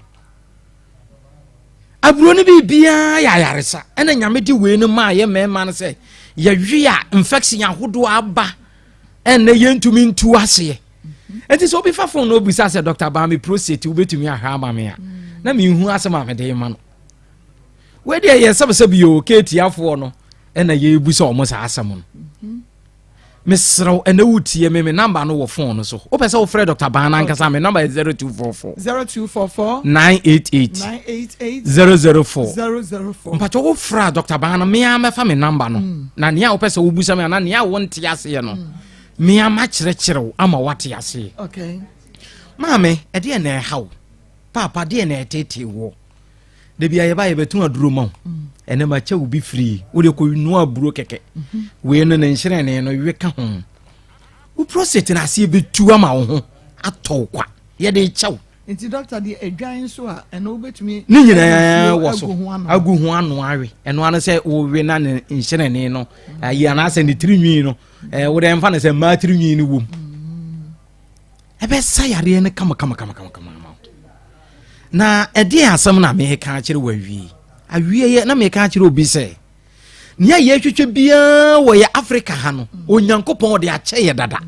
aburo ne bi bia ya yaresa ena nyame di we no ma ye mema no se ye hwe a infection ahodo aba ena ye ntumi ntu ase enti so obi fa phone no obi say Dr. Bami prostate ubetumi ahwa ama me a na me hu asema me de ma no we de ye sabe yo ketiafo no ena ye ebu so omo sa asem no mesro ena wutie me number no wo phone no so o pese wo frɛ Dr. Bana nkasa me number is 0244 988 004 mpacho wo fra Dr. Bana me a me fa me number no na ne a wo pese wo busa me na ne a wo nte ase no me ama kyerɛkyerɛw ama wate ase okay maame ɛde na hawo papa de na etete wo de bia ye ba ye betu aduro ma ene ma cha ubi free wo de ko nu aburo keke we no na nhyere ne no we ka ho wo prostate na ase betu ama wo ho atɔ kwa ye de chaw nti doctor de adwan so a ene wo betumi ni nyina wo so agu ho ano awe eno ano se wo we na nhyere ne no ayi na ase ne tirinwi no wo de mfa na se ma tirinwi ni wom ebe sayare ne kama na ede asem na me ka kire wawi awie ye na me ka kire obi se nia ye hwehwe bia wo ya Africa ha no onyankopon de ache ye dada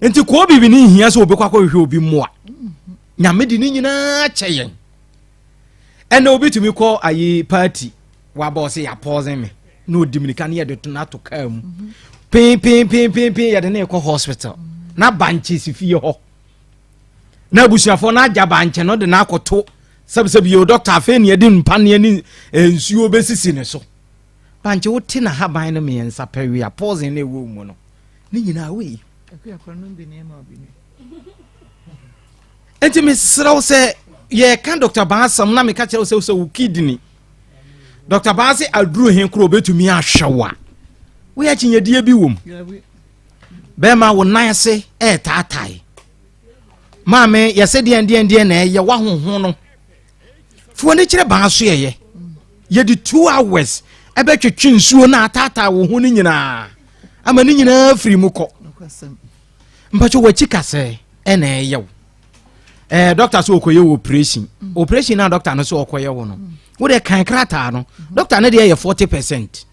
enti ko bibi ni hia se obi kwakọ hwehwe obi moa nyame di ni nyina ache ye ena obi tumi ko ayi party wa boss ya pause me no Dominica ne ye de to na to kam pin ye de na ko hospital na banche si fie ho na busuafo na agya banche no de na akoto sabe yo doctor afa ne de mpa ne ni ensuo besisi ne so banche wote na haban no me ensa pawi a pause ne wo mu no ni nyina we akwa no bi ne ma obi ne enti me sraw se ye kan Dr. Bansam na me ka kire se wo kidney Dr. Bansi aduru hen kro betumi ahwewa we ya chinyedie bi wom bema wo nan se taatai maame yese de na ye wa honhon no fo ne kire ban so ye di 2 hours ebetwetwe nsuo na taatai wo ho ni nyina ama ni nyina firi mu kɔ mpacho wachika se na ye wo doctor so okoye operation na doctor no so okoye wo no wo de kan krata no doctor na de ye 40%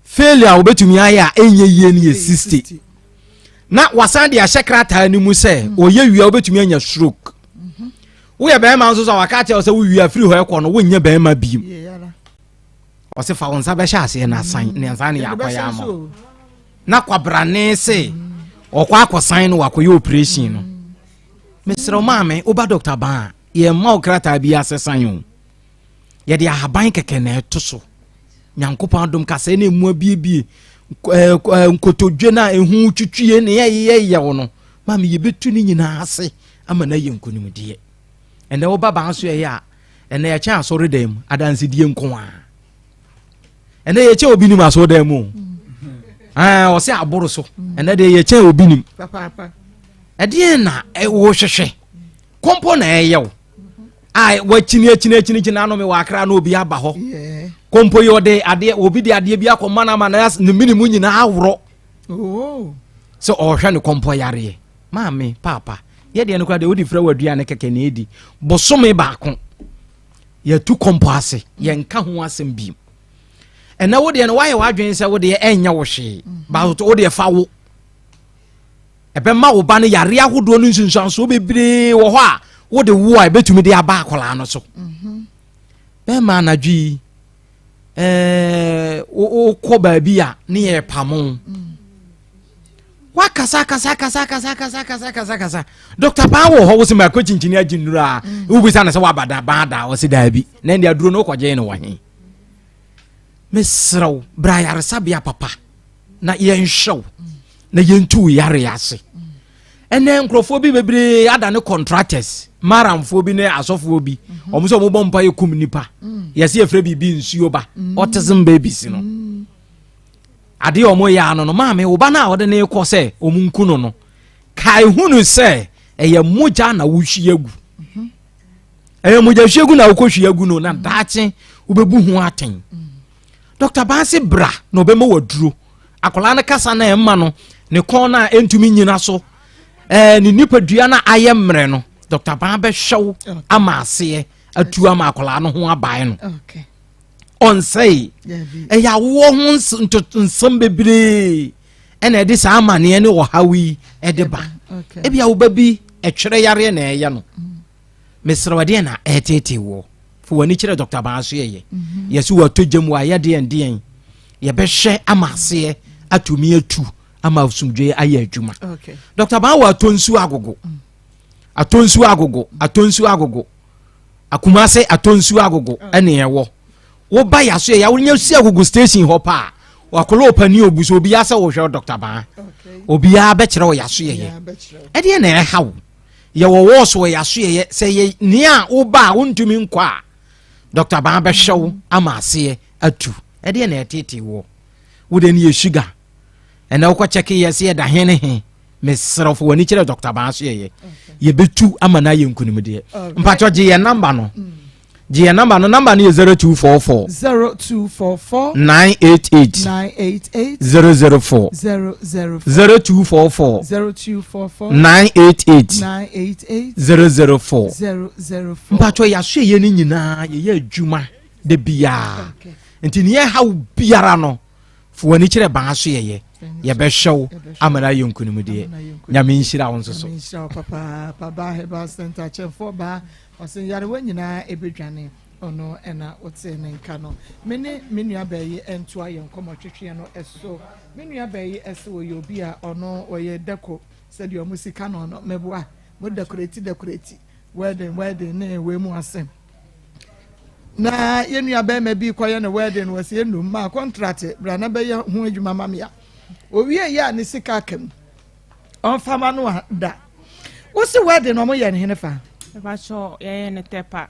failure obetumi aya enye yie ni 60 na wasan de ahye krata ni mu se oye wia obetumi anya stroke wo ye be ma nso so waka che o se wo wia free ho ekọ no wo nya be ma biem o se fa wonsa be sha ase na san ne nsa ne yakoya ama na kwabrane se okwa akosan no wakoye operation no Mr. Omame oba Dr. Ban ye ma krata bi asesan yo ye de ahaban keke na etoso nyankopon dom kase na emu abiebie nkotodwe na ehu twitwie ne ye wo no mama ye betu ni nyina ase ama na ye nkonim de ene wo baba anso ye a ene ye kya asore dem adanse die nko a ene ye kya obinim asore dem o se aboro so ene de ye kya obinim papa ede na wo hwehwe kompo na eyew ai wachini na no me wakra na obi aba ho kompo yo de ade obi de ade bi akoma na ma na ne minimu nyina awro oh so o hwe ne kompo yare maame papa ye de no kwa de wodi fra wadua ne keke ne edi bosome baako ye tu kompoase ye nka ho asem bi ena wodi no waye wadwen se wodi enya wo hwe ba wodi fa wo ebe ma wo ba no yare ahodo no nsunsanso bebre wo ho a wodi wo a betumi de aba akola no so be ma na dwi o ko ba bi a ne ye pamon wa kasa Dr. Bawo ho wo se ma ko chinchini aginura wo bisa na se wa bada bada wo se da bi na ndia duro no kwaje ne wo he mesraw bra yare sabia papa na yen show na yen tu yare ase ene nkrofo bi bebre ada ne contractors maramfo bi ne asofo bi omo so mo bompa yekum nipa yesi efre bi nsuo ba autism babies no ade omo ya no maame wo ba na wo de ne ko se omunku no kai hunu se eye moja na wo hwiagu eye moja hwiagu na wo ko hwiagu no na daache wo bebu hu aten Dr. Bansi bra no be mo waduro akola ne kasa na emma no ne kon na entumi nyina so ni nipadua na ayemre no Dr. Ban be hwew amase atu ama akola no ho abae no okay on say ya wo ho nsem bebre ena edi sa amane ne wo hawi edeba ebia wo babi etwere yare na eye no mesrawade na etete wo fo wani kire Dr. Ban so ye yesu wa tojam wa ya de ndien ye be hwe amase atumi atu ama sumdwe aye adwuma okay Dr. Ban wa tonsu agogo atonsu agogo akumase atonsu agogo ene yewo wo ba ya so ya wonya si agogo station ho pa wakolo opani obuso obi asa wo hwe Dr. Ban obi ya be kire wo ya so ye e de na hawo ye wo so ya so ye se ye ni a wo ba wontumi nkwa Dr. Ban be hwew amase atu e de na etete wo wo de ni ye sugar ena wo kwa check ye se da hene he mesrofo wani kire Dr. Ban so ye ye betu amana ye nkunimde mpacho je ye number no je ye number no ye 0244 988 004 988 004 mpacho ya so ye ni nyina ye adwuma de bia enti ne ha biara no fo wani kire Ban so ye ye be show amana yonkunimde nyame nshira won so nshira papa baba heba center chefo ba osin yare wanyina ebedwane ono ena ote ne nka no menu abayi entu aye nkomo twetwe no eso menu abayi eso yo bi a ono oye deco said your musika no no meboa mo decorate wedding ne we mu asem na yenu abayi ma bi koye ne wedding wase enu ma contract bra na be hu adwuma mamia owie ya ne sika kam on fama no da wo se wedding no mo ye ne henefa ba cho ye ne tepa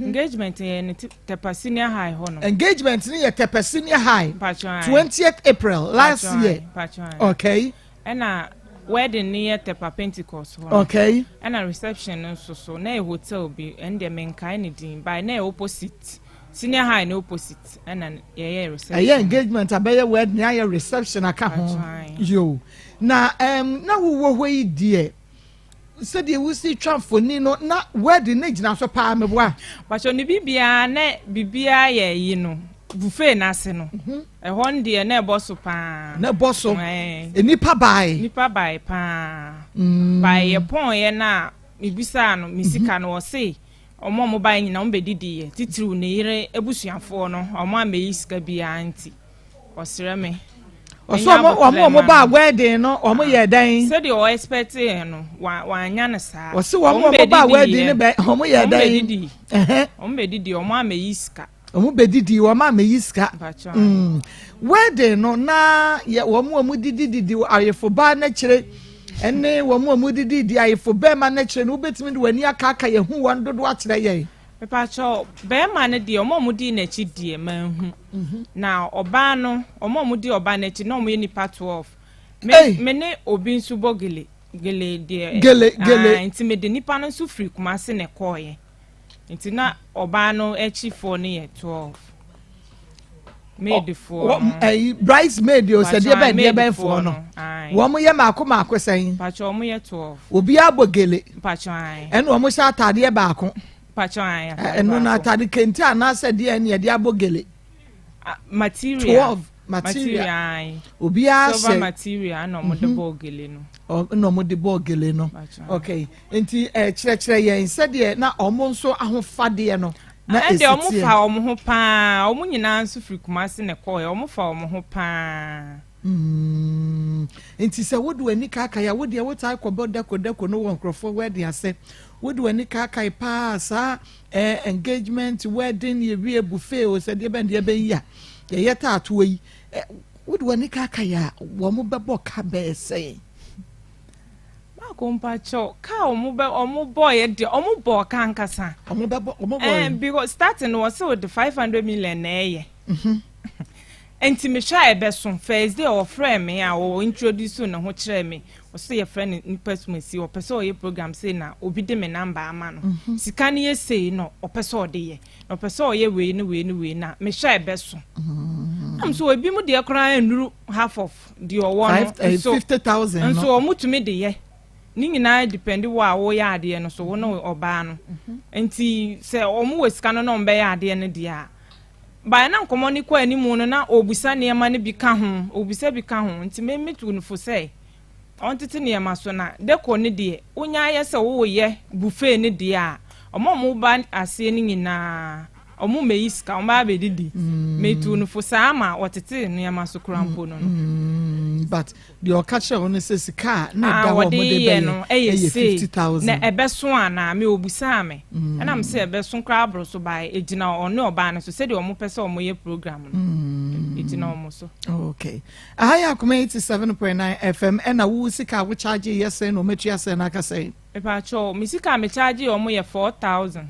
engagement ye ne tepa senior high ho no engagement ni ye tepa senior high 20th April last year okay ena wedding ni ye tepa Pentecost ho okay ena reception so na hotel bi ende menkai ne din by na opposite senior high no opposite and yeah reception engagement abeye wedding ya reception aka ho yo na na wo hwe die said you will see transfoni no na wedding na gina so pa meboa but oni bibia na bibia ye yi no buffet na se no e hon de na eboso pa na boso enipa bai pa bai ye pon ye na ibisa no misika no se omo mo ba nyina ombe didiye titiru ne yire ebusuafo no omo ameyi sika bia anti osere me oso omo ba wedding no omo ye dan said you expect no wa anya na sa oso omo ba wedding ne be omo ye dan ombe didi omo ameyi sika omo be didi omo ameyi sika wedding no na ye omo didi ayefo ba na kire ene wo mu didi ayefo be ma na kire no betimi de wani aka ye hu won dodo akire ye pepa cho be ma ne de omo di na chi die ma hu na oba no omo di oba na chi no mo ye nipa 12 me ne obi nsu bogele gele de enti me de nipa no nsu free kuma se ne koye enti na oba no echi for ne ye 12 made for bridesmaid o se de be for no wo mo ye maako maako sen pacho wo mo ye 12 obi abogele pacho ai ene wo mo sha atade baako pacho ai eno na atade kenti anase de ene de abogele material 12 material obi a silver material no mo de bogele no no mo de bogele no okay enti kire yen se de na omo nso ahofade no na ede omo fa omo ho pa omo nyina nso firi kumase ne koy omo fa omo ho pa enti se wodu ani kaka ya wodi e wota akobọ dako no won krofo wedding ase wodu ani kaka pa sa engagement wedding ye wie buffet o se de ben de ben ya ye yeta ato yi wodu ani kaka ya wo mo bebo ka be se Compacho, cow, omu boy, omu bo kankasa. Omu boy. Because starting was so the 500 million eh. And me shy best on first day or friend me, I will introduce you and what me. Or say a friend in person see or person your program say now, obi dem a number man. Sikani say no, or person day, or person ye way na, me shy best on. I'm so a bimo dear crying half of the one 50,000. And so omu to me the ni nyina depend wa wo ya ade no so wo no oba no enti se omu wesika no no mbe ya ade no dia ba na nkomo ni kwa animu no na obusa ne ma ne bi ka ho obusa bi ka ho enti me metu no fo se on tete ne ma so na deko ne de onya ye se wo ye buffet ne de a omo ba ase ni nyina omu meiska omo ba bedidi metu no fo sa ma wotete ne ma so krampo no but the okacha on says car na da wo mo de no 50,000 na ebeso ana me obusa me and am say ebeso kra abro so by ejina ono oba na so say de omo pese omo ye program no ejina omo so okay ahaya Akoma 87.9 FM and na wo sika wo charge yes no metua say na ka say e pa cho me sika me charge omo ye 4,000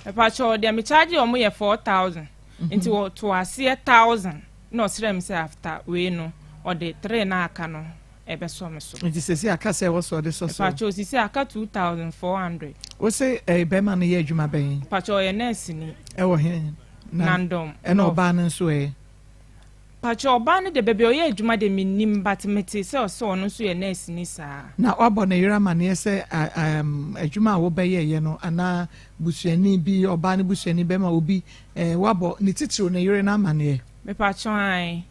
e pa cho de me charge omo ye 4,000 into to ase 1,000 no srem say after we no or the 3 na aka no ebe so me so it is say aka say wo so de so pacho si say aka 2,400 wo say be man ye adwuma ben pacho ye nurse ni e wo he nandom e no ba no so e pacho ba ne de bebe o ye adwuma de minim but meti say so no so ye nurse ni sa na obo na yira man ye say adwuma wo be ye no ana busuani bi oba ne busuani be ma obi wabo ni titiro na yire na amane me pacho ai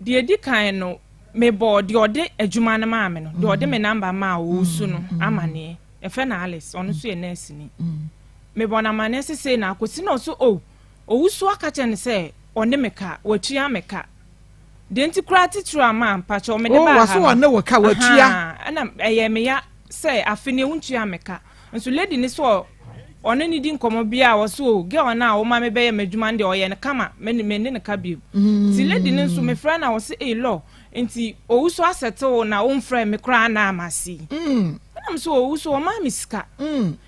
de di kan no me bo de ode adwuma na ma me no de ode me number ma wo su no amane e fe na Alice ono so ye nurse ni me bo na mane se na akosi no so owusu aka che ne se one meka watua meka de nti kura titiro ama pacho me de ba ha waso one waka watua ana eye me ya se afine wuntua meka nso lady ni so ono ni di nkomo bia wo so girl na wo ma me be ye madwuma de oye ne kama me ne ka bi ti lady ni nso me fra na wo se lo nti owusu asettle na wo mfra me kura na amasi am so owusu o ma miska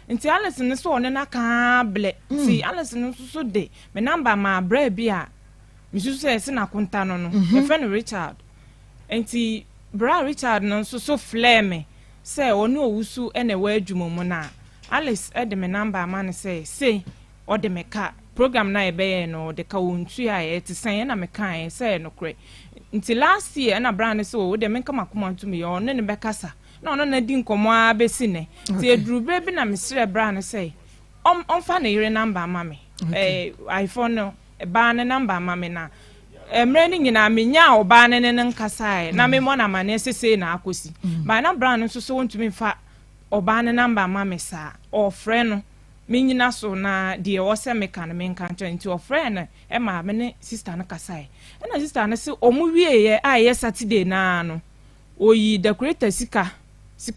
nti Alice ni so one na ka ble ti Alice ni so de me number ma bra bia me su se na konta no me friend Richard nti bra Richard no so flame se oni owusu ene wa adwuma mu na Alice ede me number man say o de me ka program na ebe no de ka wontu a e ti san na me kan say no kre nti last year na brand so de me kama kuma ntu me yo ne be kasa na ono na di nkomo a besi ne ti edurube bi na me sire brand say on fa na yire number ma me iPhone no ba ne number ma me na emre ni nyina me nya oba ne nkasa na me mo na ma ne sese na akosi ba na brand so wontu me fa oba ne number ma me sa o friend no me nyina so na de o se me kan me nkan nti o friend no e ma me ne sister no kasai na sister no se o mu wie ye a ye Saturday na no oyi decorator sika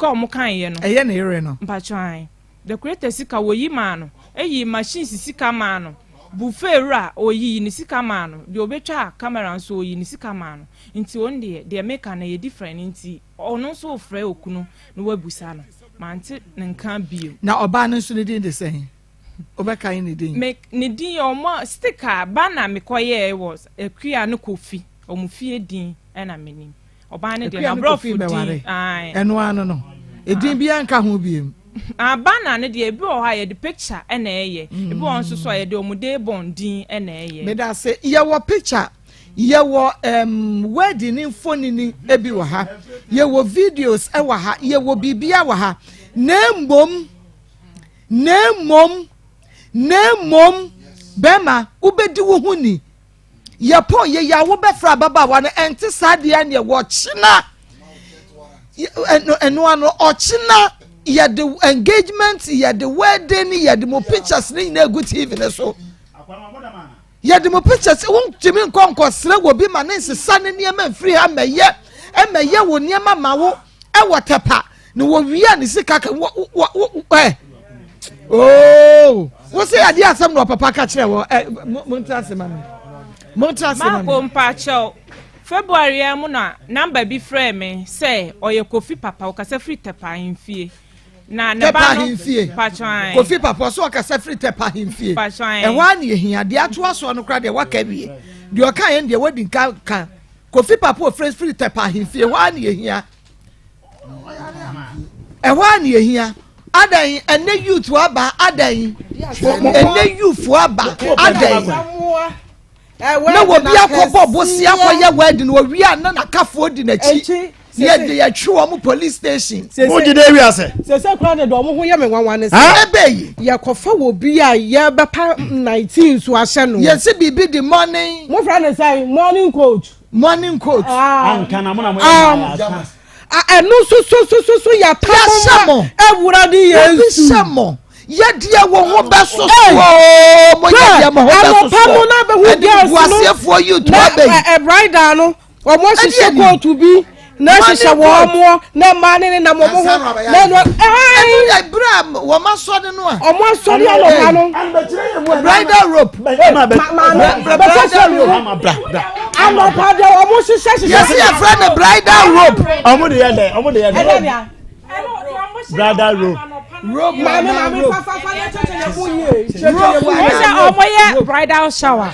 o mu kan ye no eye na ere no mpatwan decorator sika oyi ma no eyi machine sika ma no buffet ra oyi ni sika ma no de obetwa camera nso oyi ni sika ma no nti on de make na ye different nti ono so frɛ okunu no wabusa no manti nkan bio na oba no so ne din de sɛn obeka yin ne din me ne din omo sticker bana me koye was akua no kofi omufie din na menim oba ne de na brofu din ai eno ano no edin bia nka ho biem bana ne de ebi o ha ye the picture na eye ebi on so so ye de omude bondin na eye me da say ye wo picture yewo wedding infoni ni ebi wa ha yewo videos e wa ha yewo bibia wa ha nembom bema ubedi wo huni yapo ye ya wo befra baba wa no ente sadia ne wo china eno ano ochina ye the engagement ye the wedding ye the mo pictures ni na good TV ne so ye the mo pictures won timi nkonko sre wo bi ma ne nsesa ne niam free ha meye wo niam ma wo e wo tepa ne wo wia ne sika ka oh wo say ade asem no papa ka kire wo montrase mami Marco Mpacho February am na number bi frame me say oye Kofi papa o kasa free tepa himfie na ne ba no Pachwan Kofi papa so kasa free tepa himfie e wa na ehia de ato aso no kra de waka wie de o kan en de wadi kan Kofi papa o free tepa himfie wa na ehia e wa na ehia adan ene youth wa ba adan ene youth wa ba adan na wo bia kobo bosia koye wedding wo wi na nakafo di na chi ye de ya twi wo police station mo gide wi ase se kra de do mo ho ye me wanwan ne se ebeyi ye kofa wo bia ye bepa 19 so ahye no ye se bibi the morning mo fra ne say morning coach anka na mo na mo enu so ya pamo ewura di yesu shamo ye dia wo ho beso so mo ye dia mo ho beso so pamo na be hu girls no wasefo you to be bridal no o mo hihye go to be na hihye wo mo na ma ne na mo ho na no Abraham wo ma so de no o mo so de alo no bridal rope I'm part of almost yes, your friend bridal rope. Bridal rope. Bridal shower.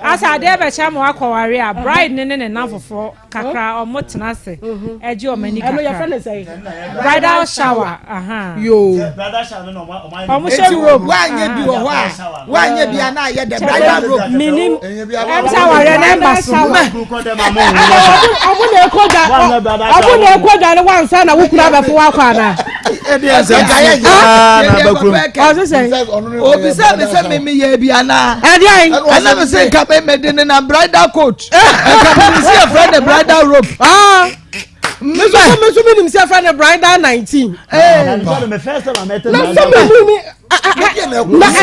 As I never cham aquaria, bride nene enough for kakra or motanase. Edge your many. I know your friend say bridal shower. Yo, bridal shower no almost rope. Why you do why you be an eye the bridal rope? Minim. I'm sorry, remember some. I wouldn't call that one son. I would grab for Wakana. Me ye biana and never say come me din na bridal coat and see a friend a bridal rope me say friend a bridal 19 me first time I met him I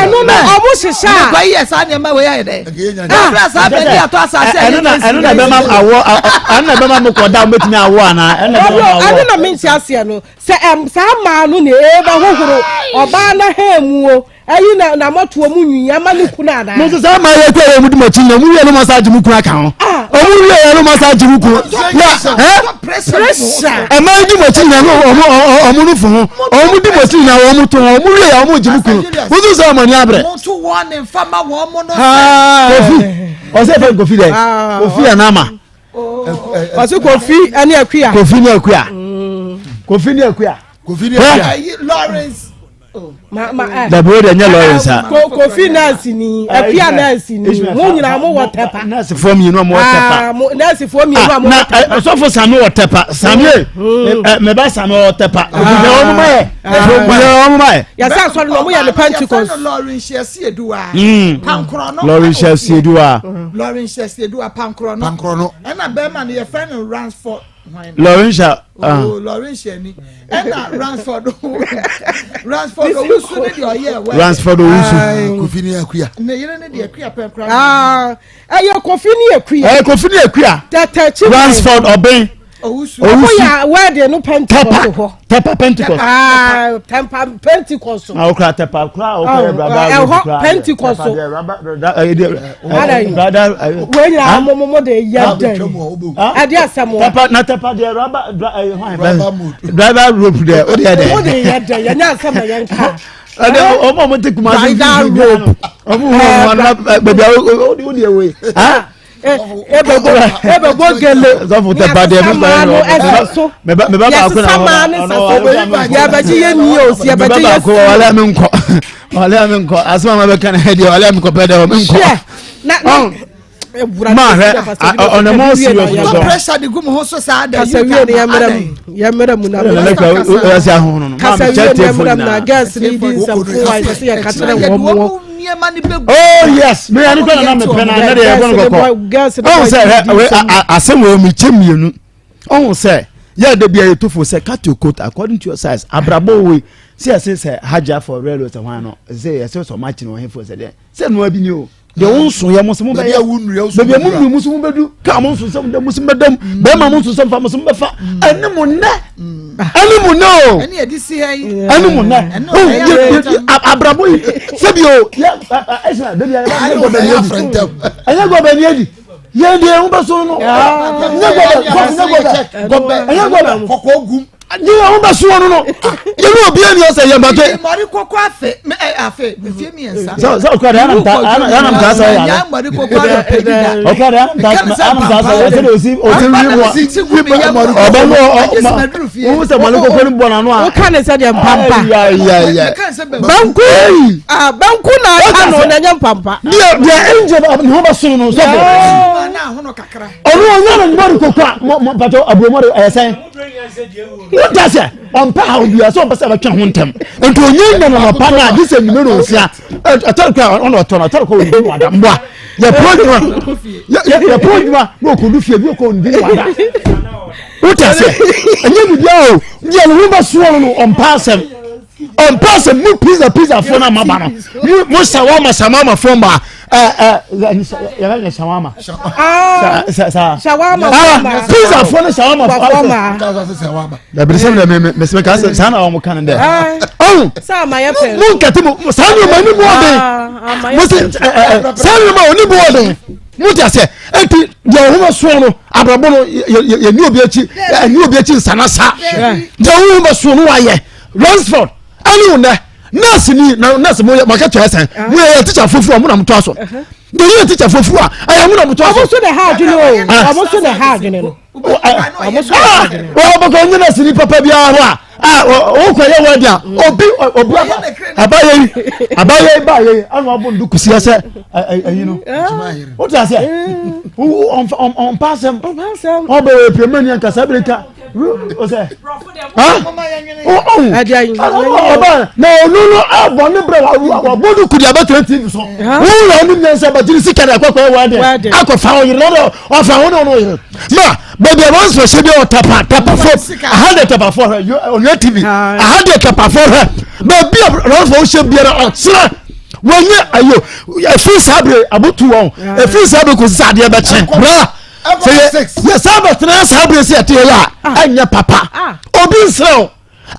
know almost sha why yes I am we are there press up and ya to asase I know be ma awo I know be ma mo ko da betimi awo ana I know na me ntia no say sa ma no na e ba hohoro oba na hamu ayi na moto mu nwunya ma ne kuna na mo so ma ye kwa mu di machi na mu ye no massage mu kuna kan o mu ye no massage mu ku pressure e ma di machi na no o mu no fu o mu di machi na o mu to o mu ye o mu ji mu ku wo so ma ni abre mo to one in fama wo mo no kofi o se fe kofi de kofi anama o se kofi ani akua kofi ni akua kofi ni akua Lawrence da brother nya Lawrence kofi nurse ni akua nurse ni mo nyina mo watepa nurse form you no mo watepa nurse form you no mo watepa so for sami watepa sami me ba sami watepa o mo mai ya sa so no mo ya le Pentecost Lawrence Edua pankro no Lawrence Edua pankro no na be man your friend Ransford Lawrence Lawrence ni and Ransford Ransford Kofi ni akua na yere ne de akua pekra ayo kofi ni akua Ransford obin ya word no Pentecost ho tepa Pentecost Pentecost o kra tepa kra o kra brother Pentecost brother when ya momo de yede ade asamo tepa na tepa de driver rope there o de yede ya nya asamo yanka ade o mo te kuma rope o mo na baby o de we ebe go gele so for tepa de me ba ko na ya ba ji ye mi o si ya ba ji ye ko wala me nko asma ma be kan he de wala me ko pede o me nko na Ma on the more serious no pressure the gum ho so sa da you ya madam na gas leading some voice ya katara wo oh yes me ani gonna na me pena na dey gonna go oh say asem we mi chemienu oh say yeah the be to say cut your coat according to your size abrabo we say haja for railway to one no say so much no he for say no bi ni o de won so ye musu be ya wunua so be mu musu bedu ka mo so sam de musu bedam be ma musu sam fa musu be fa animu na ani e di si hai animu na abrabo se bi o ya esa de ya go be ni friend anya go be ni edi ye de won be so no anya go kokogum ni won be so no ye no obi ani o se ye mate mari koko afe me fie mi ensa so ko da anam ta sa ya mari koko afe o ko da anam ta sa ya se o ti wi mo oba no o se mari koko ni bo na no a o kan se de mpampa ya banku banku na ka no na nya mpampa the angel of no ba so no so na hono kakra onu nya na mari koko mo pato abumo esen what does it on power you are so person ba twa ho ntem ento onye na na pa na this numero osia atalka on otona atalka o ndi wada mboa ya projuma no ko du fie bi ko ndi wada what does it enye bi dia o dia no ba so no on pass mu pizza for na maba no mu shawama from ba ya shawama shawama pizza for na shawama da brisem na me se ka sa na o kan de sa ma ya pe mu nkati mu sa ni ma ni bo de mu se sa ni ma oni bo de mu ta se enti ya ho so no abrabo no ye ni obi achi nsana sa ja ho ma so no wa ye Ransford ani una nurse ni nurse mo ka to esen we teacher fofu mo na mo to aso de you teacher fofu a aya mo na mo to aso so the hard no so the hard no o boko nyina sini papa bia ho o ko ye word a obi abaye ba ye anu abo ndu kusia se ayi no what does say on pass him o be premier nka sabrika o say na onu abo ne bra wa bodu kudi aba 20 so wo lo ni nsa ba jiri sika na kwakwa word akọfa o yiro o fa ho no ma baby once for she be o tapa for I had a tapa for her on your TV I had a tapa for her baby run for she be o sra wonye ayo free sabre abutu won free sabre ko sade be chen bra yes sabre na sabre se ate ya anya papa obi nsrew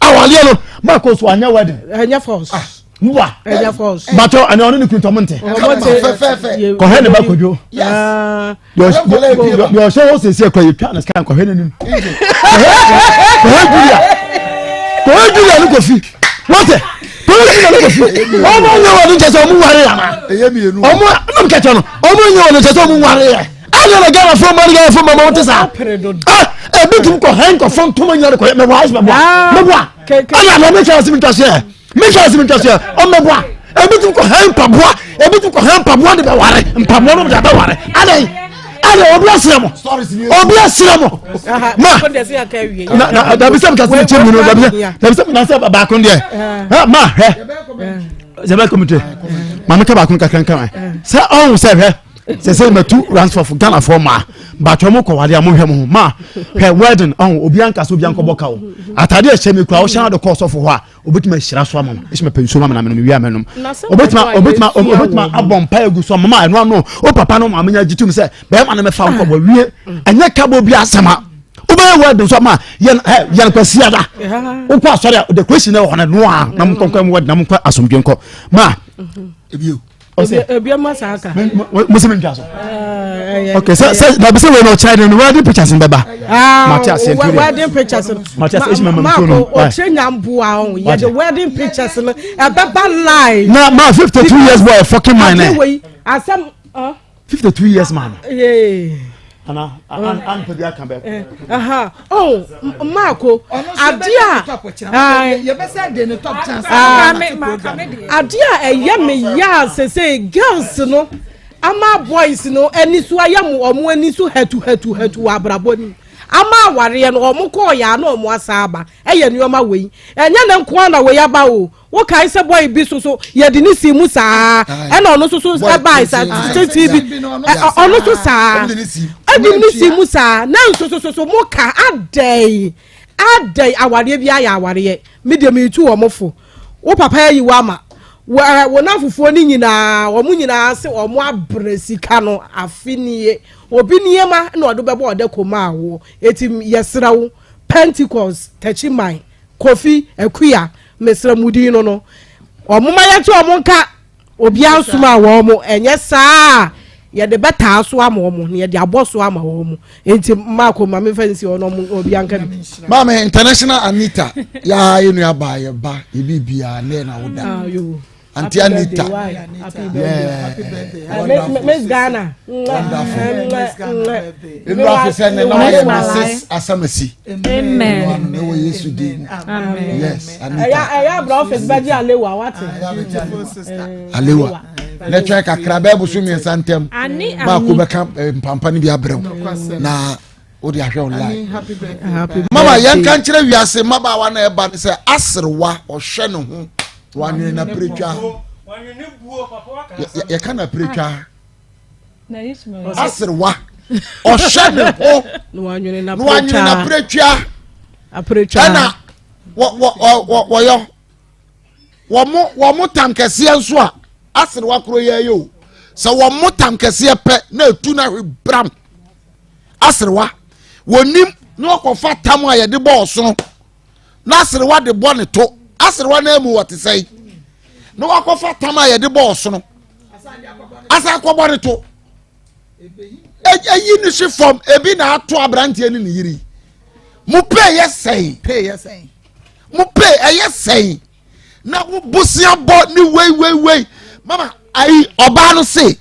awale no Marcos wanya wedding anya force wa anya force bato ana onu ni kuntomonte ko he ne ba kojo yo show se se ko yitwa na skan ko he nim ko Julia no ko fi what ko Julia no ko fi o mo nyo wonu je so mu ware ya ma o mo no ke cho no o mo nyo wonu je so mu ware ya ana na gara fo mama won tesa e bitum ko hen ko fon to mo nyare ko me wise me boa ana na me chance mi tase o me boa e bitum ko hen paboa de be ware mpaboa no de be ware ana obi asiramo ma da bisam ka se chemu no da bisam na se ba kon de ma he zeba komite ma me ka ba kon kan se on se he se matu transfer for Ghana for ma ba twa ko wale am hwem ho ma he wedding on obi anka so obi anko boka wo atade ehye me kwa wo shan de course of ho a obetima hira so amam ehye me penso ma na me wi amenum obetima abom pa egu so mama eno no o papa no ma menya gitum se be ma na me fa nko bo wie anya ka bo bi asema obe wedding so ma yen kwasi ada o kwa sorry the question na ho na no a na mkonkon wedding na mko asomdwe nko ma ebio ebiama saka muslim njaso okay so na be say we no child no wedding pictures in baba Matias wedding pictures Matias is my mama no o chenya mboa on ye the wedding pictures no baba lie na ma 52 years boy fucking mine asem 52 years man ana an pedia kan be oh Marco adia you be say dey no top chance adia eye me ya say girls no ama boys no eni so ayam omo eni so hetu abraboni ama ware no omo ko ya na omo asaba eye nioma wei enya ne nko na wei aba o wo kai se boy bi so ye de ni si mu saa e na ono so aba isa TV ono so saa e de ni si mu saa na so mo ka adai aware bi aya aware me de me tu omofo wo papa yi wa ma wo na fufuo ni nyina omu nyina se omu abresika no afiniye obi niema na odo bebo ode koma wo eti yesra wo Pentecost Techimai Kofi Ekuya mesra mudi no omu ma yetu omu nka obi ansuma wo mu enye saa ye de beta so ama wo mu ye de aboso ama wo mu enti mako ma me fancy ono obi anka mama international Anita ya enu aba ye ba ibibia na na woda Auntie Anita. Happy birthday. Miss Ghana. Wonderful. You officer na Mrs. Asamasi. Amen. No yesterday. Amen. Yes, Anita. Aya bro office baji Alewa wati. Alewa. Let's kakra be busu mi santem. Ma ko beka mpampa ni bi abrem. Na odi ahwe online. Happy birthday. Mama yan kan kire wiase maba wa na e ba se asrewa ohwe ne ho. Wanyu na preacher. Ya kana preacher. Asrewa. Oshane ho. Wanyu na preacher. A preacher. Ana wo yo. Wo mo tam kese nso a asrewa kro ye yo. So wo mo tam kese pe na etu na hwebram. Asrewa wonim na okofa tam a ye de bo so. Na asrewa de bo ne to. Asrewa na emu what say no akofa tama ye de boss no asa akobo ne to eyi ni she form ebi na ato abrante ni yiri mu pay yes say mu pay yes say na wo busia bo ni wey mama ai oba no say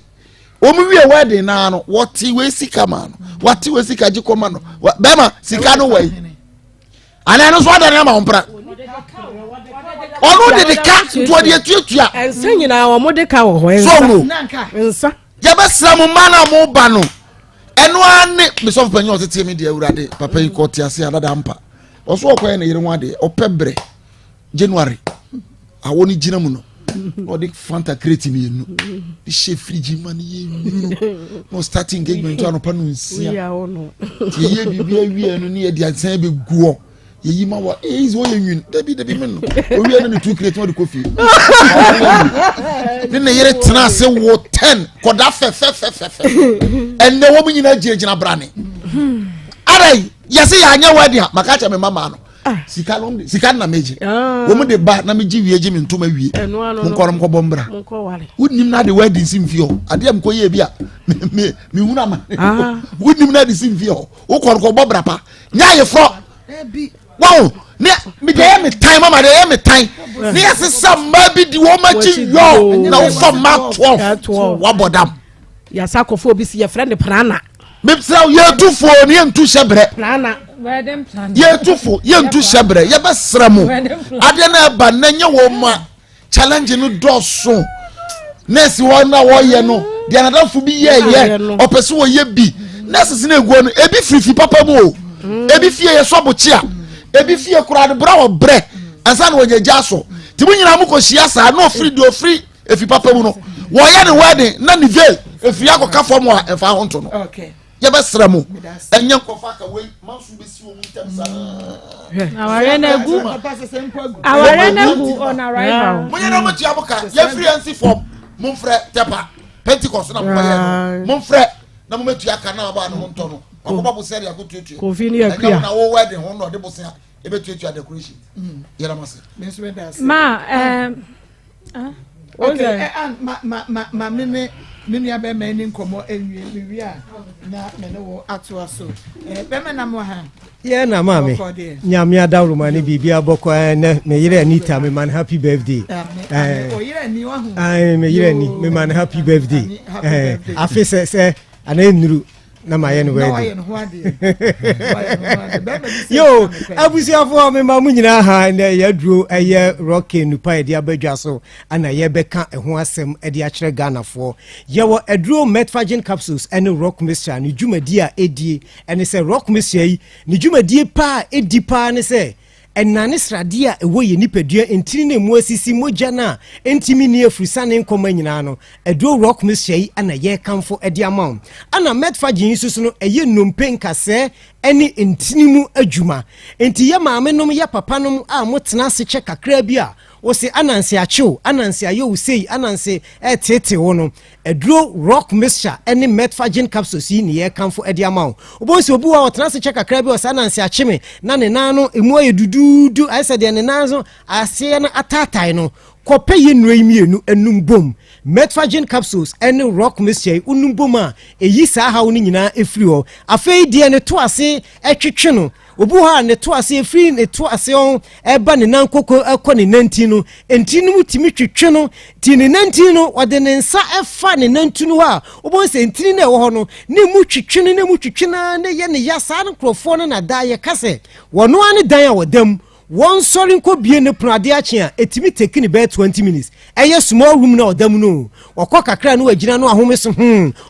o mu wie wedding na no what we sika man what we sika jikoma no bema sika no wey ana no so da na ma ompra onu de ka to de tuatua ensa nyina wo mo de ka wo ho ensa ya besra mo mana mo ba no eno ane me so fanyi otete me de awurade papa yi ko te ase adada mpa oso okwa na yire nwade opebre January awoni gina mu no odi fanta create me enu di chef frigi man ye no start engagement anu pa no nsia ya ono ti ye bibia wi enu ne ye di ansan be guo yeyi ma wa is wo yenwin debi men no owi enu ne tu create mo de kofi ne yere tena se wo 10 koda fe enne wo mu nyina gina brane arai yesi ya anya wadi ha maka cha me mama no sika na meji wo mu de ba na meji wie ji me ntoma wie mo nkorom ko bombra wunim na de wedding simfio ade am ko ye bia me huna ma wunim na de simfio wo kor ko bobra pa nya ye fro wow ne me dey me time mama dey me time ne yes samba bi di wo ma chi yo na wo for ma 12 wa bodam ya sakofo bi si ye friend prana me tsa ye tufo ne ntu shebre prana wedding plan ye tufo ye ntu shebre ye be sramo ade na ba na nye wo ma challenge no doso nesi wo na wo ye no dia na dafu bi ye opese wo ye bi nesi na egu no ebi frifi papa mu ebi fie ye sobochi a ebi fie kura de bra wo bre ansa na wonyeja so ti mu nyina mu ko hia sa na ofri do ofri efi papa mu no wo ye ne wedding na ni veil efi akoka fo mu a efa ho nto no okay ye be sra mu enye nkofa ka we mansu be si wo mutam sa aware na gu on arrival mo ye na mo ti abuka ye free ansi form mo frɛ tepa Pentecost na mo ye mo frɛ na mo metu aka na ba no nto no akoba bo seri akotutu kofi ni akua na wo wedding ho no de bo sen e betutu decoration yera mase ma okay ma me abe me ni nkomo enwie mewi a na me no wo ato aso be me na mo ha ye na mama nyame adawro ma ne bibia boko na me yire Anita me man happy birthday o yire ni wa hu me yire ni me man happy birthday afi se ana nuru na ma ye no ready yo abusiafo me ma mu nyina ha na ya duro eye rocky nupa e dia badwa so ana ye beka ho asem e dia kire Ghana fo ye wo aduro metfagen capsules ene rock mixture ni dwumadi a edie ene se rock mixture yi ni dwumadi pa edi pa ne se enane srade a ewo ye nipadua entini na mu asisi moja na entimi ne afrisane nkoma nyina no aduro rock mixture yi ana ye kamfo edi amount ana metfagen susu no eye nompe nkase eni entini mu adwuma enti ye maame nom ye papa nom a motena se che kakra bi a wo se ananse achew ananse ayo sei ananse tete wo no aduro rock mixture eni metfagen capsules yi ne ye kamfo edi amount obonse obu a wotena se che kakra bi o se ananse acheme na ne nan no emu aye dududu ai se de ne nan so ase na atatai no kope ye nremienu enum bom metfagen capsules eni rock mixture unum bom a eyi sa ha wo ni nyina efiri ho afei de ne to ase etwetwe no obu ha ne to ase efiri ne to ase on eba ne nan koko akọ ne nanti no enti no mutimi twetwe no ti ne nanti no ode ne nsa efa ne nantu no ha obo se enti ne wo ho no ne mu twetwe no ne mu twetwe na ne ye ne ya sa no krofo no na da ye kase wono ane dan a wodam one sorry nko bie ne prade ache a etimi take ni be 20 minutes eye small room na odam no okọ kakra no agina no ahomeso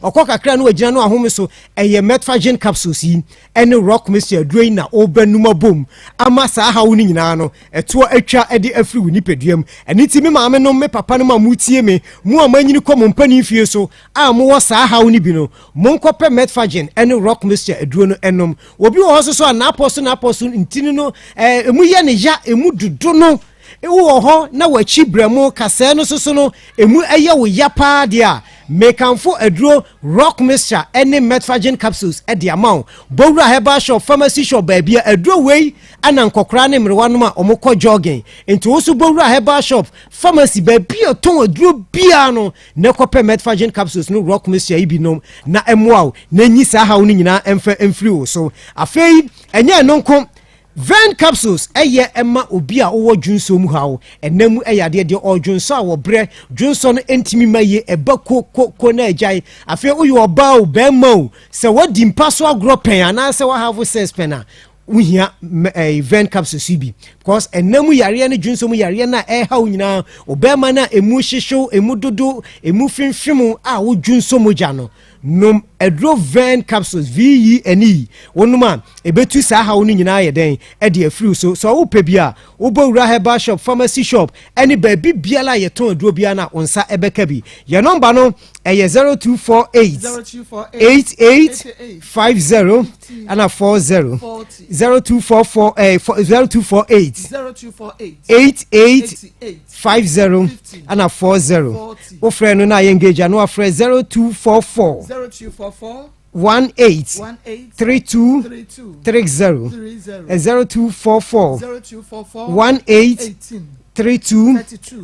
okọ kakra no agina no ahomeso eye metfagen capsules yi ene rock mixture aduro na obanuma bom ama sa ha wo ni nyina no eto atwa ede afri wo nipaduam ene timi maame no me papa no ma mutie me mu amanyini kọ mpani fie so a mo wo sa ha wo ni bi no mo nkọpe metfagen ene rock mixture aduro no enom obi wo so so na aposo ntini no emu ye ya emu dudu no ewo ho na wachi bremu kase no soso no emu eye wo yapa dia mekanfo aduro rock mixture ene metfagen capsules e dia maw bowura herbal shop pharmacy shop baabia aduro wei ana nkokora ne mrewa no ma omokọ jogging enti wo so bowura herbal shop pharmacy baabia ton aduro bia no ne kope metfagen capsules no rock mixture ibi no na emwa na nyi sa ha wo nyina emfa emfiri wo so afei enye no nko Vein capsules eye emma obi a owo dwunso mu hawo enam eyade de odwunso a wo bre dwunso no entimi maye eba ko na ajai afi oyi oba o be ma o se wodi mpaso agro pen ana se wa have sense pen a uhia vein capsules bi because enam yare ne dwunso mu yare na ha nyina obema na emu hihyew emu dodo emu finfim a wo dwunso mu ja no nom aduro vein capsules VENE wonuma ebetu sa ha woni nyina ye den e de afiri so wo pebia wo bowura herbal shop pharmacy shop any baby biala ye ton aduro bia na onsa ebeka bi ye number no eye 0248 and a 40 0248 and a 40 o friend na ye engage no afre 0244 18 32 30 0244 18 32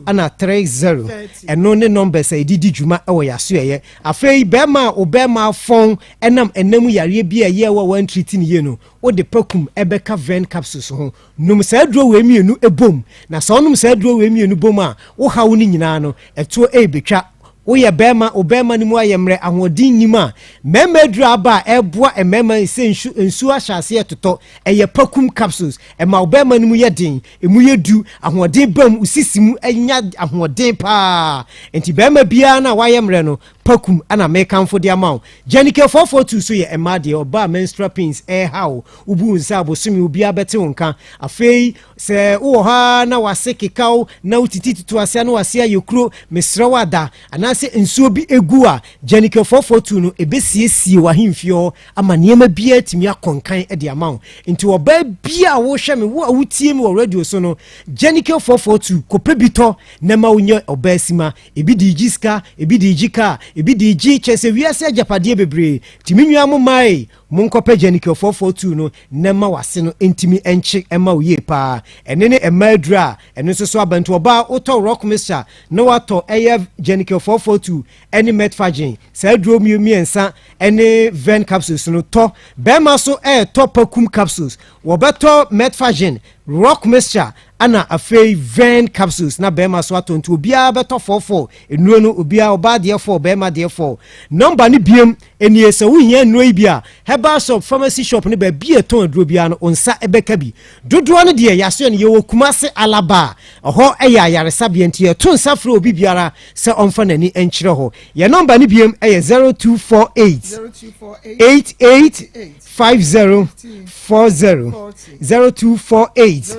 ana 30 eno ne number say didi djuma e wo yaso ye afei bema obema fon enam yare bia ye wo wan treat ni ye no wo de pakum ebeka vein capsules ho num sa duro we mienu ebom na so num sa duro we mienu bom a wo hawo ni nyina no eto ebetwa Oye obema ni mu ayemre ahodin nyima mema dura ba eboa emema se nsu ahyase etoto eye pakum capsules ema obema ni mu yedin emu yedu ahodin bam usisimu enya ahodin pa enti bema bia na wayemre no pakum ana mekanfo de amount Jenike 442 so ye ema de oba menstrual pains how ubu nsa abosumi obi abete wonka afei se wo ha na wasekekaw na utitititu ase na wase ayekro mesrewada ana se nsuo bi egu a Jenike 442 no ebesiesie wahemfio ama niema bia timi akonkan e de amount nti oba bia wo hwe me wo awutie me wo radio so no Jenike 442 kopebito na ma wonye oba asima ebi di jiska ebi di jika ebi di ji chese wiase ajapade bebre timi nwa mo mai munkope Jenike 442 no na ma wase no entimi enche ema oye pa enene emadra eno so abantu oba auto rock mixture no wato eye Jenike 442 any metfagen sa duro miensa any vein capsules no to bema so to pakum capsules wo beto metfagen rock mixture ana afei vein capsules na bema so atonto obia beto 44 enuro no obia oba de 4 bema de 4 number ni biem enie sɛ wohia nnuro bi a herbal shop pharmacy shop ne ba bi eton aduro bia no onsa ebeka bi dodoɔ no de yaso ne yewo kumase alaba ɛhɔ ɛyɛ ayaresa bia nti eton nsa fro obi biara sɛ ɔmfa nani enkyerɛ hɔ ye number ne biem ɛyɛ 0248 885040 0248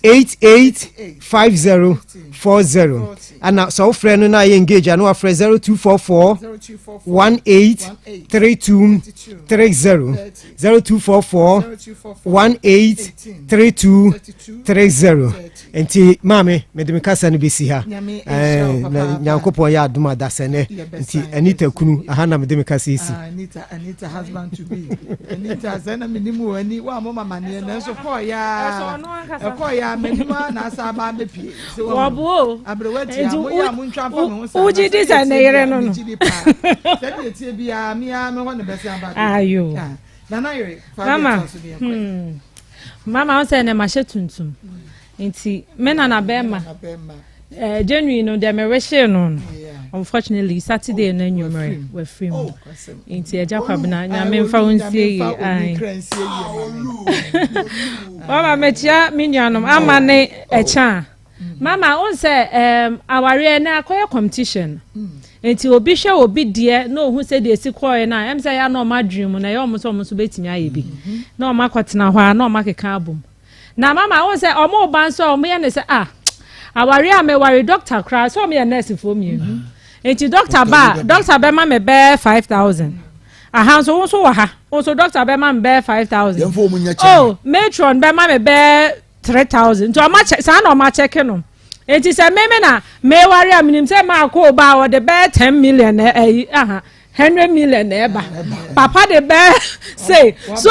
885040 ana so frɛ no na ye engage ano afrɛ 0244 183230 0244 enti mame me de me kasa no besi ha nyankopɔ ya adoma da sene enti Anita kunu aha na me de me kasa esi Anita husband to be Anita zena minimu ani wa mama mane na so ko ya menima na asa ba me pie wo bo abrewati amu ya mu ntwa fa me ho sa uji design na yere no no se de tie bia me a me ho ne bese aba ayo na yere mama on say na ma shetuntum nti mena na bema January no dem reshe no unfortunately Saturday na nyumere we free mu nti eja kwabena nya me mfa wonsie ai mama metia minyanom amane echa mama on say aware na akoye competition nti obi hwe obi de na ohun se de esikoye na em say ya na o ma dream na ya o so betimi aye bi na o ma kwatena ho a na o ma keka abom na mama on say o mo ban so o mo ye ne say aware a me worry doctor cry so me nurse for me enti doctor be ma me be 5000 aha so wa ha so doctor be ma me be 5000 oh matron be ma me be 3000 to ma check sa na o ma check no enti say me na me worry a minim say ma ko ba o de be 10 million 100 million eba papa de be say so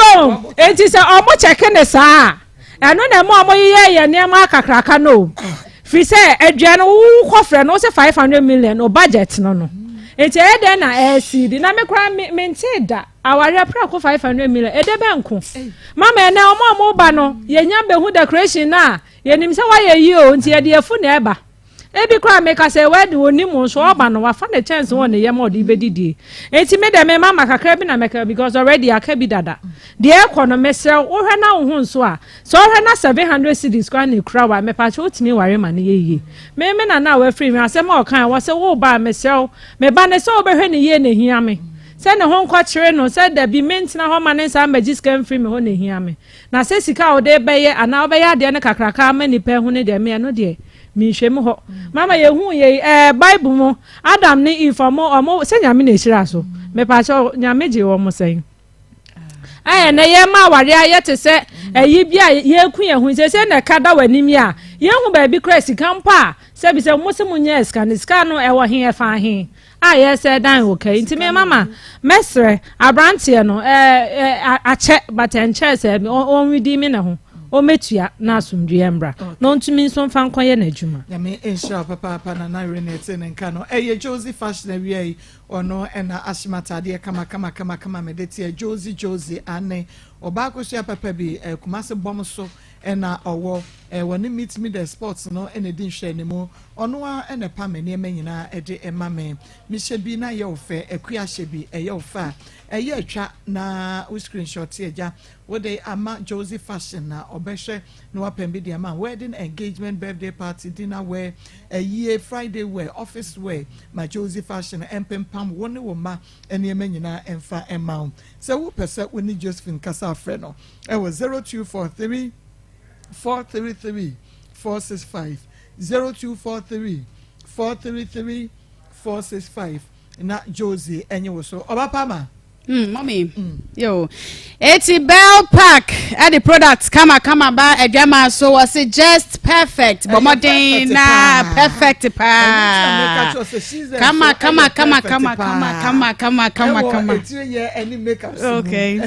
enti say o mo check ne sa eno na mo ye ne ma akakraka no fi say edwa no wo kofre no say 500 million o budget no enti ede na seed na me kra mente da aware pra ko 500 million ede be nko mama na omo ba no yenya be hu decoration na yenim say wa ye yi o enti ede afu na eba ebi kra me ka say word onim so oba no wa fa the chance won ne yem odi be didie enti me de me mama kakra bi na me ka because already aka bi dada de ekono me sel wo hwe na wo hu so a so hwe na 700 cedis kwa na kra wa me pa che otimi ware ma ne ye me na wa free me asem o kan wo say wo ba me sel me ba ne so obehwe ne ye na hia me se ne ho nkwa kire no se da bi mentina ho ma ne sa magic free me ho ne hia me na se sika o de be ye ana obeye de ne kakraka ma ni pe hu ne de me no de mi hwem ho mama ye hu ye bible mo adam ne inform omo se nyame na hira so me pa cha nyame je wo mo sen na ye ma ware aye te se ayi bia ye ku ye hu se na kada wanimi a ye hu ba bi Christ kampa se bi se mo se munye ska no e wo he e fa he ye se dan okay nti me mama mesre abrantie no ache but enche se on widi mi na ho o metua na asumdwe embra no ntumi nso mfa nkoye na adwuma ya me ensure papa na renate nka no Josie fashion awie ono na ashimata de kama medete Josie ane oba akosua papa bi kumase bom so na owo woni meet me the sports no ene din hwe ne mu ono a na pa me ne manyina de ema me hye bi na ye ofe akua hye bi ye ofa ye atwa na o screenshot eja wo dey ama Josie fashion na obehwe no wapem bi de ama wedding engagement birthday party dinner wear year Friday wear office wear ma Josie fashion empempam woni wo ma ene manyina emfa ema so wo pese woni Josephine kasa afre no e was 0243 433 465 0243 433 465 na Josie enye wo so obapama mommy yo it's Bell Park at the products kama ba edwama so was it just perfect but modern na perfect pa kama any makeup okay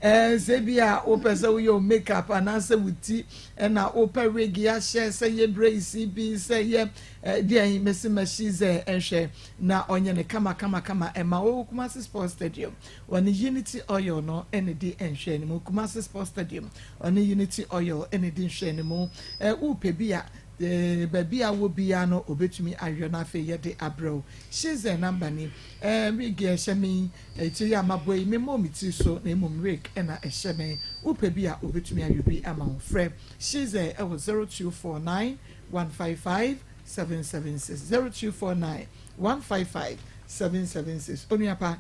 and say bia o pese we your makeup and answer with na o per wig ya share say ye brace bi say ye dia mesi mashize enhwe na onye ne kama ema o Kumasi Sports Stadium on Unity Oil no ND enhwe ne Kumasi Sports Stadium on Unity Oil ND enhwe ne mu upe bia baby a wo bia no obetumi ahwe na afa ye de abro she's a number name we get shemi eti ya maboy me mom ti so na mom rake na ehye upe bia obetumi ahwe bi ama wo frɛ she's a 0249 155 776 0249 155 776 Oniapa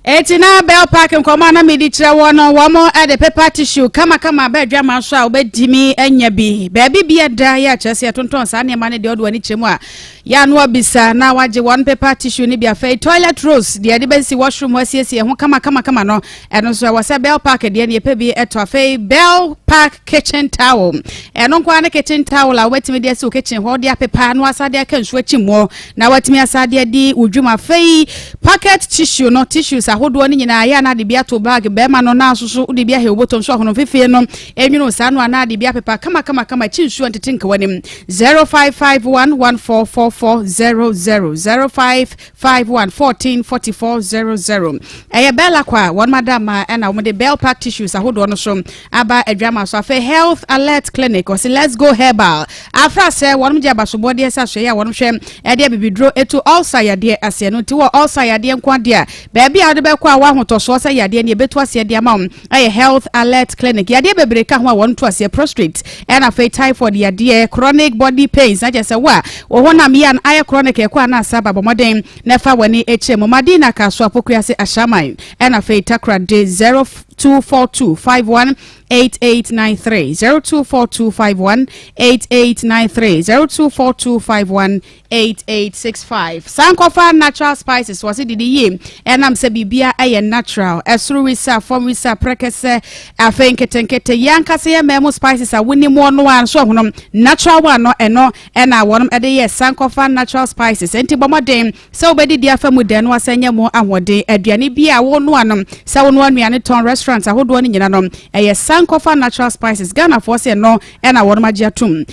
Etina Bell Park and Commander Midi Trawana, one more at the paper tissue, kama bedjama shall bed Jimmy and Yabi. Baby be a dia, Chessia Tonton, Sanya Mani, the old one chimwa. Yanwa bisa, now I one paper tissue, Nibia Fay, toilet rolls, the Adibesi washroom was yes, and kama no, and also was a Bell Park at the end, Pebi at Tofe, Bell Park kitchen towel. And on Kwana kitchen towel, I wait to me there so kitchen, hold the paper, and was I there can switch him more. Now what me as I did. Ujuma fei pocket tissue no tissues ahodo ni nyina ya na de bia to bag be ma no na soso de bia he obotom so hono fefe no enwunu sa no na de bia pepa kama chinsu antetinka wanim 0551144400 0551144400 eye bella kwa one madam na wo de bell pack tissues ahodo no so aba adwama so afa health alert clinic or say let's go herbal afra say wonum je abasobode esa so ya wonum hwe e de bibidro etu ulcer ya de ase no ti wo ulcer ya de nkwa de a baabi a de be kwa wa hotoso ase ya de ne betu ase de ama health alert clinic ya de bebre ka ho a won to ase prostate and afa typhoid ya de chronic body pains na jese wa wo honam ya na chronic e kwa na asaba bomoden na fa wani hm madina ka so apoku ase ashaman and afa takra de 0242518893 0242518893 0242518865 Sankofa natural spices was it the ye and am se bibia aye natural esru wisa form wisa prekese afenketenkete yankase ye memo spices a woni mo no an so honom natural one no eno na wonum ede ye Sankofa natural spices enti bomoden se obedi dia famu de no asenya mo ahode aduane bia wo no anom se wo no anuane ton restaurants ahodo ni nyina no eye Sankofa natural spices Ghana for say no na wonum agiatum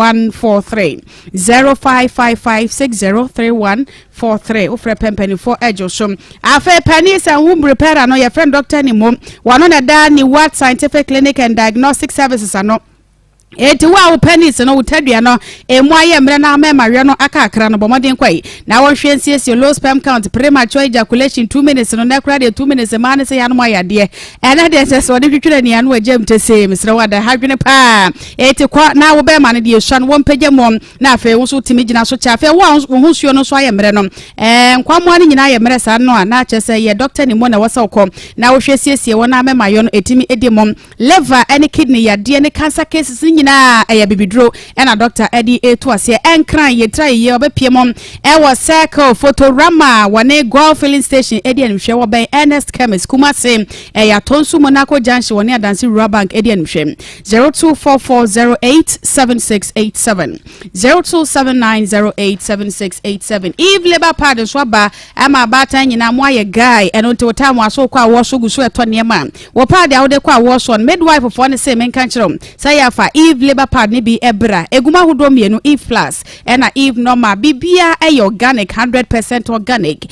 0555603143 0555603143 ofre pempeni for ejoshom afa penny say womb repair no your friend doctor ni mom one na da ni what scientific clinic and diagnostic services ano eti wa pennies no utadua no emu aye mre na amemawe no akakra no bomoden kwai na won hwensie low sperm count premature ejaculation 2 minutes no na kra de 2 minutes ma ne se ya no ayade ena de se so de twetwere ne ya no agem tese misre wada hadwene pa eti kwa na wo be ma ne de shan won pagya mom na afa wo so timi gina so cha afa wo hu suo no so aye mre no nkwa mo ne nyina aye mre sa no na chese ye doctor ni mo na wasa uko na wo hwesiesie wona amemawe no etimi edi mom liver any kidney ya de ne cancer cases na aya bibidro na doctor Eddie eto ase enkran ye try ye obepiemom e wo circle photorama wane golf filling station Eddie anhwe wo ben Ernest Chemist Kumase ya tonsu Monaco junction wane adansi rural bank Eddie anhwe 0244087687 0279087687 Eve Labor Party so ba ama bata nyina mo aye guy eno nti otamu aso kwa wo so guso eto niema wo party awde kwa wo so midwife for ne say men kan kiro say ya fa Eve Labor Party ni bi ebra eguma hodo mienu Eve plus na Eve normal bibia organic 100% organic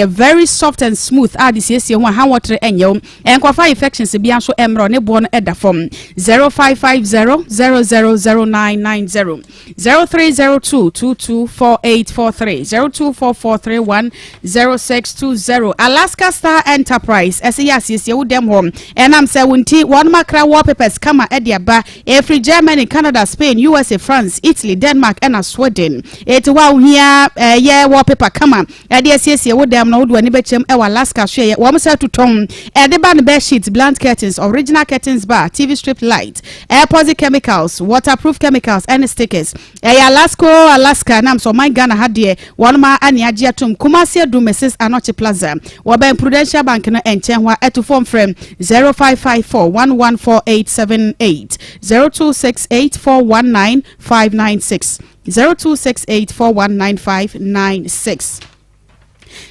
very soft and smooth this yes ho ha water enyo enkwafa infections bia so emro ne bo no eda form 0550000990 0302224843 0244310620 Alaska Star Enterprise yes wo dem home enam say wonti one makra wallpapers kama ediaba every Germany, Canada, Spain, USA, France, Italy, Denmark, and Sweden. It wow here, wallpaper come. Yes, would them know when Bechem, Alaska, share, one side to tone, the band bed sheets, blunt curtains, original curtains bar, TV strip light, air posit chemicals, waterproof chemicals, and stickers. Alaska, Nam, so my Ghana had dear, one ma and Yajiatum, Kumasia do Mrs. Anoche Plaza, Waben Prudential Bank and Chenwa at to form frame 0554 114878 0268419596 0268419596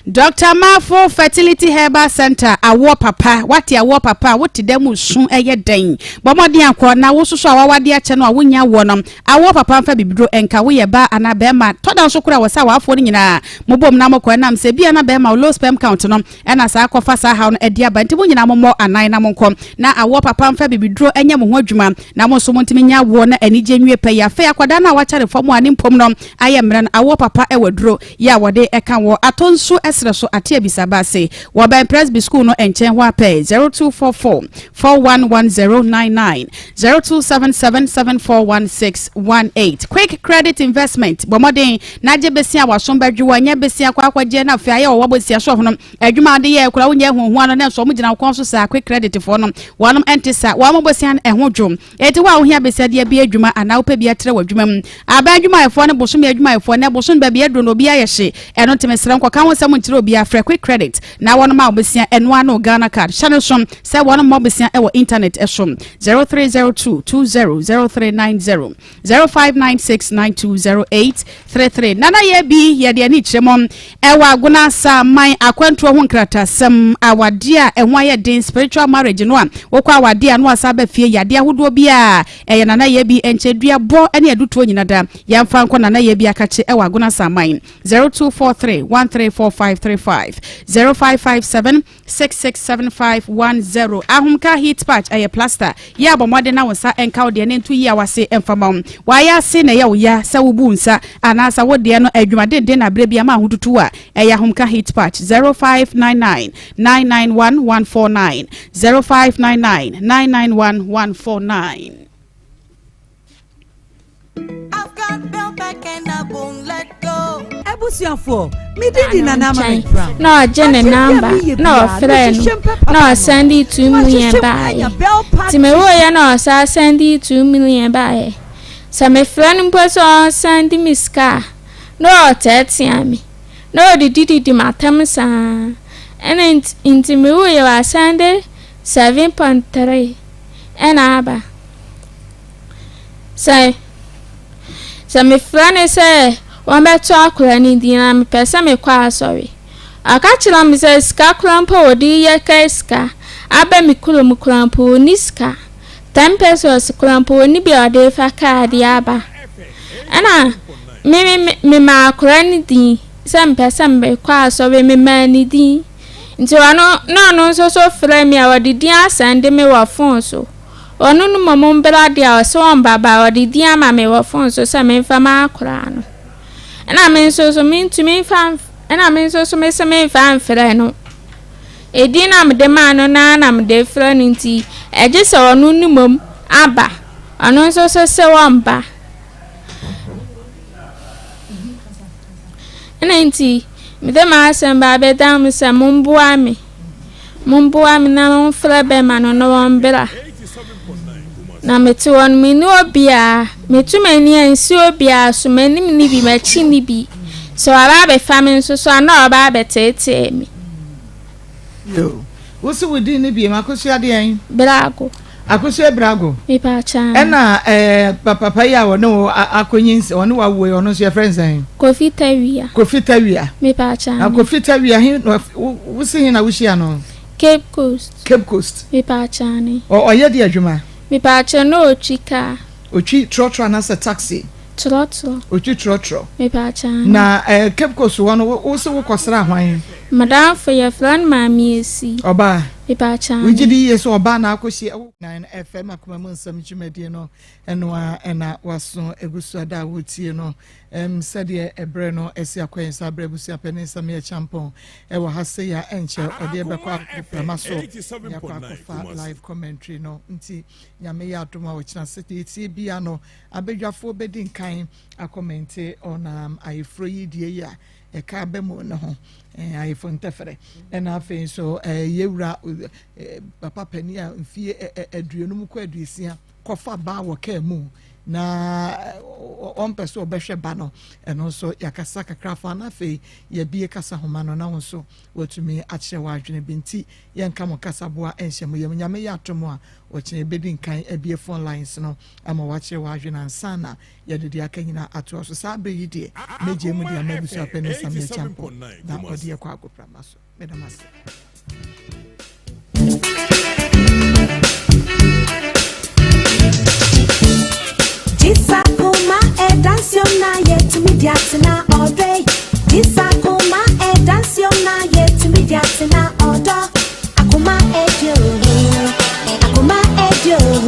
Dr. Mafo Fertility Herbal Center awo papa wati awo papa woti demu sun eye den bomodi akọ na wo soso awawade a che no awonya wo no awo papa mfa bibidro enka wo ye ba ana bema toda so kura wo sa wafo ni nyina mobom na mokọ nam se bia na bema low sperm count no ena sa akọfa sa ha no edi aba nti mo nyina mo anan na monkom na awo papa mfa bibidro enye mo ho adwuma na mo so mo ntimi nya wo na anije nwie pe ya fe akwada na wachare fo mo ani mpom no aye mra na awo papa ewadro ya wode eka wo atonso esre so ate abisaba se wo ba presby school no enchen ho ape 0244 411099 0277741618 quick credit investment bomodin na je besia wasom badwu anya besia kwa akwaje na fe aye wo bosia so hono adwuma de ye kura wonya hu hu no na so mo gina kon so sa quick credit for no wonom entisa wo mo bosia ehwo dwom eti wa wo hia besia de bia adwuma ana wo pe bia tre wadwuma mu aba adwuma efo no bosom adwuma efo na bosom ba bia do no bia ye hye eno temesra nko kan wo sam ntire obi afre quick credit na wonom a obesia eno ano Ghana card channel som se wonom mo besia e wo internet esom 0302200390 0596920833 nana ye bi ye de ni tremom e wa aguna sa man akwantu ho nkrata sam awade a ehwa ye den spiritual marriage no a wokwa awade a no asa ba fie yade ahodo bia e nana ye bi enchedua bo ene aduto nyinada yamfa nko nana ye bi akache e wa aguna sa man 0243134535 0557667510 ahumka heat patch aye plaster ya bomode na wonsa enka ode ne ntu yi awase emfama wa ya se na ya wo ya sa wo bu nsa anasa wo de no adwumade de na bre bia ma ahotutu a ya ahumka heat patch 0599991149 0599991149 I've got bell back and I won't let go. Abusiafo, me did na na ma brown. No, Jenny number. No, friend. No, send it 2 million buy. Timero ya no, sa send it 2 million buy. Sa me friend person send me scar. No, 30 ami. No, the matam sa. And in Timero ya send 7.3. And aba. Say. So me friend say one better akura ni di na me pese me kwa sorry akachira me say ska krampo odi ye ka ska abe me kulo krampo ni ska 10 pesos krampo ni bi ode fa card ya ba ana me ma akura ni di say me pese me kwa sorry me ma ni di nti wano no so frame ya wadi di asande me wa phone so onu no momon bra dia so on baba wadi di ama me wa phone so say me fa ma akura no na me so mean to me fan na me so me say me fan frɛ no edi na me de ma no na me de frɛ no nti eje se onu ni mom aba onu so se wamba na nti me de ma asem ba be dam me se mumboa me na mo frɛ be ma no no wombra na meti won mi ni obia metu mani ansi obia so mani ni bi machi ni bi so ara be famin so ana oba be tete mi yo wosu wudi ni bi makosu ade an brago akosu brago mi pa cha na papa ya wono akonyinse wono wa wo wono so your friends an Kofi Tawia mi pa cha Kofi Tawia hin wosi hin na wushia no Cape Coast mi pa cha ni o ye de adwuma mi pa cha no chika ochi trotro na se taxi ochi trotro mi pa cha na Cape Coast wono wo se wo kwasra hwan madam for your friend mami esi oba mi pa cha we gidi yeso oba na akosi 9 FM Akoma mu Nsem chimedie no ena waso egusu ada wotie no sede ebre no esi akwensa brebusu apene Nsem ya champon wo hase ya enche ode bekwa maso ya kwa live commentary no nti nyame ya adoma wo china sete tie bia no abedwafo bedi nkan akommente on ayefro yidie ya eka bemu no ho iPhone tefere and afin so yewura papa pani a mfie aduonum ko aduesia kofa ba wo ka mu na ɔmpɛ so ɔbɛhwɛ ba no ɛno nso yɛakasa kakra fa na afei yɛbie kasa homa no na wo nso watumi akyerɛ wɔ adwene bi nti yɛnka mo kasaboa ɛnhyɛ mu yɛm nyame yɛ atom a wɔkyerɛ bɛdi nkan abie phone lines no ama wakyerɛ wɔ adwene ansa na yɛde de aka nyina atoa so saa bɛ yi deɛ mɛgye mu deɛ amabusu apɛ ne nsam yɛkyampo na ɔde yɛkɔ agoprama so medam ase Akoma edansiom na yetumi diatina odre. Akoma edansiom na yetumi diatina odo. Akoma ejo. Akoma ejo.